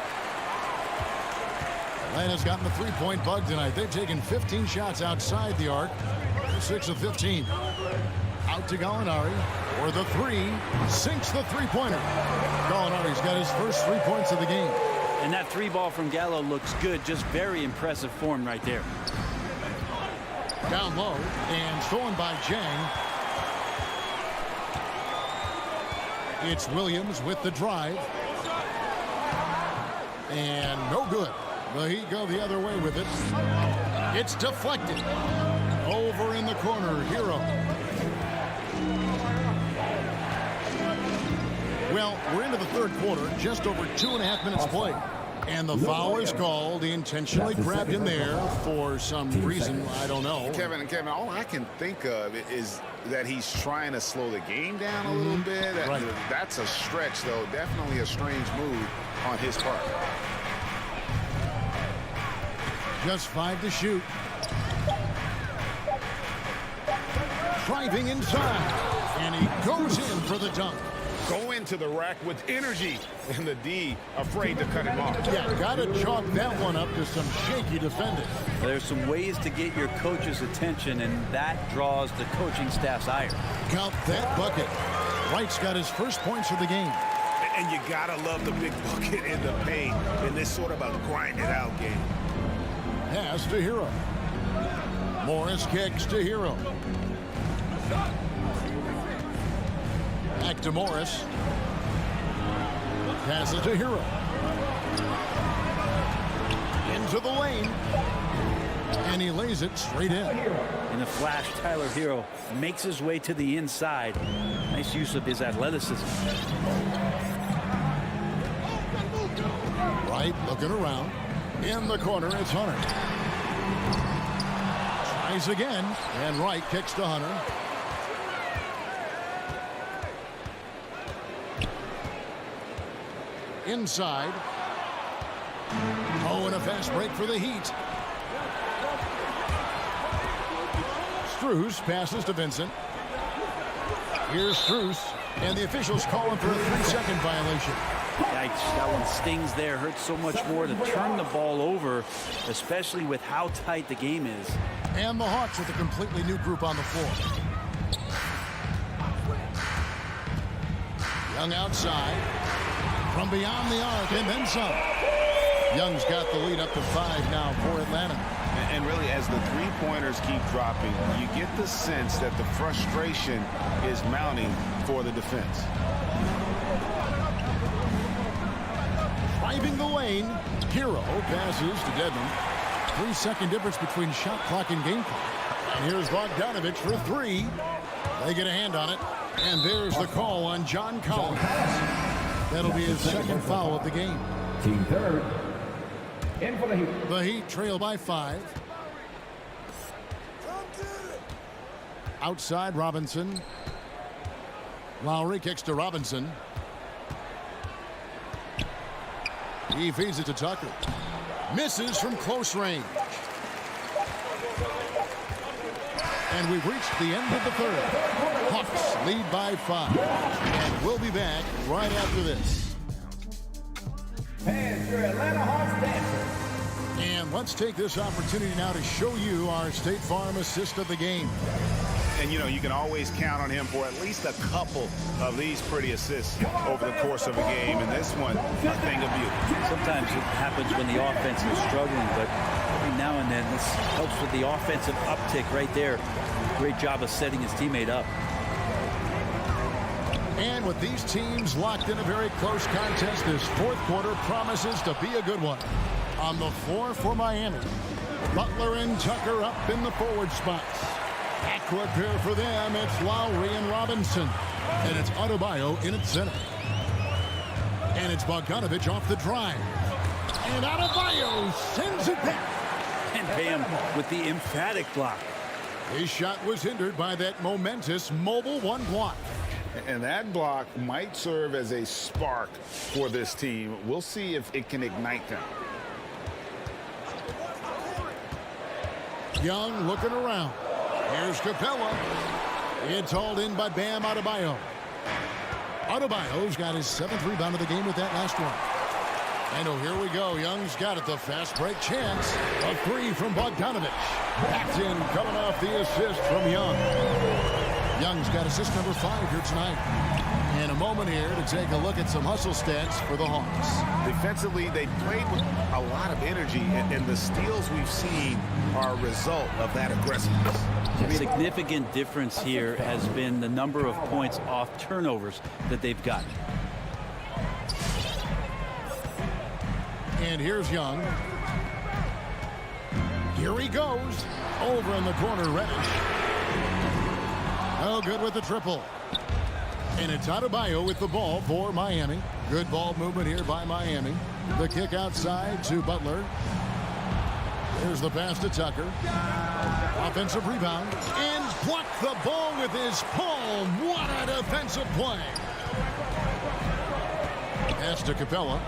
Atlanta's gotten the three-point bug tonight. They've taken 15 shots outside the arc. 6 of 15. Out to Gallinari for the three. Sinks the three-pointer. Gallinari's got his first 3 points of the game. And that three ball from Gallo looks good. Just very impressive form right there. Down low and stolen by Jang. It's Williams with the drive. And no good. The Heat go the other way with it. It's deflected. Over in the corner, Hero. Well, we're into the third quarter, just over 2.5 minutes played. And the foul is called. He intentionally grabbed him there for some reason, I don't know. Kevin, all I can think of is that he's trying to slow the game down a little bit. Right. That's a stretch, though. Definitely a strange move on his part. Just 5 to shoot. Driving inside. And he goes in for the dunk. Go into the rack with energy, and the D afraid to cut him off. Yeah, got to chalk that one up to some shaky defending. There's some ways to get your coach's attention, and that draws the coaching staff's ire. Count that bucket. Wright's got his first points of the game. And you got to love the big bucket in the paint in this sort of a grind-it-out game. Pass to Hero. Morris kicks to Hero. Back to Morris. Pass it to Hero. Into the lane. And he lays it straight in. In a flash, Tyler Hero makes his way to the inside. Nice use of his athleticism. Wright looking around. In the corner, it's Hunter. Tries again. And Wright kicks to Hunter. Inside. Oh, and a fast break for the Heat. Strus passes to Vincent. Here's Strus, and the officials call him for a 3-second violation. Yikes, that one stings there. Hurts so much more to turn the ball over, especially with how tight the game is. And the Hawks with a completely new group on the floor. Young outside. From beyond the arc, and then some. Young's got the lead up to 5 now for Atlanta. And really, as the three-pointers keep dropping, you get the sense that the frustration is mounting for the defense. Driving the lane, Hero passes to Dedmon. 3-second difference between shot clock and game clock. And here's Bogdanovich for 3. They get a hand on it. And there's the call on John Collins. That'll be his second foul of the game. Team third. In for the Heat. The Heat trail by 5. Outside Robinson. Lowry kicks to Robinson. He feeds it to Tucker. Misses from close range. And we've reached the end of the third. Hawks lead by 5. And we'll be back right after this. And your Atlanta Hawks dancer. And let's take this opportunity now to show you our State Farm assist of the game. And, you know, you can always count on him for at least a couple of these pretty assists over the course of a game. And this one, a thing of beauty. Sometimes it happens when the offense is struggling, but every now and then this helps with the offensive uptick right there. Great job of setting his teammate up. And with these teams locked in a very close contest, this fourth quarter promises to be a good one. On the floor for Miami, Butler and Tucker up in the forward spots. Backcourt pair for them, it's Lowry and Robinson. And it's Adebayo in its center. And it's Bogdanovic off the drive. And Adebayo sends it back. And Bam with the emphatic block. His shot was hindered by that momentous mobile one block. And that block might serve as a spark for this team. We'll see if it can ignite them. Young looking around. Here's Capella. It's hauled in by Bam Adebayo. Adebayo's got his 7th rebound of the game with that last one. And oh, here we go. Young's got it. The fast break chance. A 3 from Bogdanovic. Backed in, coming off the assist from Young. Young's got assist number 5 here tonight. In a moment here to take a look at some hustle stats for the Hawks. Defensively, they played with a lot of energy, and the steals we've seen are a result of that aggressiveness. A significant difference here has been the number of points off turnovers that they've gotten. And here's Young. Here he goes. Over in the corner, Reddish. Oh, good with the triple. And it's Adebayo with the ball for Miami. Good ball movement here by Miami. The kick outside to Butler. There's the pass to Tucker. Offensive rebound. And blocked the ball with his palm. What a defensive play. Pass to Capella.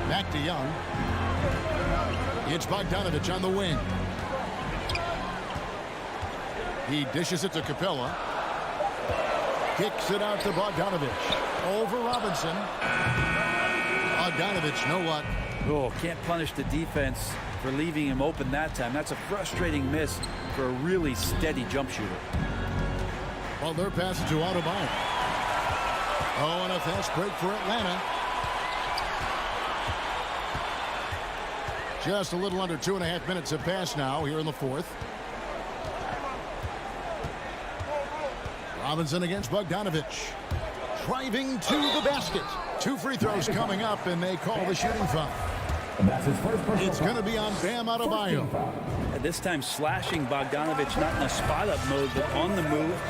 Back to Young. It's Bogdanovic on the wing. He dishes it to Capella. Kicks it out to Bogdanovic. Over Robinson. Bogdanovic, no luck. Oh, can't punish the defense for leaving him open that time. That's a frustrating miss for a really steady jump shooter. Well, they're passing to Adebayo. Oh, and a fast break for Atlanta. Just a little under 2.5 minutes have passed now here in the fourth. Robinson against Bogdanovic. Driving to the basket. 2 free throws coming up, and they call the shooting foul. It's going to be on Bam Adebayo. At this time, slashing Bogdanovic, not in a spot-up mode, but on the move.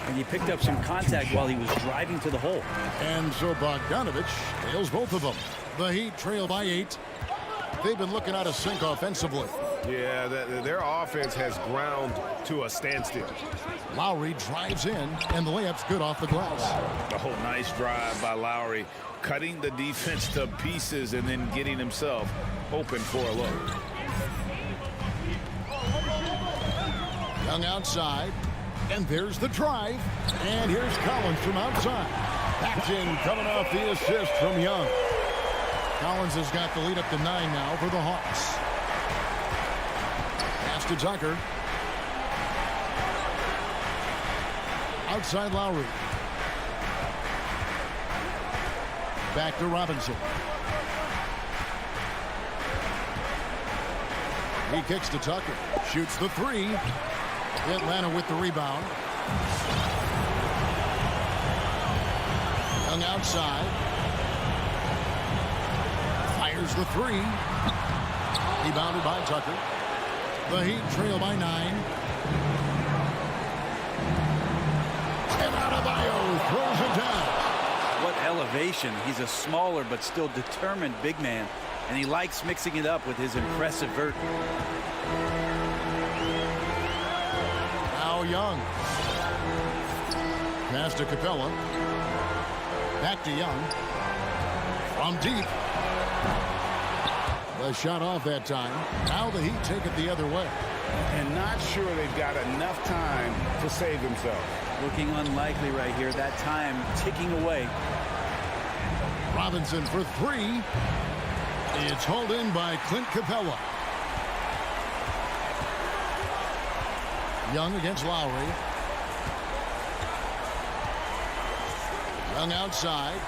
And he picked up some contact while he was driving to the hole. And so Bogdanovic nails both of them. The Heat trail by 8. They've been looking out of sync offensively. Yeah, their offense has ground to a standstill. Lowry drives in, and the layup's good off the glass. Oh, nice drive by Lowry, cutting the defense to pieces and then getting himself open for a look. Young outside, and there's the drive. And here's Collins from outside. Backed in, coming off the assist from Young. Collins has got the lead up to 9 now for the Hawks. Pass to Tucker. Outside Lowry. Back to Robinson. He kicks to Tucker. Shoots the 3. Atlanta with the rebound. Young outside. Fires the 3. Rebounded by Tucker. The Heat trail by 9. And Adebayo throws it down. What elevation. He's a smaller but still determined big man. And he likes mixing it up with his impressive vert. Now Young. Pass to Capella. Back to Young. From deep. The shot off that time. Now the Heat take it the other way. And not sure they've got enough time to save themselves. Looking unlikely right here. That time ticking away. Robinson for three. It's hauled in by Clint Capella. Young against Lowry. Young outside.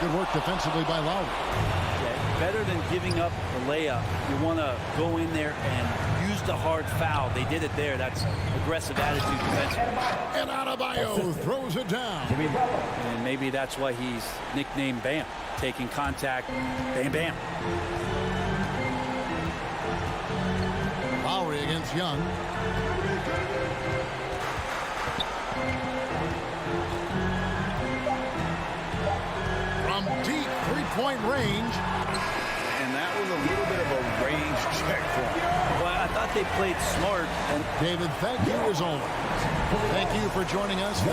Good work defensively by Lowry. Yeah, better than giving up the layup. You want to go in there and use the hard foul. They did it there. That's aggressive attitude defensively. And Adebayo throws it down. And maybe that's why he's nicknamed Bam. Taking contact, bam, bam. Lowry against Young. From deep three-point range. And that was a little bit of a range check for him. Well, I thought they played smart. And David, thank you as always. Thank you for joining us.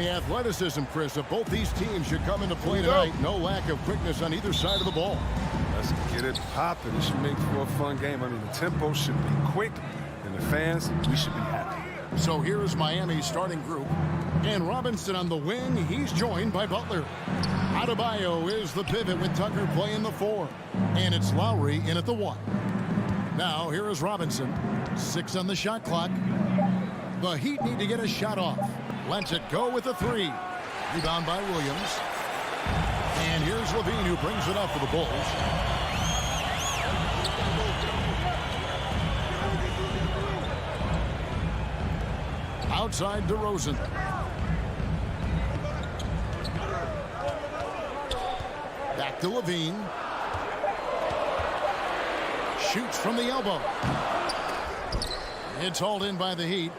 the athleticism, Chris, of both these teams should come into play tonight. No lack of quickness on either side of the ball. Let's get it popping. It should make for a fun game. I mean, the tempo should be quick, and the fans, we should be happy. So here is Miami's starting group. And Robinson on the wing. He's joined by Butler. Adebayo is the pivot with Tucker playing the 4. And it's Lowry in at the 1. Now here is Robinson. 6 on the shot clock. The Heat need to get a shot off. Lets it go with the 3. Rebound by Williams. And here's Levine who brings it up for the Bulls. Outside DeRozan. Back to Levine. Shoots from the elbow. It's hauled in by the Heat.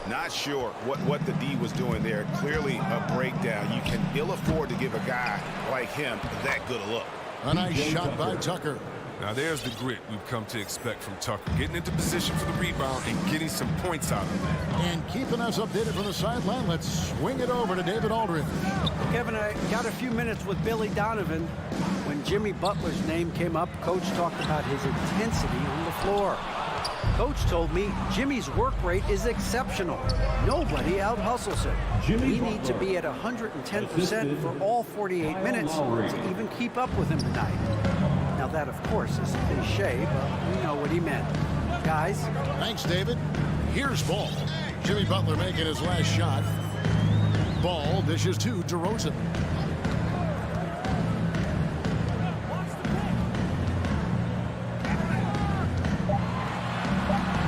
Not sure what the D was doing there. Clearly a breakdown. You can ill afford to give a guy like him that good a look. A nice shot by Tucker. Now there's the grit we've come to expect from Tucker. Getting into position for the rebound and getting some points out of it. And keeping us updated from the sideline, let's swing it over to David Aldridge. Kevin, I got a few minutes with Billy Donovan. When Jimmy Butler's name came up, Coach talked about his intensity on the floor. Coach told me Jimmy's work rate is exceptional. Nobody out-hustles him. We need to be at 110% for all 48 minutes to even keep up with him tonight. Now that, of course, is cliche, but we know what he meant. Guys. Thanks, David. Here's Ball. Jimmy Butler making his last shot. Ball dishes to DeRozan.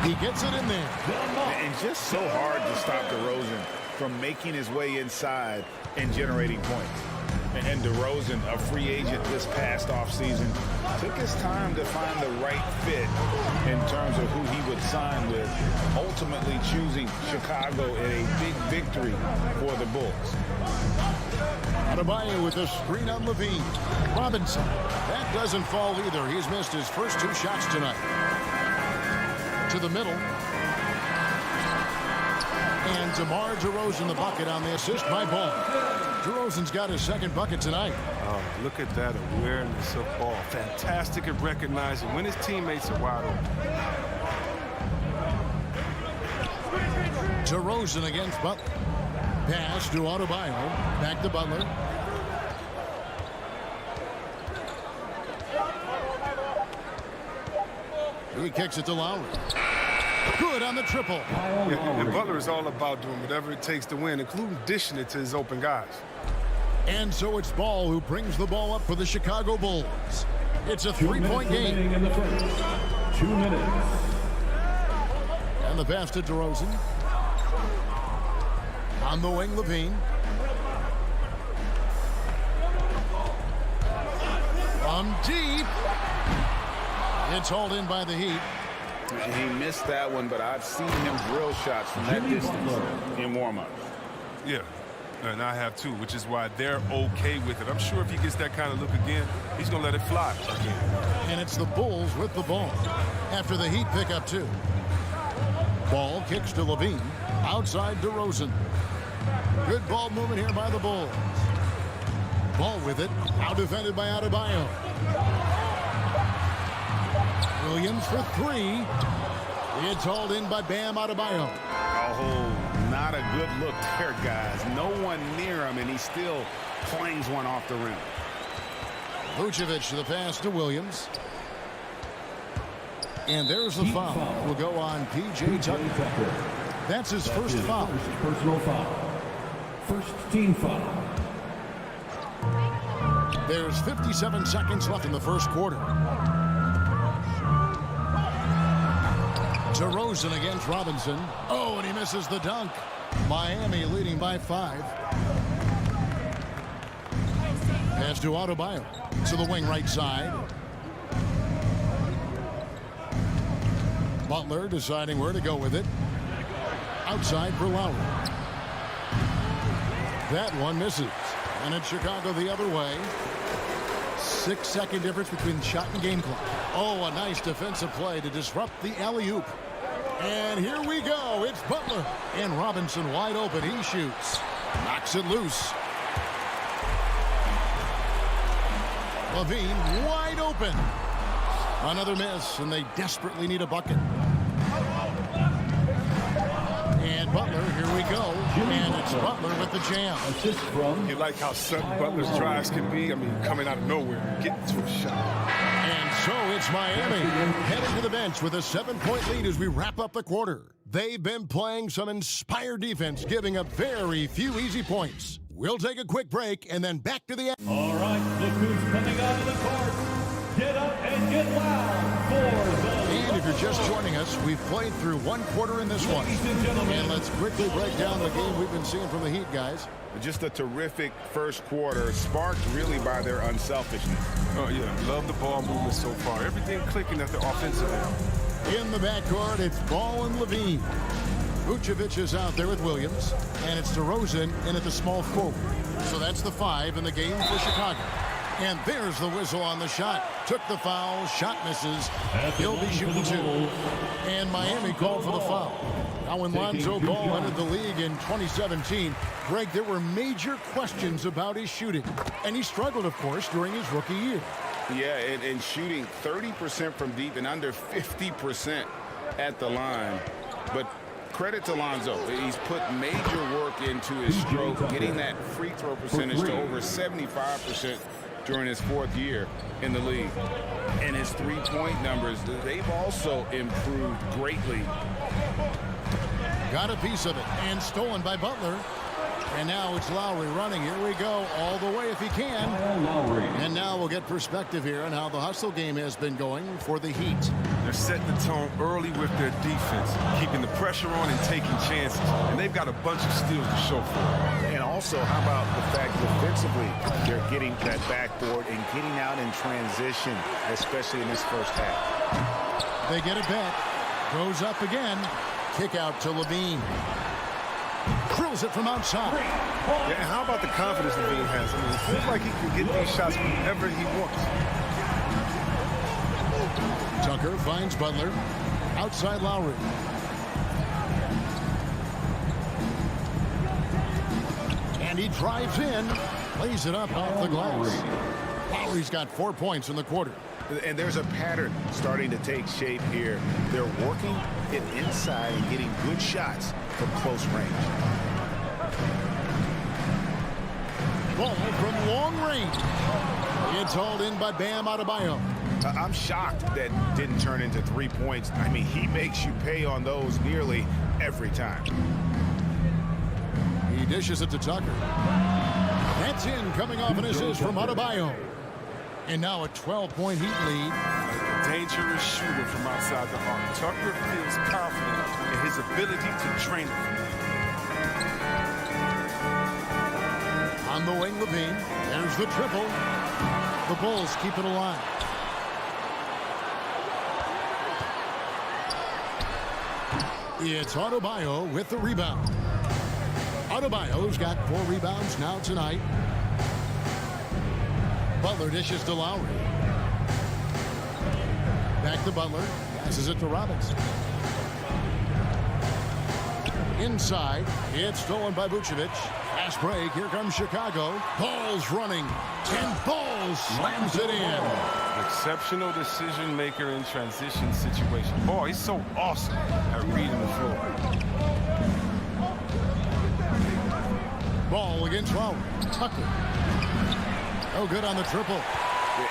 He gets it in there. And just so hard to stop DeRozan from making his way inside and generating points. And DeRozan, a free agent this past offseason, took his time to find the right fit in terms of who he would sign with, ultimately choosing Chicago in a big victory for the Bulls. Adebayo with a screen on Levine. Robinson. That doesn't fall either. He's missed his first 2 shots tonight. To the middle. And DeMar DeRozan the bucket on the assist by Ball. DeRozan's got his second bucket tonight. Oh, look at that awareness of Ball. Fantastic at recognizing when his teammates are wide open. DeRozan against Butler. Pass to Adebayo. Back to Butler. He kicks it to Lowry. Good on the triple. Yeah, and Butler is all about doing whatever it takes to win, including dishing it to his open guys. And so it's Ball who brings the ball up for the Chicago Bulls. It's a 3-point game. In the first. 2 minutes. And the pass to DeRozan. On the wing, Levine. From deep. It's hauled in by the Heat. He missed that one, but I've seen him drill shots from that distance in warm-ups. Yeah, and I have too, which is why they're okay with it. I'm sure if he gets that kind of look again, he's going to let it fly again. And it's the Bulls with the ball after the Heat pick up 2. Ball kicks to Levine. Outside DeRozan. Good ball movement here by the Bulls. Ball with it. Now defended by Adebayo. Williams for 3. It's hauled in by Bam Adebayo. Oh, not a good look there, guys. No one near him, and he still clangs one off the rim. Vucevic to the pass to Williams. And there's the foul. Will go on P.J. Tucker. That's his first foul. First personal foul. First team foul. There's 57 seconds left in the first quarter. DeRozan against Robinson. Oh, and he misses the dunk. Miami leading by 5. Pass to Adebayo. To the wing right side. Butler deciding where to go with it. Outside for Lowry. That one misses. And it's Chicago the other way. 6-second difference between shot and game clock. Oh, a nice defensive play to disrupt the alley-oop. And here we go. It's Butler. And Robinson wide open. He shoots. Knocks it loose. Levine wide open. Another miss, and they desperately need a bucket. And Butler, here we go. And it's Butler with the jam. You like how sudden Butler's drives can be? I mean, coming out of nowhere, getting to a shot. And so it's Miami heading to the bench with a 7-point lead as we wrap up the quarter. They've been playing some inspired defense, giving up very few easy points. We'll take a quick break and then back to the... All right, look who's coming onto the court. Get up and get loud for the... And if you're just joining us, we've played through one quarter in this one. And let's quickly break down the game we've been seeing from the Heat, guys. Just a terrific first quarter, sparked really by their unselfishness. Oh, yeah, love the ball movement so far. Everything clicking at the offensive end. In the backcourt, it's Ball and Levine. Vucevic is out there with Williams, and it's DeRozan in at the small forward. So that's the 5 in the game for Chicago. And there's the whistle on the shot. Took the foul, shot misses. He'll be shooting 2. And Miami called for the foul. Now when Lonzo Ball entered the league in 2017, Greg, there were major questions about his shooting. And he struggled, of course, during his rookie year. Yeah, and shooting 30% from deep and under 50% at the line. But credit to Lonzo. He's put major work into his stroke, getting that free throw percentage to over 75% during his 4th year in the league. And his three-point numbers, they've also improved greatly. Got a piece of it, and stolen by Butler. And now it's Lowry running. Here we go, all the way if he can. And now we'll get perspective here on how the hustle game has been going for the Heat. They're setting the tone early with their defense, keeping the pressure on and taking chances. And they've got a bunch of steals to show for it. And also, how about the fact defensively, they're getting that backboard and getting out in transition, especially in this first half. They get it back. Goes up again. Kick out to Levine. Drills it from outside. Yeah, and how about the confidence Levine has? I mean, it feels like he can get these shots whenever he wants. Tucker finds Butler. Outside Lowry. And he drives in. Plays it up off the glass. Lowry's got 4 points in the quarter. And there's a pattern starting to take shape here. They're working it inside and getting good shots from close range. Ball from long range. It's hauled in by Bam Adebayo. I'm shocked that didn't turn into 3 points. I mean, he makes you pay on those nearly every time. He dishes it to Tucker. That's in, coming off an assist from Adebayo. And now a 12-point Heat lead. A dangerous shooter from outside the arc. Tucker feels confident in his ability to train it. On the wing, Levine. There's the triple. The Bulls keep it alive. It's Adebayo with the rebound. Adebayo's got 4 rebounds now tonight. Butler dishes to Lowry. Back to Butler. Passes it to Robinson. Inside. It's stolen by Vucevic. Fast break. Here comes Chicago. Ball's running. And Ball slams it in. Exceptional decision maker in transition situation. Boy, he's so awesome at reading the floor. Ball against Lowry. Tucker. Oh, good on the triple.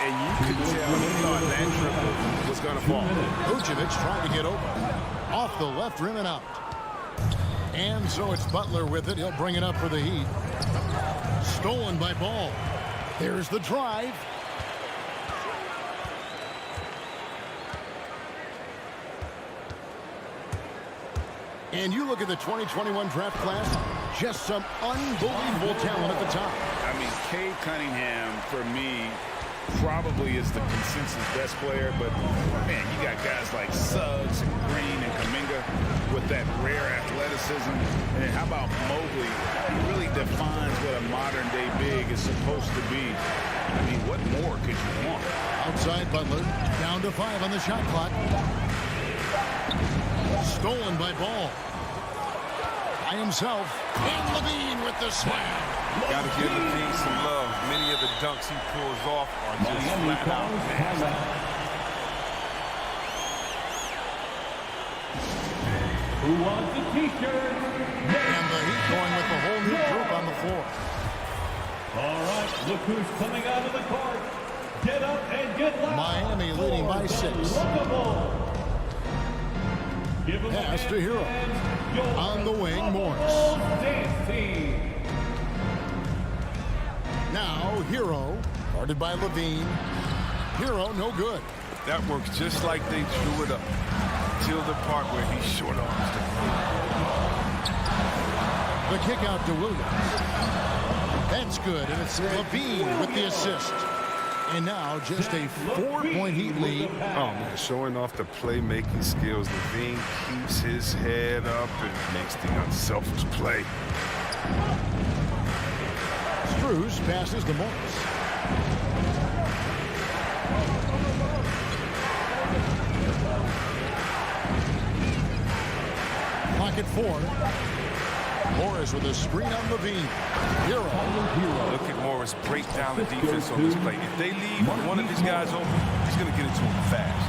And you could tell he thought that triple was going to fall. Vucevic trying to get open. Off the left rim and out. And so it's Butler with it. He'll bring it up for the Heat. Stolen by Ball. There's the drive. And you look at the 2021 draft class, just some unbelievable talent at the top. I mean, Cade Cunningham, for me, probably is the consensus best player, but man, you got guys like Suggs and Green and Kuminga with that rare athleticism. And then how about Mobley? He really defines what a modern-day big is supposed to be. I mean, what more could you want? Outside Butler, down to 5 on the shot clock. Stolen by Ball. by himself. And Levine with the slam. Got to give Levine some love. Many of the dunks he pulls off are just flat out nasty. Who wants a t-shirt? And the Heat going with the whole new group on the floor. All right, look who's coming out of the court. Get up and get loud. Miami leading by 6. Pass to Hero. On the wing, Morris. Now Hero, guarded by Levine. Hero, no good. That works just like they drew it up. Till the part where he short arms the kick out to Williams. That's good, and it's Levine with the assist. And now just a 4-point Heat lead. Oh, man, showing off the playmaking skills. Levine keeps his head up and makes the unselfish play. Strus passes to Morris. Pocket 4. Morris with a screen on Levine. Hero. Look at Morris break down the defense on this play. If they leave one of these guys open, he's going to get it to him fast.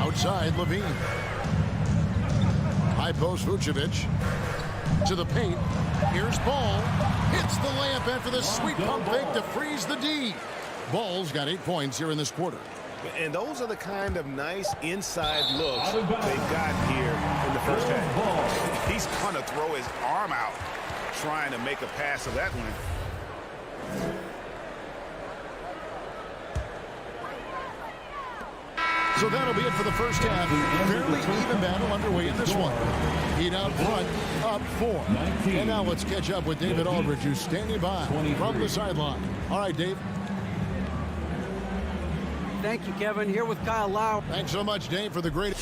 Outside, Levine. High post, Vucevic. To the paint. Here's Ball. Hits the layup after the sweet pump fake to freeze the D. Ball's got 8 points here in this quarter. And those are the kind of nice inside looks they've got here in the first half. He's going to throw his arm out trying to make a pass of that length. So that'll be it for the first half. Fairly even battle underway in this one. Heat out front, up 4. And now let's catch up with David Aldridge, who's standing by from the sideline. All right, Dave. Thank you, Kevin. Here with Kyle Lowry. Thanks so much, Dave, for the great...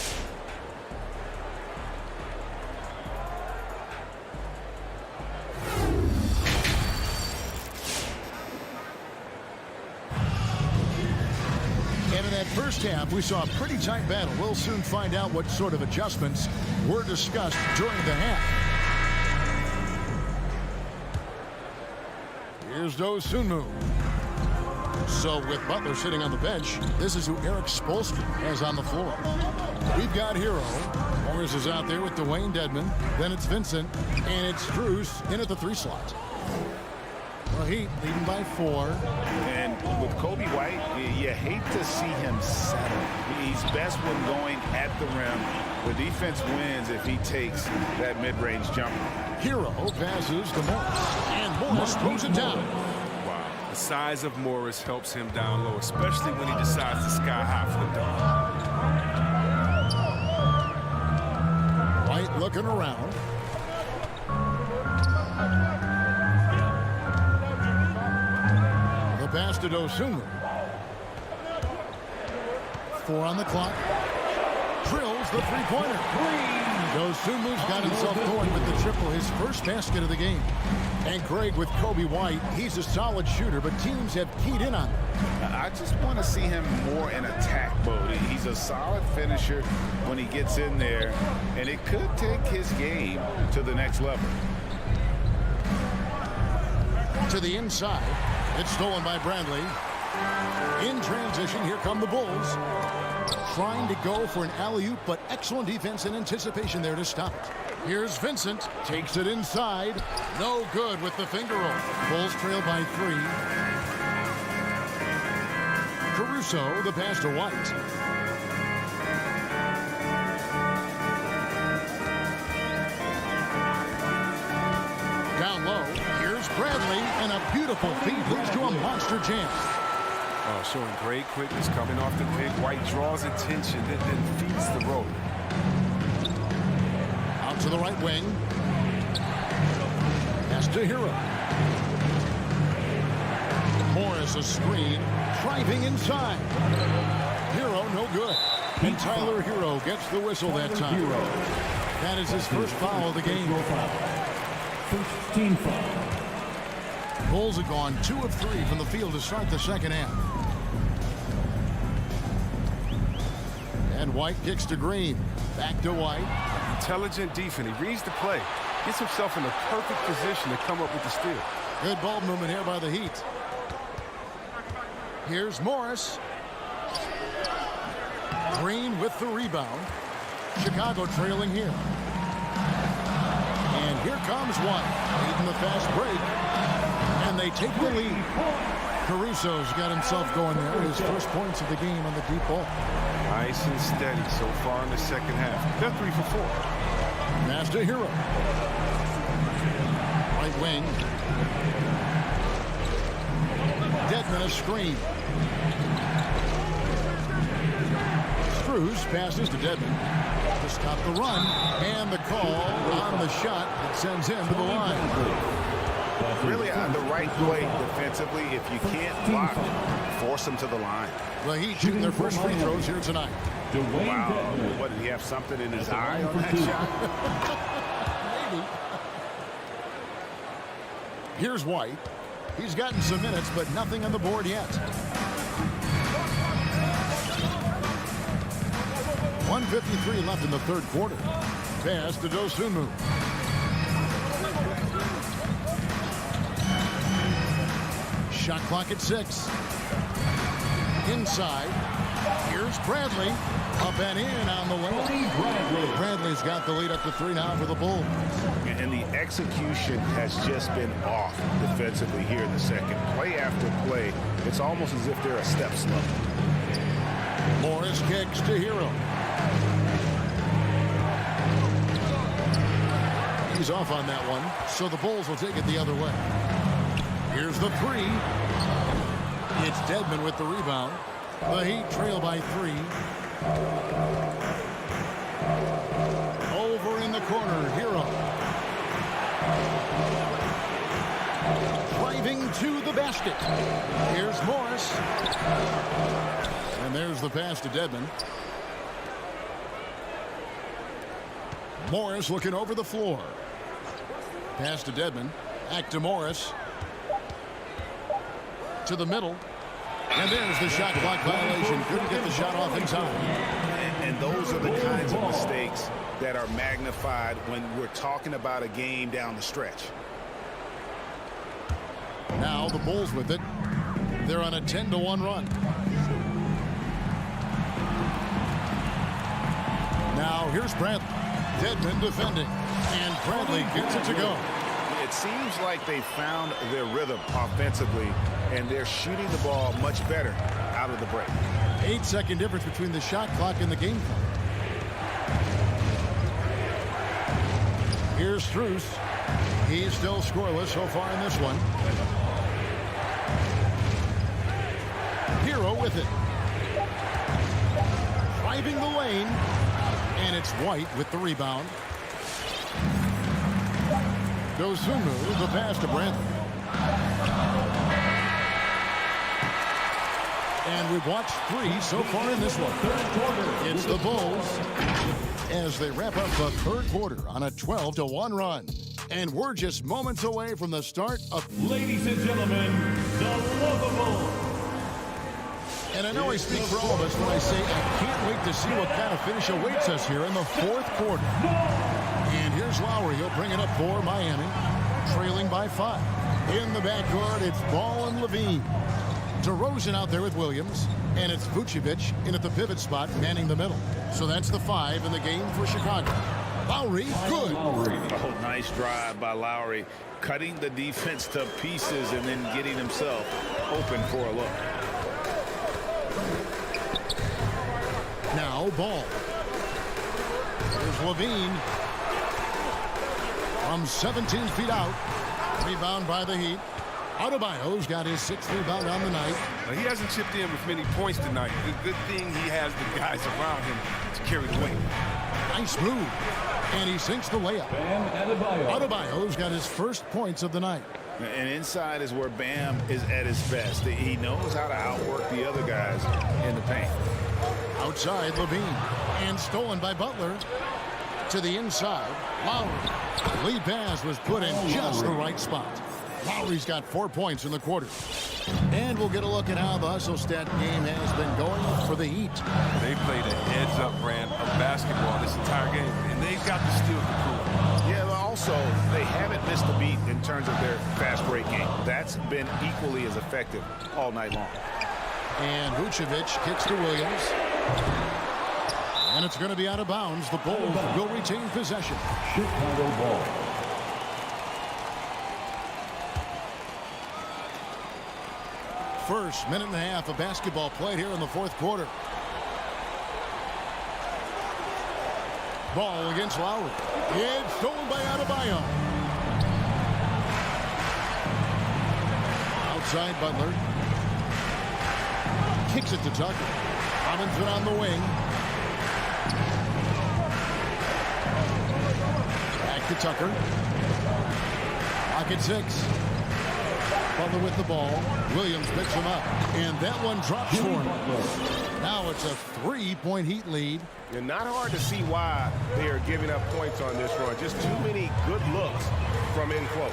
And in that first half, we saw a pretty tight battle. We'll soon find out what sort of adjustments were discussed during the half. Here's Dosunmu. So with Butler sitting on the bench, this is who Eric Spoelstra has on the floor. We've got Hero. Morris is out there with Dwayne Dedmon. Then it's Vincent. And it's Strus in at the 3 slot. Well, Heat leading by 4. And with Kobe White, you hate to see him settle. He's best when going at the rim. The defense wins if he takes that mid-range jumper. Hero passes to Morris. And Morris throws it down. The size of Morris helps him down low, especially when he decides to sky high for the dunk. White looking around. The pass to Dosunmu. 4 on the clock. Drills the three-pointer. Dosunmu's got himself going with the triple, his first basket of the game. And Craig, with Kobe White, he's a solid shooter, but teams have keyed in on him. I just want to see him more in attack mode. He's a solid finisher when he gets in there, and it could take his game to the next level. To the inside. It's stolen by Bradley. In transition, here come the Bulls. Trying to go for an alley-oop, but excellent defense and anticipation there to stop it. Here's Vincent. Takes it inside. No good with the finger roll. Bulls trail by 3. Caruso, the pass to White. Down low. Here's Bradley, and a beautiful feed leads to a monster jam. Oh, showing great quickness coming off the pick. White draws attention, then feeds the rope. Out to the right wing. Pass to Hero. Morris a screen. Driving inside. Hero no good. And Tyler Hero gets the whistle that time. That is his first foul of the game. First team foul. Bulls have gone 2 of 3 from the field to start the second half. And White kicks to Green. Back to White. Intelligent defense. He reads the play. Gets himself in the perfect position to come up with the steal. Good ball movement here by the Heat. Here's Morris. Green with the rebound. Chicago trailing here. And here comes White. Leading the fast break. And they take the lead. Caruso's got himself going there. His first points of the game on the deep ball. Nice and steady so far in the second half. They're 3 for 4. Pass to Hero. Right wing. Dedmon a screen. Struz passes to Dedmon to stop the run. And the call on the shot that sends him to the line. Really on the right play defensively. If you can't block, force them to the line. The Heat shooting their first free throws here tonight. Wow. What, did he have something in his eye on that shot? Maybe. Here's White. He's gotten some minutes, but nothing on the board yet. 1:53 left in the third quarter. Pass to Dosunmu. Shot clock at 6. Inside. Here's Bradley. Up and in on the lane. Bradley's got the lead up to 3 now for the Bulls. And the execution has just been off defensively here in the second. Play after play, it's almost as if they're a step slow. Morris kicks to Hero. He's off on that one, so the Bulls will take it the other way. Here's the 3. It's Dedmon with the rebound. The Heat trail by 3. Over in the corner, Hero. Driving to the basket. Here's Morris. And there's the pass to Dedmon. Morris looking over the floor. Pass to Dedmon. Back to Morris. To the middle. And there's the shot clock violation. Couldn't get the shot off in time. And those are the kinds of mistakes that are magnified when we're talking about a game down the stretch. Now the Bulls with it. They're on a 10-1 run. Now here's Bradley. Dedmon defending. And Bradley gets it to go. It seems like they found their rhythm offensively, and they're shooting the ball much better out of the break. 8-second difference between the shot clock and the game clock. Here's Struz. He's still scoreless so far in this one. Hero with it. Driving the lane. And it's White with the rebound. Dosunmu, the pass to Bradley. And we've watched 3 so far in this one. It's the Bulls as they wrap up the third quarter on a 12-1 run. And we're just moments away from the start of... Ladies and gentlemen, the lovable. And I know I speak for all of us when I say I can't wait to see what kind of finish awaits us here in the fourth quarter. And here's Lowry. He'll bring it up for Miami, trailing by 5. In the backcourt, it's Ball and Levine. DeRozan out there with Williams, and it's Vucevic in at the pivot spot, manning the middle. So that's the 5 in the game for Chicago. Lowry, good. Oh, nice drive by Lowry, cutting the defense to pieces and then getting himself open for a look. Now Ball. Here's Levine. From 17 feet out. Rebound by the Heat. Adebayo's got his 6th rebound on the night. He hasn't chipped in with many points tonight. Good thing he has the guys around him to carry the weight. Nice move. And he sinks the layup. Adebayo's got his first points of the night. And inside is where Bam is at his best. He knows how to outwork the other guys in the paint. Outside, Levine. And stolen by Butler. To the inside, Lowry. Lead pass was put in just the right spot. Lowry's got 4 points in the quarter. And we'll get a look at how the hustle stat game has been going for the Heat. They played a heads-up brand of basketball this entire game, and they've got the steal to prove it. Yeah, but also, they haven't missed a beat in terms of their fast break game. That's been equally as effective all night long. And Vucevic kicks to Williams. And it's going to be out of bounds. The Bulls will retain possession. Chicago ball. First minute and a half of basketball played here in the fourth quarter. Ball against Lowry. It's stolen by Adebayo. Outside Butler. Kicks it to Tucker. Robinson on the wing. Back to Tucker. Clock at 6. Butler with the ball. Williams picks him up. And that one drops for him. Now it's a 3-point Heat lead. And not hard to see why they are giving up points on this run. Just too many good looks from in close.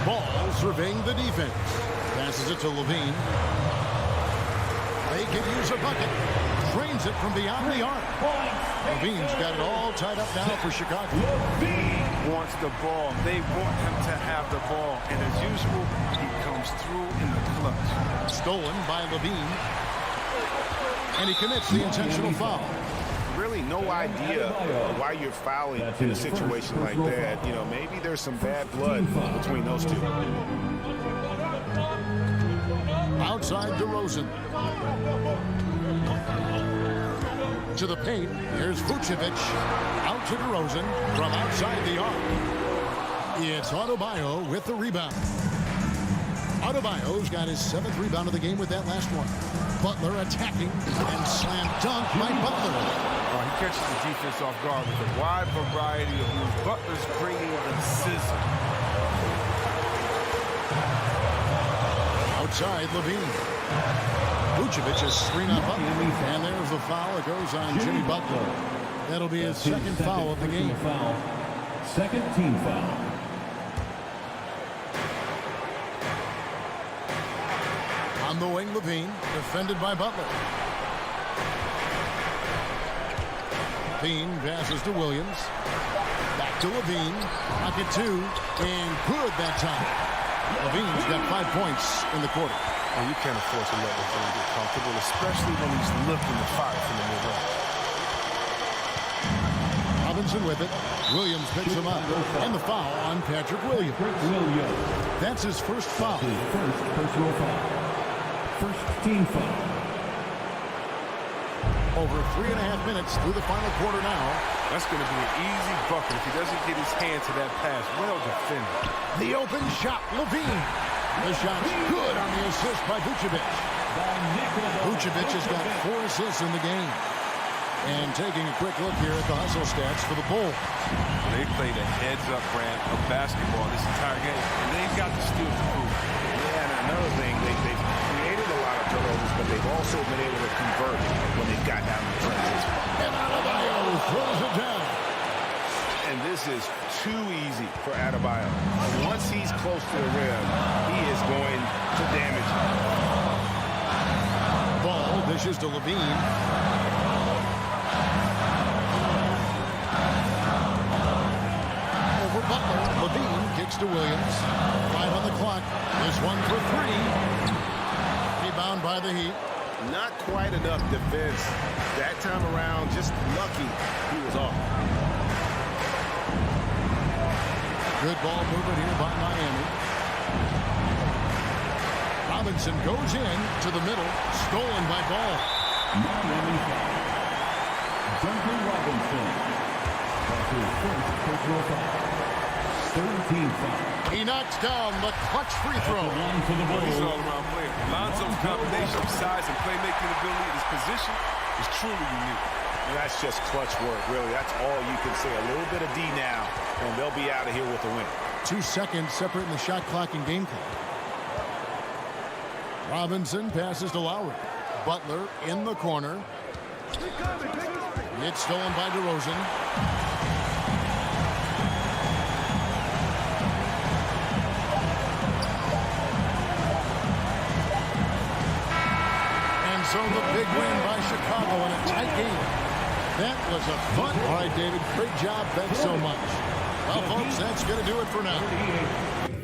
Ball surveying the defense. Passes it to Levine. They can use a bucket. Drains it from beyond the arc. Levine's got it all tied up now for Chicago. Wants the ball. They want him to have the ball. And as usual, he comes through in the clutch. Stolen by Levine. And he commits the intentional foul. Really no idea why you're fouling in a situation like that. You know, maybe there's some bad blood between those two. Outside DeRozan. To the paint. Here's Vucevic. Out to DeRozan from outside the arc. It's Adebayo with the rebound. Adebayo's got his 7th rebound of the game with that last one. Butler attacking and slam dunk by Butler. He catches the defense off guard with a wide variety of moves. Butler's bringing the scissor. Outside Levine. Vucevic is screen on Butler. And there's the foul. It goes on Jimmy Butler. That'll be his second foul of the game. Second team foul. On the wing, Levine, defended by Butler. Levine passes to Williams. Back to Levine. Pocket 2. And good that time. Levine's got 5 points in the quarter. And you can't afford to let Levine get comfortable, especially when he's looking to fire from the mid-range. Robinson with it. Williams picks him up. And the foul on Patrick Williams. That's his first foul. His first personal foul. First team foul. Over 3.5 minutes through the final quarter now. That's going to be an easy bucket if he doesn't get his hand to that pass. Well defended. The open shot, Levine. The shot's good on the assist by Vucevic. Vucevic has got 4 assists in the game. And taking a quick look here at the hustle stats for the Bulls. They played a heads-up brand of basketball this entire game, and they've got the steal to prove it. Yeah, and another thing, they've created a lot of turnovers, but they've also been able to convert when they've got down the trenches. And Adebayo throws it down. And this is too easy for Adebayo. Once he's close to the rim, he is going to damage him. Ball dishes to Levine. Butler. Levine kicks to Williams. 5 on the clock. This one for 3. Rebound by the Heat. Not quite enough defense that time around. Just lucky he was off. Good ball movement here by Miami. Robinson goes in to the middle. Stolen by Ball. Miami foul. Duncan Robinson. That's his first personal foul. 13 foul. He knocks down the clutch free throw. He's an all-around player. Lonzo's combination of size and playmaking ability at his position is truly unique. And that's just clutch work, really. That's all you can say. A little bit of D now, and they'll be out of here with the win. 2 seconds separating the shot clock and game clock. Robinson passes to Lowry. Butler in the corner. It's stolen by DeRozan. So the big win by Chicago in a tight game. That was a fun. All right, David, great job. Thanks so much. Well, folks, that's going to do it for now.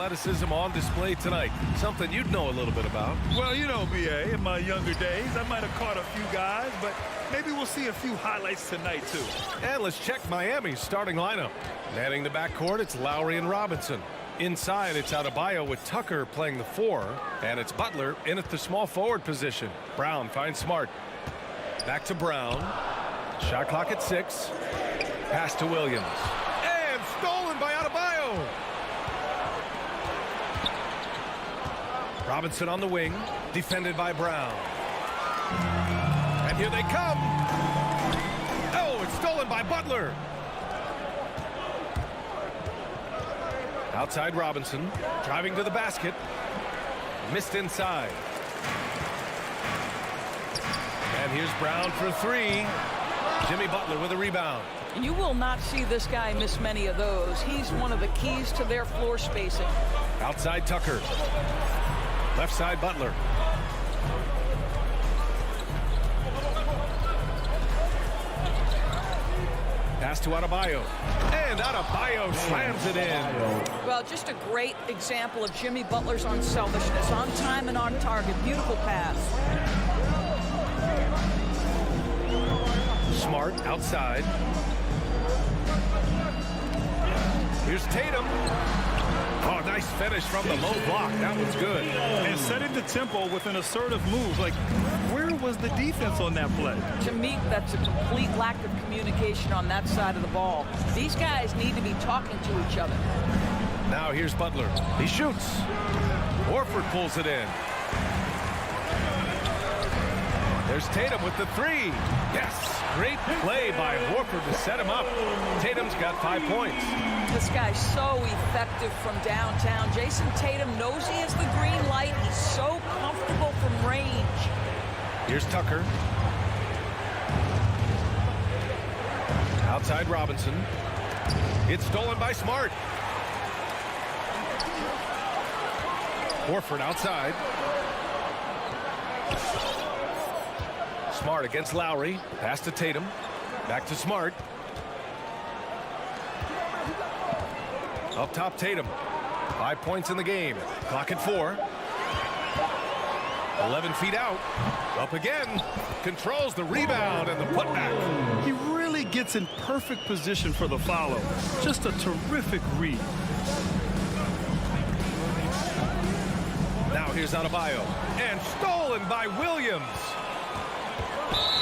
athleticism on display tonight. Something you'd know a little bit about. Well, you know, B.A., in my younger days, I might have caught a few guys, but maybe we'll see a few highlights tonight, too. And let's check Miami's starting lineup. Manning the backcourt, it's Lowry and Robinson. Inside, it's Adebayo with Tucker playing the 4, and it's Butler in at the small forward position. Brown finds Smart. Back to Brown. Shot clock at 6. Pass to Williams. And stolen by Adebayo. Robinson on the wing, defended by Brown. And here they come. Oh, it's stolen by Butler. Outside Robinson, driving to the basket. Missed inside. And here's Brown for 3. Jimmy Butler with a rebound. You will not see this guy miss many of those. He's one of the keys to their floor spacing. Outside Tucker. Left side Butler. Pass to Adebayo. And Adebayo slams it in. Well, just a great example of Jimmy Butler's unselfishness. On time and on target. Beautiful pass. Smart outside. Here's Tatum. Oh, nice finish from the low block. That was good. And setting the tempo with an assertive move. Like, where was the defense on that play? To me, that's a complete lack of communication on that side of the ball. These guys need to be talking to each other. Now here's Butler. He shoots. Horford pulls it in. There's Tatum with the 3. Yes. Great play by Horford to set him up. Tatum's got 5 points. This guy's so effective from downtown. Jason Tatum knows he has the green light. He's so comfortable from range. Here's Tucker. Outside Robinson. It's stolen by Smart. Horford outside. Smart against Lowry. Pass to Tatum. Back to Smart. Up top Tatum. 5 points in the game. Clock at 4. 11 feet out. Up again. Controls the rebound and the putback. He really gets in perfect position for the follow. Just a terrific read. Now here's Adebayo. And stolen by Williams.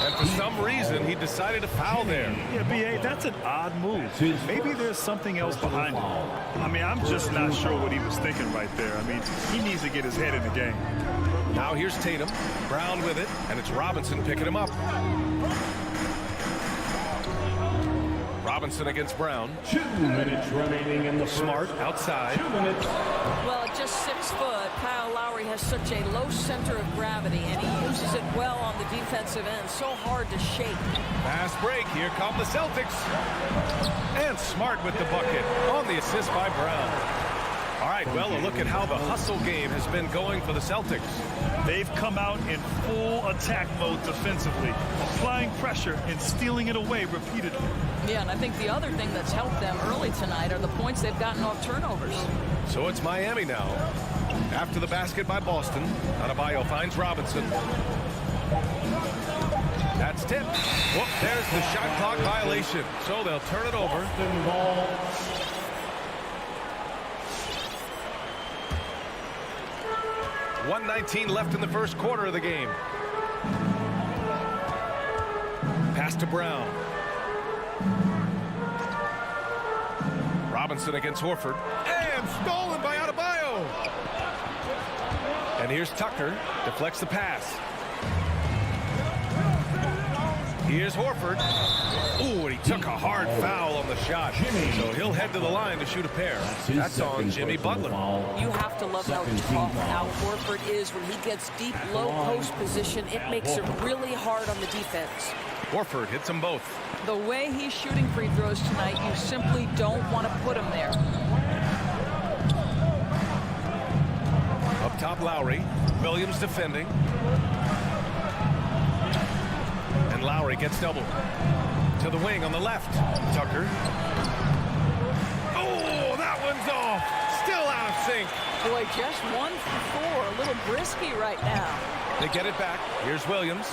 And for some reason, he decided to foul there. Yeah, B.A., that's an odd move. Maybe there's something else behind it. I mean, I'm just not sure what he was thinking right there. I mean, he needs to get his head in the game. Now here's Tatum. Brown with it, and it's Robinson picking him up. Robinson against Brown. 2 minutes remaining in the Smart outside. 2 minutes. Well, at just 6 foot, Kyle Lowry has such a low center of gravity, and he uses it well on the defensive end. So hard to shake. Fast break. Here come the Celtics. And Smart with the bucket on the assist by Brown. All right, well, a look at how the hustle game has been going for the Celtics. They've come out in full attack mode defensively, applying pressure and stealing it away repeatedly. Yeah, and I think the other thing that's helped them early tonight are the points they've gotten off turnovers. So it's Miami now. After the basket by Boston, Adebayo finds Robinson. That's tipped. Whoop, there's the shot clock violation. So they'll turn it over. Boston ball. .119 left in the first quarter of the game. Pass to Brown. Robinson against Horford. And stolen by Adebayo. And here's Tucker. Deflects the pass. Here's Horford. Ooh, and he took a hard foul on the shot. So he'll head to the line to shoot a pair. That's on Jimmy Butler. You have to love how tough Al Horford is when he gets deep, low post position. It makes it really hard on the defense. Horford hits them both. The way he's shooting free throws tonight, you simply don't want to put him there. Up top, Lowry. Williams defending. And Lowry gets doubled. To the wing on the left. Tucker. Oh, that one's off. Still out of sync. Boy, just 1 for 4. A little brisky right now. They get it back. Here's Williams.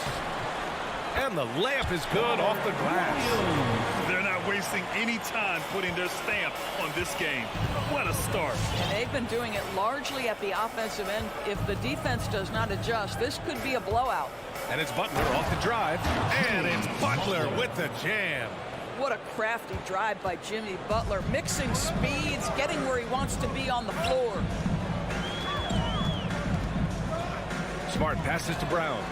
And the layup is good off the glass. They're not wasting any time putting their stamp on this game. What a start. And they've been doing it largely at the offensive end. If the defense does not adjust, this could be a blowout. And it's Butler off the drive. And it's Butler with the jam. What a crafty drive by Jimmy Butler. Mixing speeds, getting where he wants to be on the floor. Smart passes to Brown.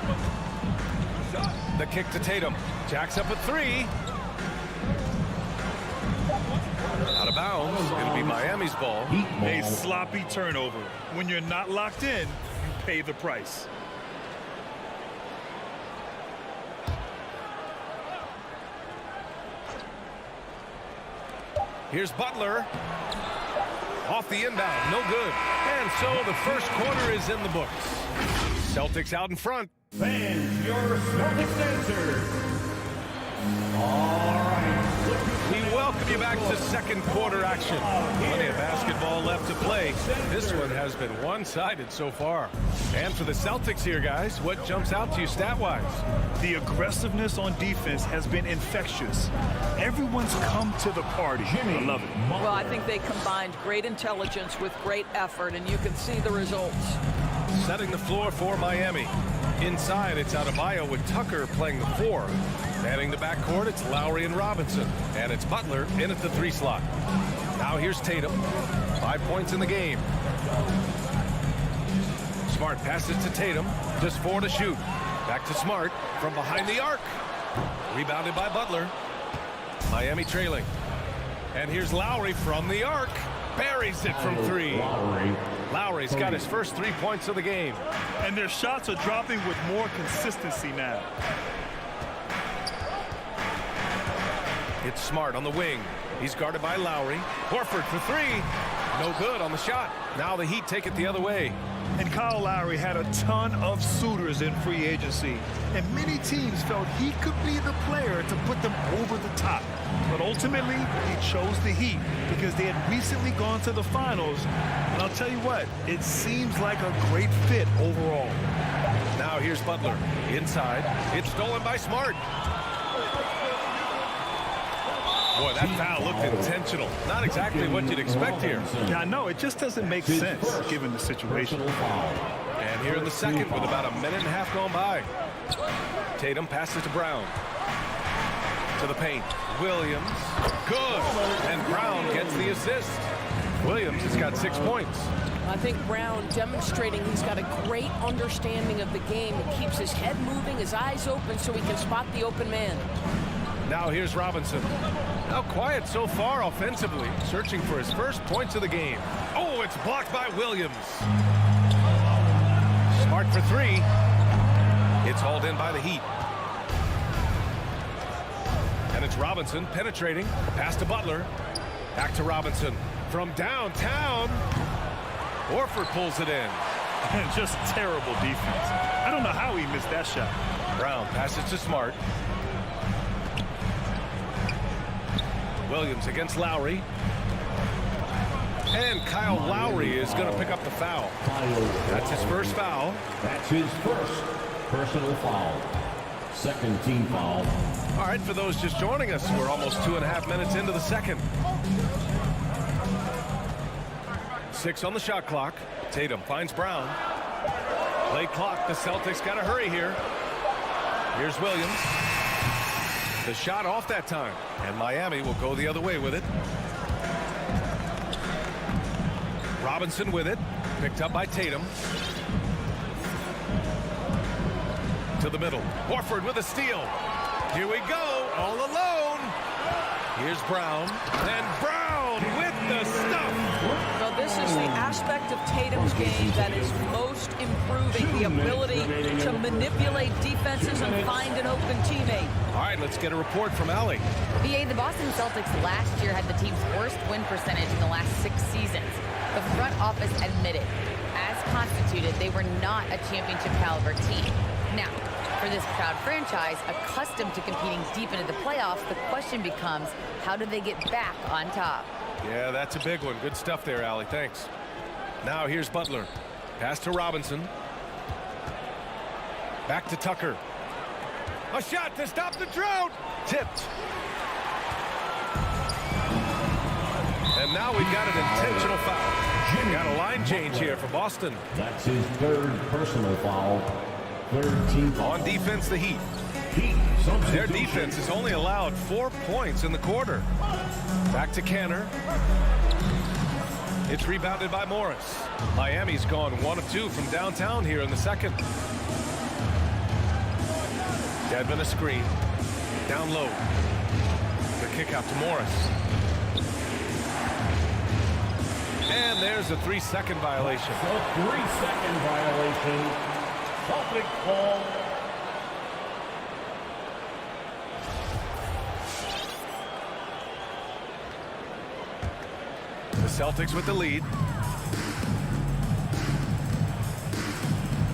The kick to Tatum. Jacks up a 3. Out of bounds. It'll be Miami's ball. A sloppy turnover. When you're not locked in, you pay the price. Here's Butler. Off the inbound. No good. And so the first quarter is in the books. Celtics out in front. Fans, your Celtics answer. All right. We welcome you back to second quarter action. Plenty of basketball left to play. This one has been one-sided so far. And for the Celtics here, guys, what jumps out to you stat-wise? The aggressiveness on defense has been infectious. Everyone's come to the party. I love it. Well, I think they combined great intelligence with great effort, and you can see the results. Setting the floor for Miami. Inside, it's Adebayo with Tucker playing the 4. Manning the backcourt, it's Lowry and Robinson. And it's Butler in at the 3 slot. Now here's Tatum. 5 points in the game. Smart passes to Tatum. Just 4 to shoot. Back to Smart from behind the arc. Rebounded by Butler. Miami trailing. And here's Lowry from the arc. Buries it from 3. Lowry's got his first 3 points of the game. And their shots are dropping with more consistency now. It's Smart on the wing. He's guarded by Lowry. Horford for 3. No good on the shot. Now the Heat take it the other way. And Kyle Lowry had a ton of suitors in free agency. And many teams felt he could be the player to put them over the top. But ultimately, he chose the Heat because they had recently gone to the finals. And I'll tell you what, it seems like a great fit overall. Now here's Butler. Inside. It's stolen by Smart. Boy, that foul looked intentional. Not exactly what you'd expect here. Yeah, I know. It just doesn't make sense given the situation. And here in the second with about a minute and a half gone by. Tatum passes to Brown. To the paint. Williams. Good. And Brown gets the assist. Williams has got 6 points. I think Brown demonstrating he's got a great understanding of the game. He keeps his head moving, his eyes open so he can spot the open man. Now here's Robinson. Now quiet so far offensively, searching for his first points of the game. Oh, it's blocked by Williams. Smart for 3. It's hauled in by the Heat. And it's Robinson penetrating. Pass to Butler. Back to Robinson. From downtown. Horford pulls it in. And just terrible defense. I don't know how he missed that shot. Brown passes to Smart. Williams against Lowry. And Kyle Lowry is going to pick up the foul. That's his first foul. That's his first personal foul. Second team foul. All right, for those just joining us, we're almost 2.5 minutes into the second. 6 on the shot clock. Tatum finds Brown. Play clock. The Celtics got to hurry here. Here's Williams. The shot off that time. And Miami will go the other way with it. Robinson with it. Picked up by Tatum. To the middle. Horford with a steal. Here we go. All alone. Here's Brown. And Brown with the stuff. Well, this is the aspect of Tatum's game that is most improving, the ability to manipulate defenses and find an open teammate. All right, let's get a report from Allie. VA, the Boston Celtics last year had the team's worst win percentage in the last 6 seasons. The front office admitted, as constituted, they were not a championship caliber team. Now, for this proud franchise, accustomed to competing deep into the playoffs, the question becomes, how do they get back on top? Yeah, that's a big one. Good stuff there, Allie. Thanks. Now here's Butler. Pass to Robinson. Back to Tucker. A shot to stop the drought. Tipped. And now we've got an intentional foul. Got a line change here for Boston. That's his third personal foul. Third team foul. On defense, the Heat. Their defense has only allowed 4 points in the quarter. Back to Canner. It's rebounded by Morris. Miami's gone 1 of 2 from downtown here in the second. Dedmon a screen. Down low. The kick out to Morris. And there's a 3-second violation. A 3-second violation. Celtics ball. The Celtics with the lead.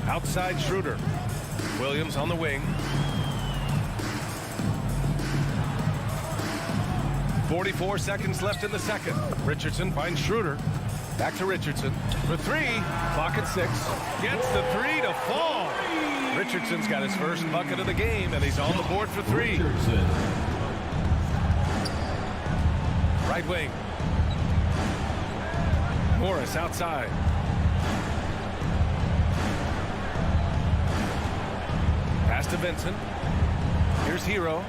Outside Schroeder. Williams on the wing. 44 seconds left in the second. Richardson finds Schroeder. Back to Richardson for 3. Clock at 6. Gets the 3 to fall. Richardson's got his first bucket of the game, and he's on the board for 3. Right wing. Morris outside. Pass to Vincent. Here's Hero.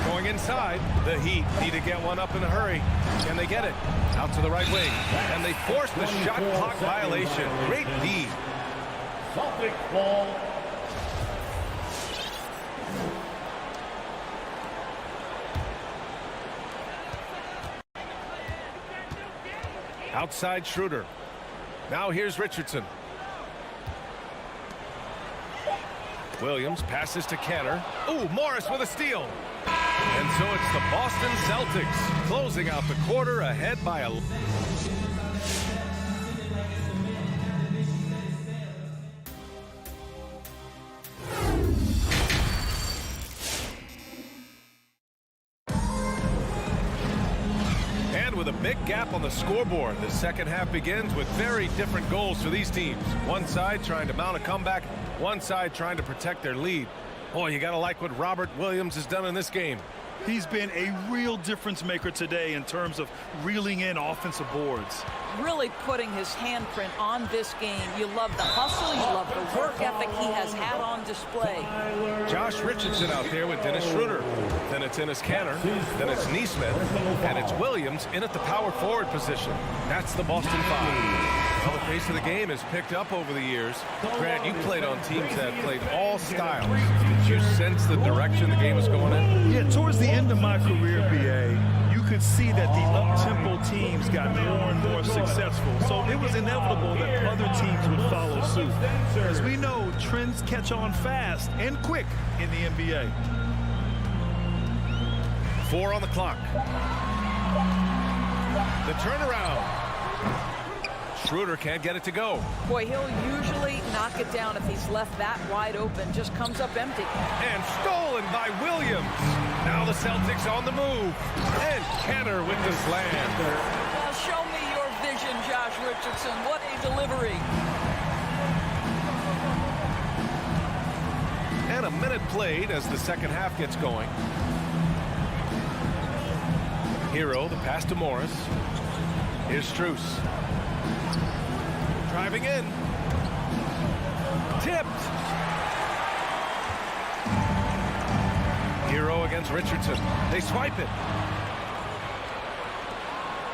Going inside. The Heat need to get one up in a hurry. Can they get it? Out to the right wing. And they force the shot clock violation. Great D. Celtic ball. Outside Schroeder. Now here's Richardson. Williams passes to Canner. Ooh, Morris with a steal. And so it's the Boston Celtics closing out the quarter ahead by a... And with a big gap on the scoreboard, the second half begins with very different goals for these teams. One side trying to mount a comeback, one side trying to protect their lead. Boy, you got to like what Robert Williams has done in this game. He's been a real difference maker today in terms of reeling in offensive boards. Really putting his handprint on this game. You love the hustle, you love the work ethic he has had on display. Josh Richardson out there with Dennis Schroeder. Then it's Enes Kanter. Then it's Neesmith. And it's Williams in at the power forward position. That's the Boston Five. Well, the pace of the game has picked up over the years. Grant, you played on teams that played all styles. Did you sense the direction the game was going in? Yeah, towards the end of my career, BA, you could see that the up-tempo teams got more and more successful. So it was inevitable that other teams would follow suit. As we know, trends catch on fast and quick in the NBA. 4 on the clock. The turnaround. Schroeder can't get it to go. Boy, he'll usually knock it down if he's left that wide open. Just comes up empty. And stolen by Williams. Now the Celtics on the move. And Kenner with the slam. Well, show me your vision, Josh Richardson. What a delivery. And a minute played as the second half gets going. Hero, the pass to Morris. Here's Strus. Driving in. Tipped. Hero against Richardson. They swipe it.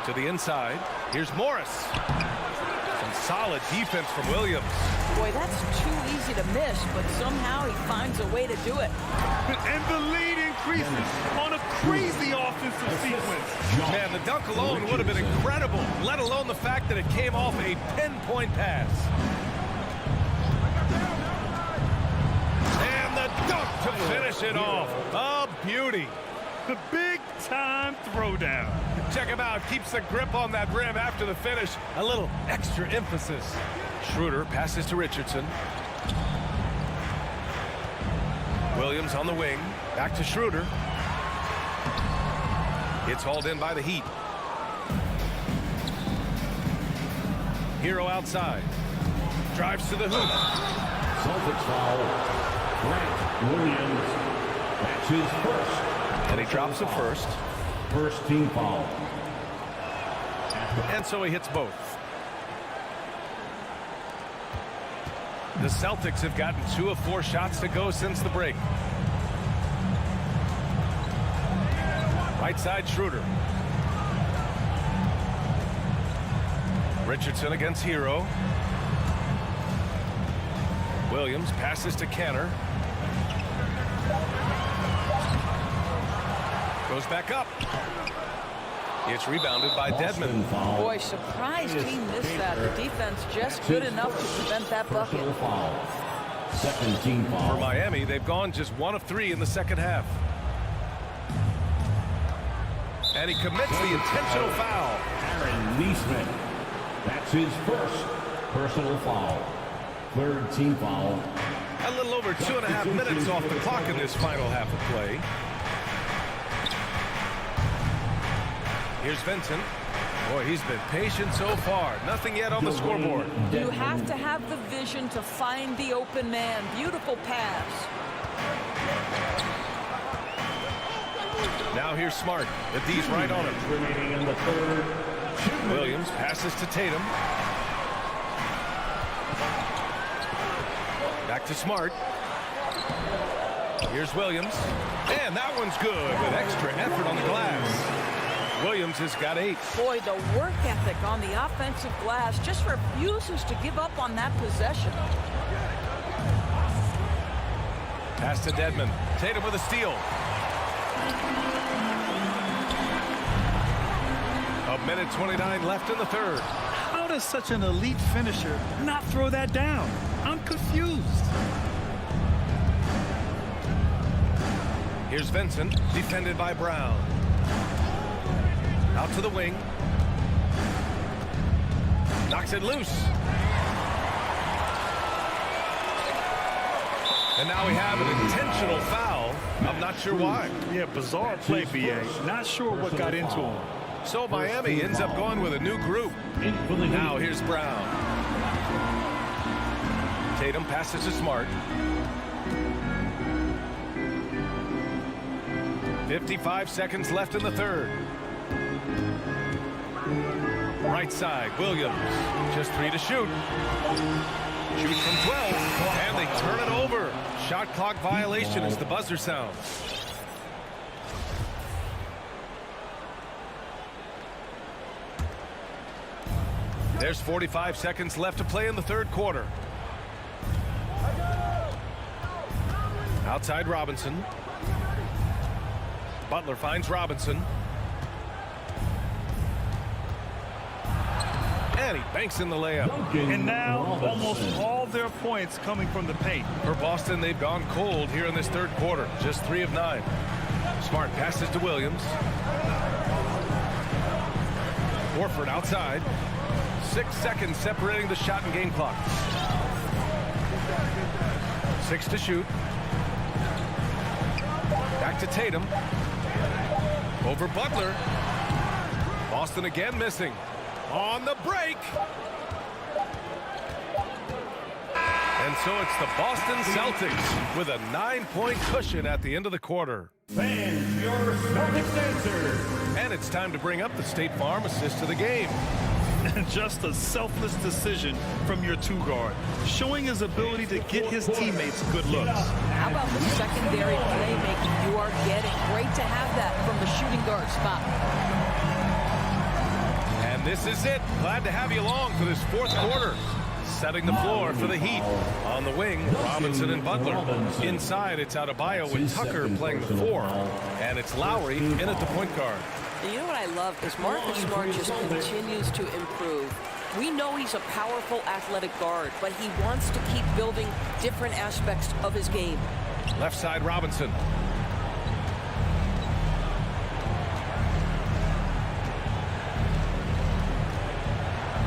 To the inside. Here's Morris. Some solid defense from Williams. Boy, that's too easy to miss, but somehow he finds a way to do it. And the lead increases on a crazy offensive sequence. Man, the dunk alone would have been incredible, let alone the fact that it came off a pinpoint pass. And the dunk to finish it off. A beauty. The big-time throwdown. Check him out. Keeps the grip on that rim after the finish. A little extra emphasis. Schroeder passes to Richardson. Williams on the wing. Back to Schroeder. It's hauled in by the Heat. Hero outside. Drives to the hoop. Celtics foul. Grant Williams. That's his first. And he drops the first. First team foul. And so he hits both. The Celtics have gotten 2 of 4 shots to go since the break. Right side Schroeder. Richardson against Hero. Williams passes to Canner. Goes back up. It's rebounded by Dedmon. Boy, surprised he missed that. The defense just good enough to prevent that bucket. Second team foul. For Miami, they've gone just 1 of 3 in the second half. And he commits the intentional foul. Aaron Neesmith. That's his first personal foul. Third team foul. A little over 2.5 minutes off the clock in this final half of play. Here's Vincent. Boy, he's been patient so far. Nothing yet on the scoreboard. You have to have the vision to find the open man. Beautiful pass. Now here's Smart. The D's right on him. Remaining in the third. Williams passes to Tatum. Back to Smart. Here's Williams. And that one's good with extra effort on the glass. Williams has got 8. Boy, the work ethic on the offensive glass just refuses to give up on that possession. Pass to Dedmon. Tatum with a steal. A minute 29 left in the third. How does such an elite finisher not throw that down? I'm confused. Here's Vincent, defended by Brown. Out to the wing. Knocks it loose. And now we have an intentional foul. I'm not sure why. Yeah, bizarre play, BA. Not sure what got into him. So Miami ends up going with a new group. Now here's Brown. Tatum passes to Smart. 55 seconds left in the third. Right side, Williams. Just 3 to shoot. Shoots from 12, and they turn it over. Shot clock violation as the buzzer sounds. There's 45 seconds left to play in the third quarter. Outside Robinson. Butler finds Robinson. And he banks in the layup. And now almost all their points coming from the paint. For Boston, they've gone cold here in this third quarter. Just 3 of 9. Smart passes to Williams. Horford outside. 6 seconds separating the shot and game clock. 6 to shoot. Back to Tatum. Over Butler. Boston again missing. On the break. And so it's the Boston Celtics with a 9-point cushion at the end of the quarter. Fans, your Celtics answer. And it's time to bring up the State Farm assist to the game. Just a selfless decision from your 2-guard, showing his ability to get his teammates good looks. How about the secondary playmaking you are getting? Great to have that from the shooting guard spot. And this is it. Glad to have you along for this fourth quarter. Setting the floor for the Heat. On the wing, Robinson and Butler. Inside, it's Adebayo with Tucker playing the 4. And it's Lowry in at the point guard. And you know what I love is Marcus Smart just continues to improve. We know he's a powerful athletic guard, but he wants to keep building different aspects of his game. Left side, Robinson.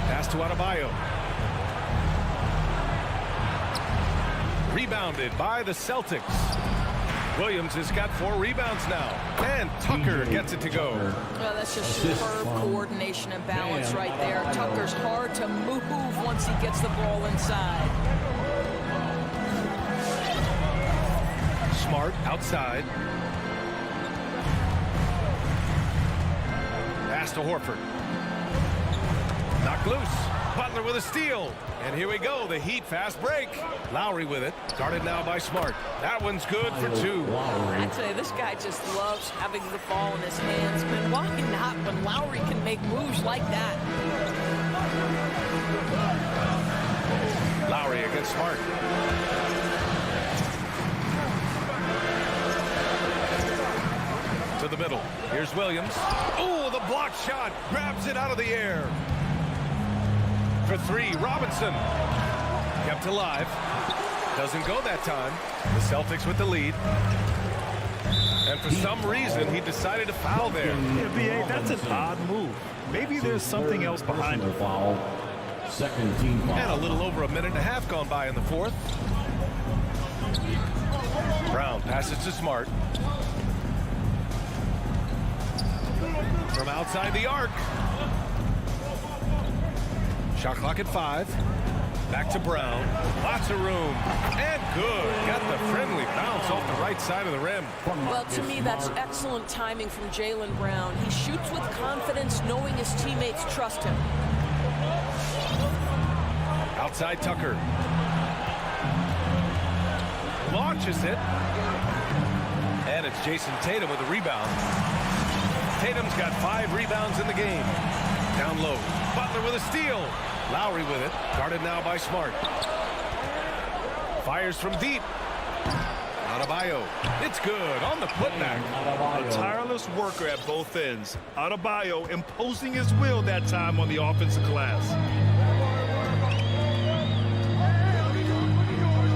Pass to Adebayo. Rebounded by the Celtics. Williams has got 4 rebounds now. And Tucker gets it to go. Well, that's just superb coordination and balance right there. Tucker's hard to move once he gets the ball inside. Smart outside. Pass to Horford. Knocked loose. Butler with a steal. And here we go, the Heat fast break. Lowry with it, guarded now by Smart. That one's good for 2. I tell you, this guy just loves having the ball in his hands. But why not when Lowry can make moves like that? Lowry against Smart. To the middle. Here's Williams. Oh, the block shot. Grabs it out of the air. For 3, Robinson. Kept alive. Doesn't go that time. The Celtics with the lead. And for some reason, he decided to foul there. Yeah, B.A., that's an odd move. Maybe there's something else behind it. Second team foul. And a little over a minute and a half gone by in the 4th. Brown passes to Smart. From outside the arc. Shot clock at 5. Back to Brown. Lots of room. And good. Got the friendly bounce off the right side of the rim. Well, to me, that's excellent timing from Jaylen Brown. He shoots with confidence, knowing his teammates trust him. Outside Tucker. Launches it. And it's Jason Tatum with a rebound. Tatum's got 5 rebounds in the game. Down low. Butler with a steal. Lowry with it. Guarded now by Smart. Fires from deep. Adebayo. It's good on the putback. A tireless worker at both ends. Adebayo imposing his will that time on the offensive glass.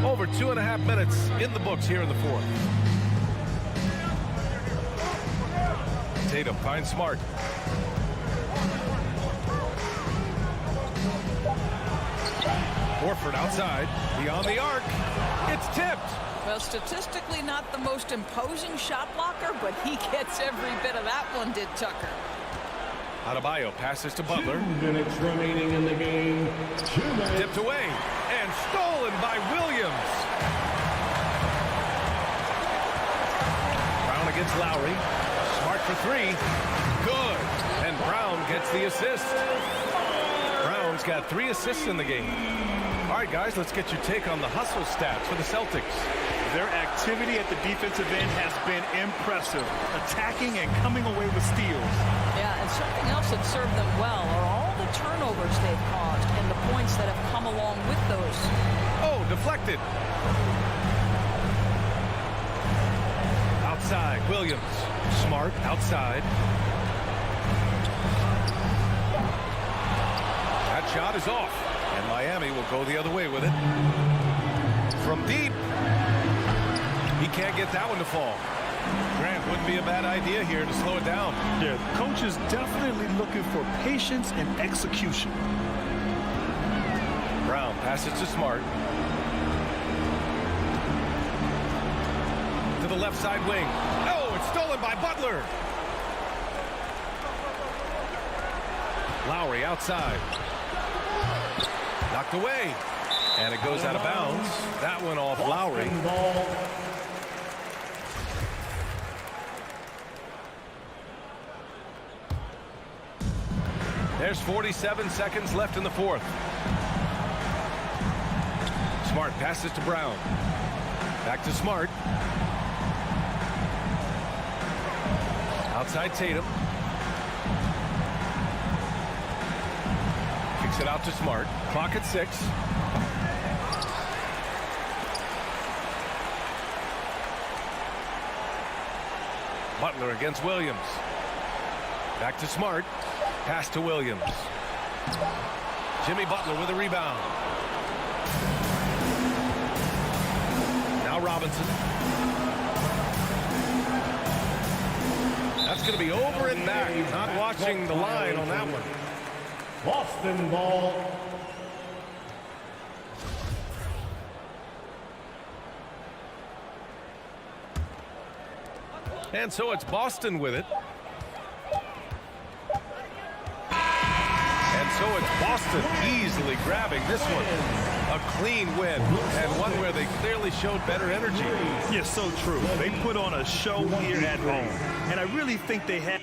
Over 2.5 minutes in the books here in the 4th. Tatum finds Smart. Horford outside. Beyond the arc. It's tipped. Well, statistically not the most imposing shot blocker, but he gets every bit of that one, did Tucker. Adebayo passes to Butler. 2 minutes remaining in the game. 2 minutes. Tipped away and stolen by Williams. Brown against Lowry. Smart for 3. Good. And Brown gets the assist. Brown's got 3 assists in the game. All right, guys, let's get your take on the hustle stats for the Celtics. Their activity at the defensive end has been impressive, attacking and coming away with steals. Yeah, and something else that served them well are all the turnovers they've caused and the points that have come along with those. Oh, deflected. Outside, Williams. Smart outside. That shot is off, and Miami will go the other way with it. From deep. He can't get that one to fall. Grant, wouldn't be a bad idea here to slow it down. Yeah, the coach is definitely looking for patience and execution. Brown passes to Smart. To the left side wing. Oh, it's stolen by Butler. Lowry outside. Knocked away. And it goes out of bounds. That one off Lowry. There's 47 seconds left in the 4th. Smart passes to Brown. Back to Smart. Outside Tatum. Kicks it out to Smart. Clock at 6. Butler against Williams. Back to Smart. Pass to Williams. Jimmy Butler with a rebound. Now Robinson. That's going to be over and back. Not watching the line on that one. Boston ball. And so it's Boston with it. And so it's Boston easily grabbing this one. A clean win, and one where they clearly showed better energy. Yeah, so true. They put on a show here at home, and I really think they had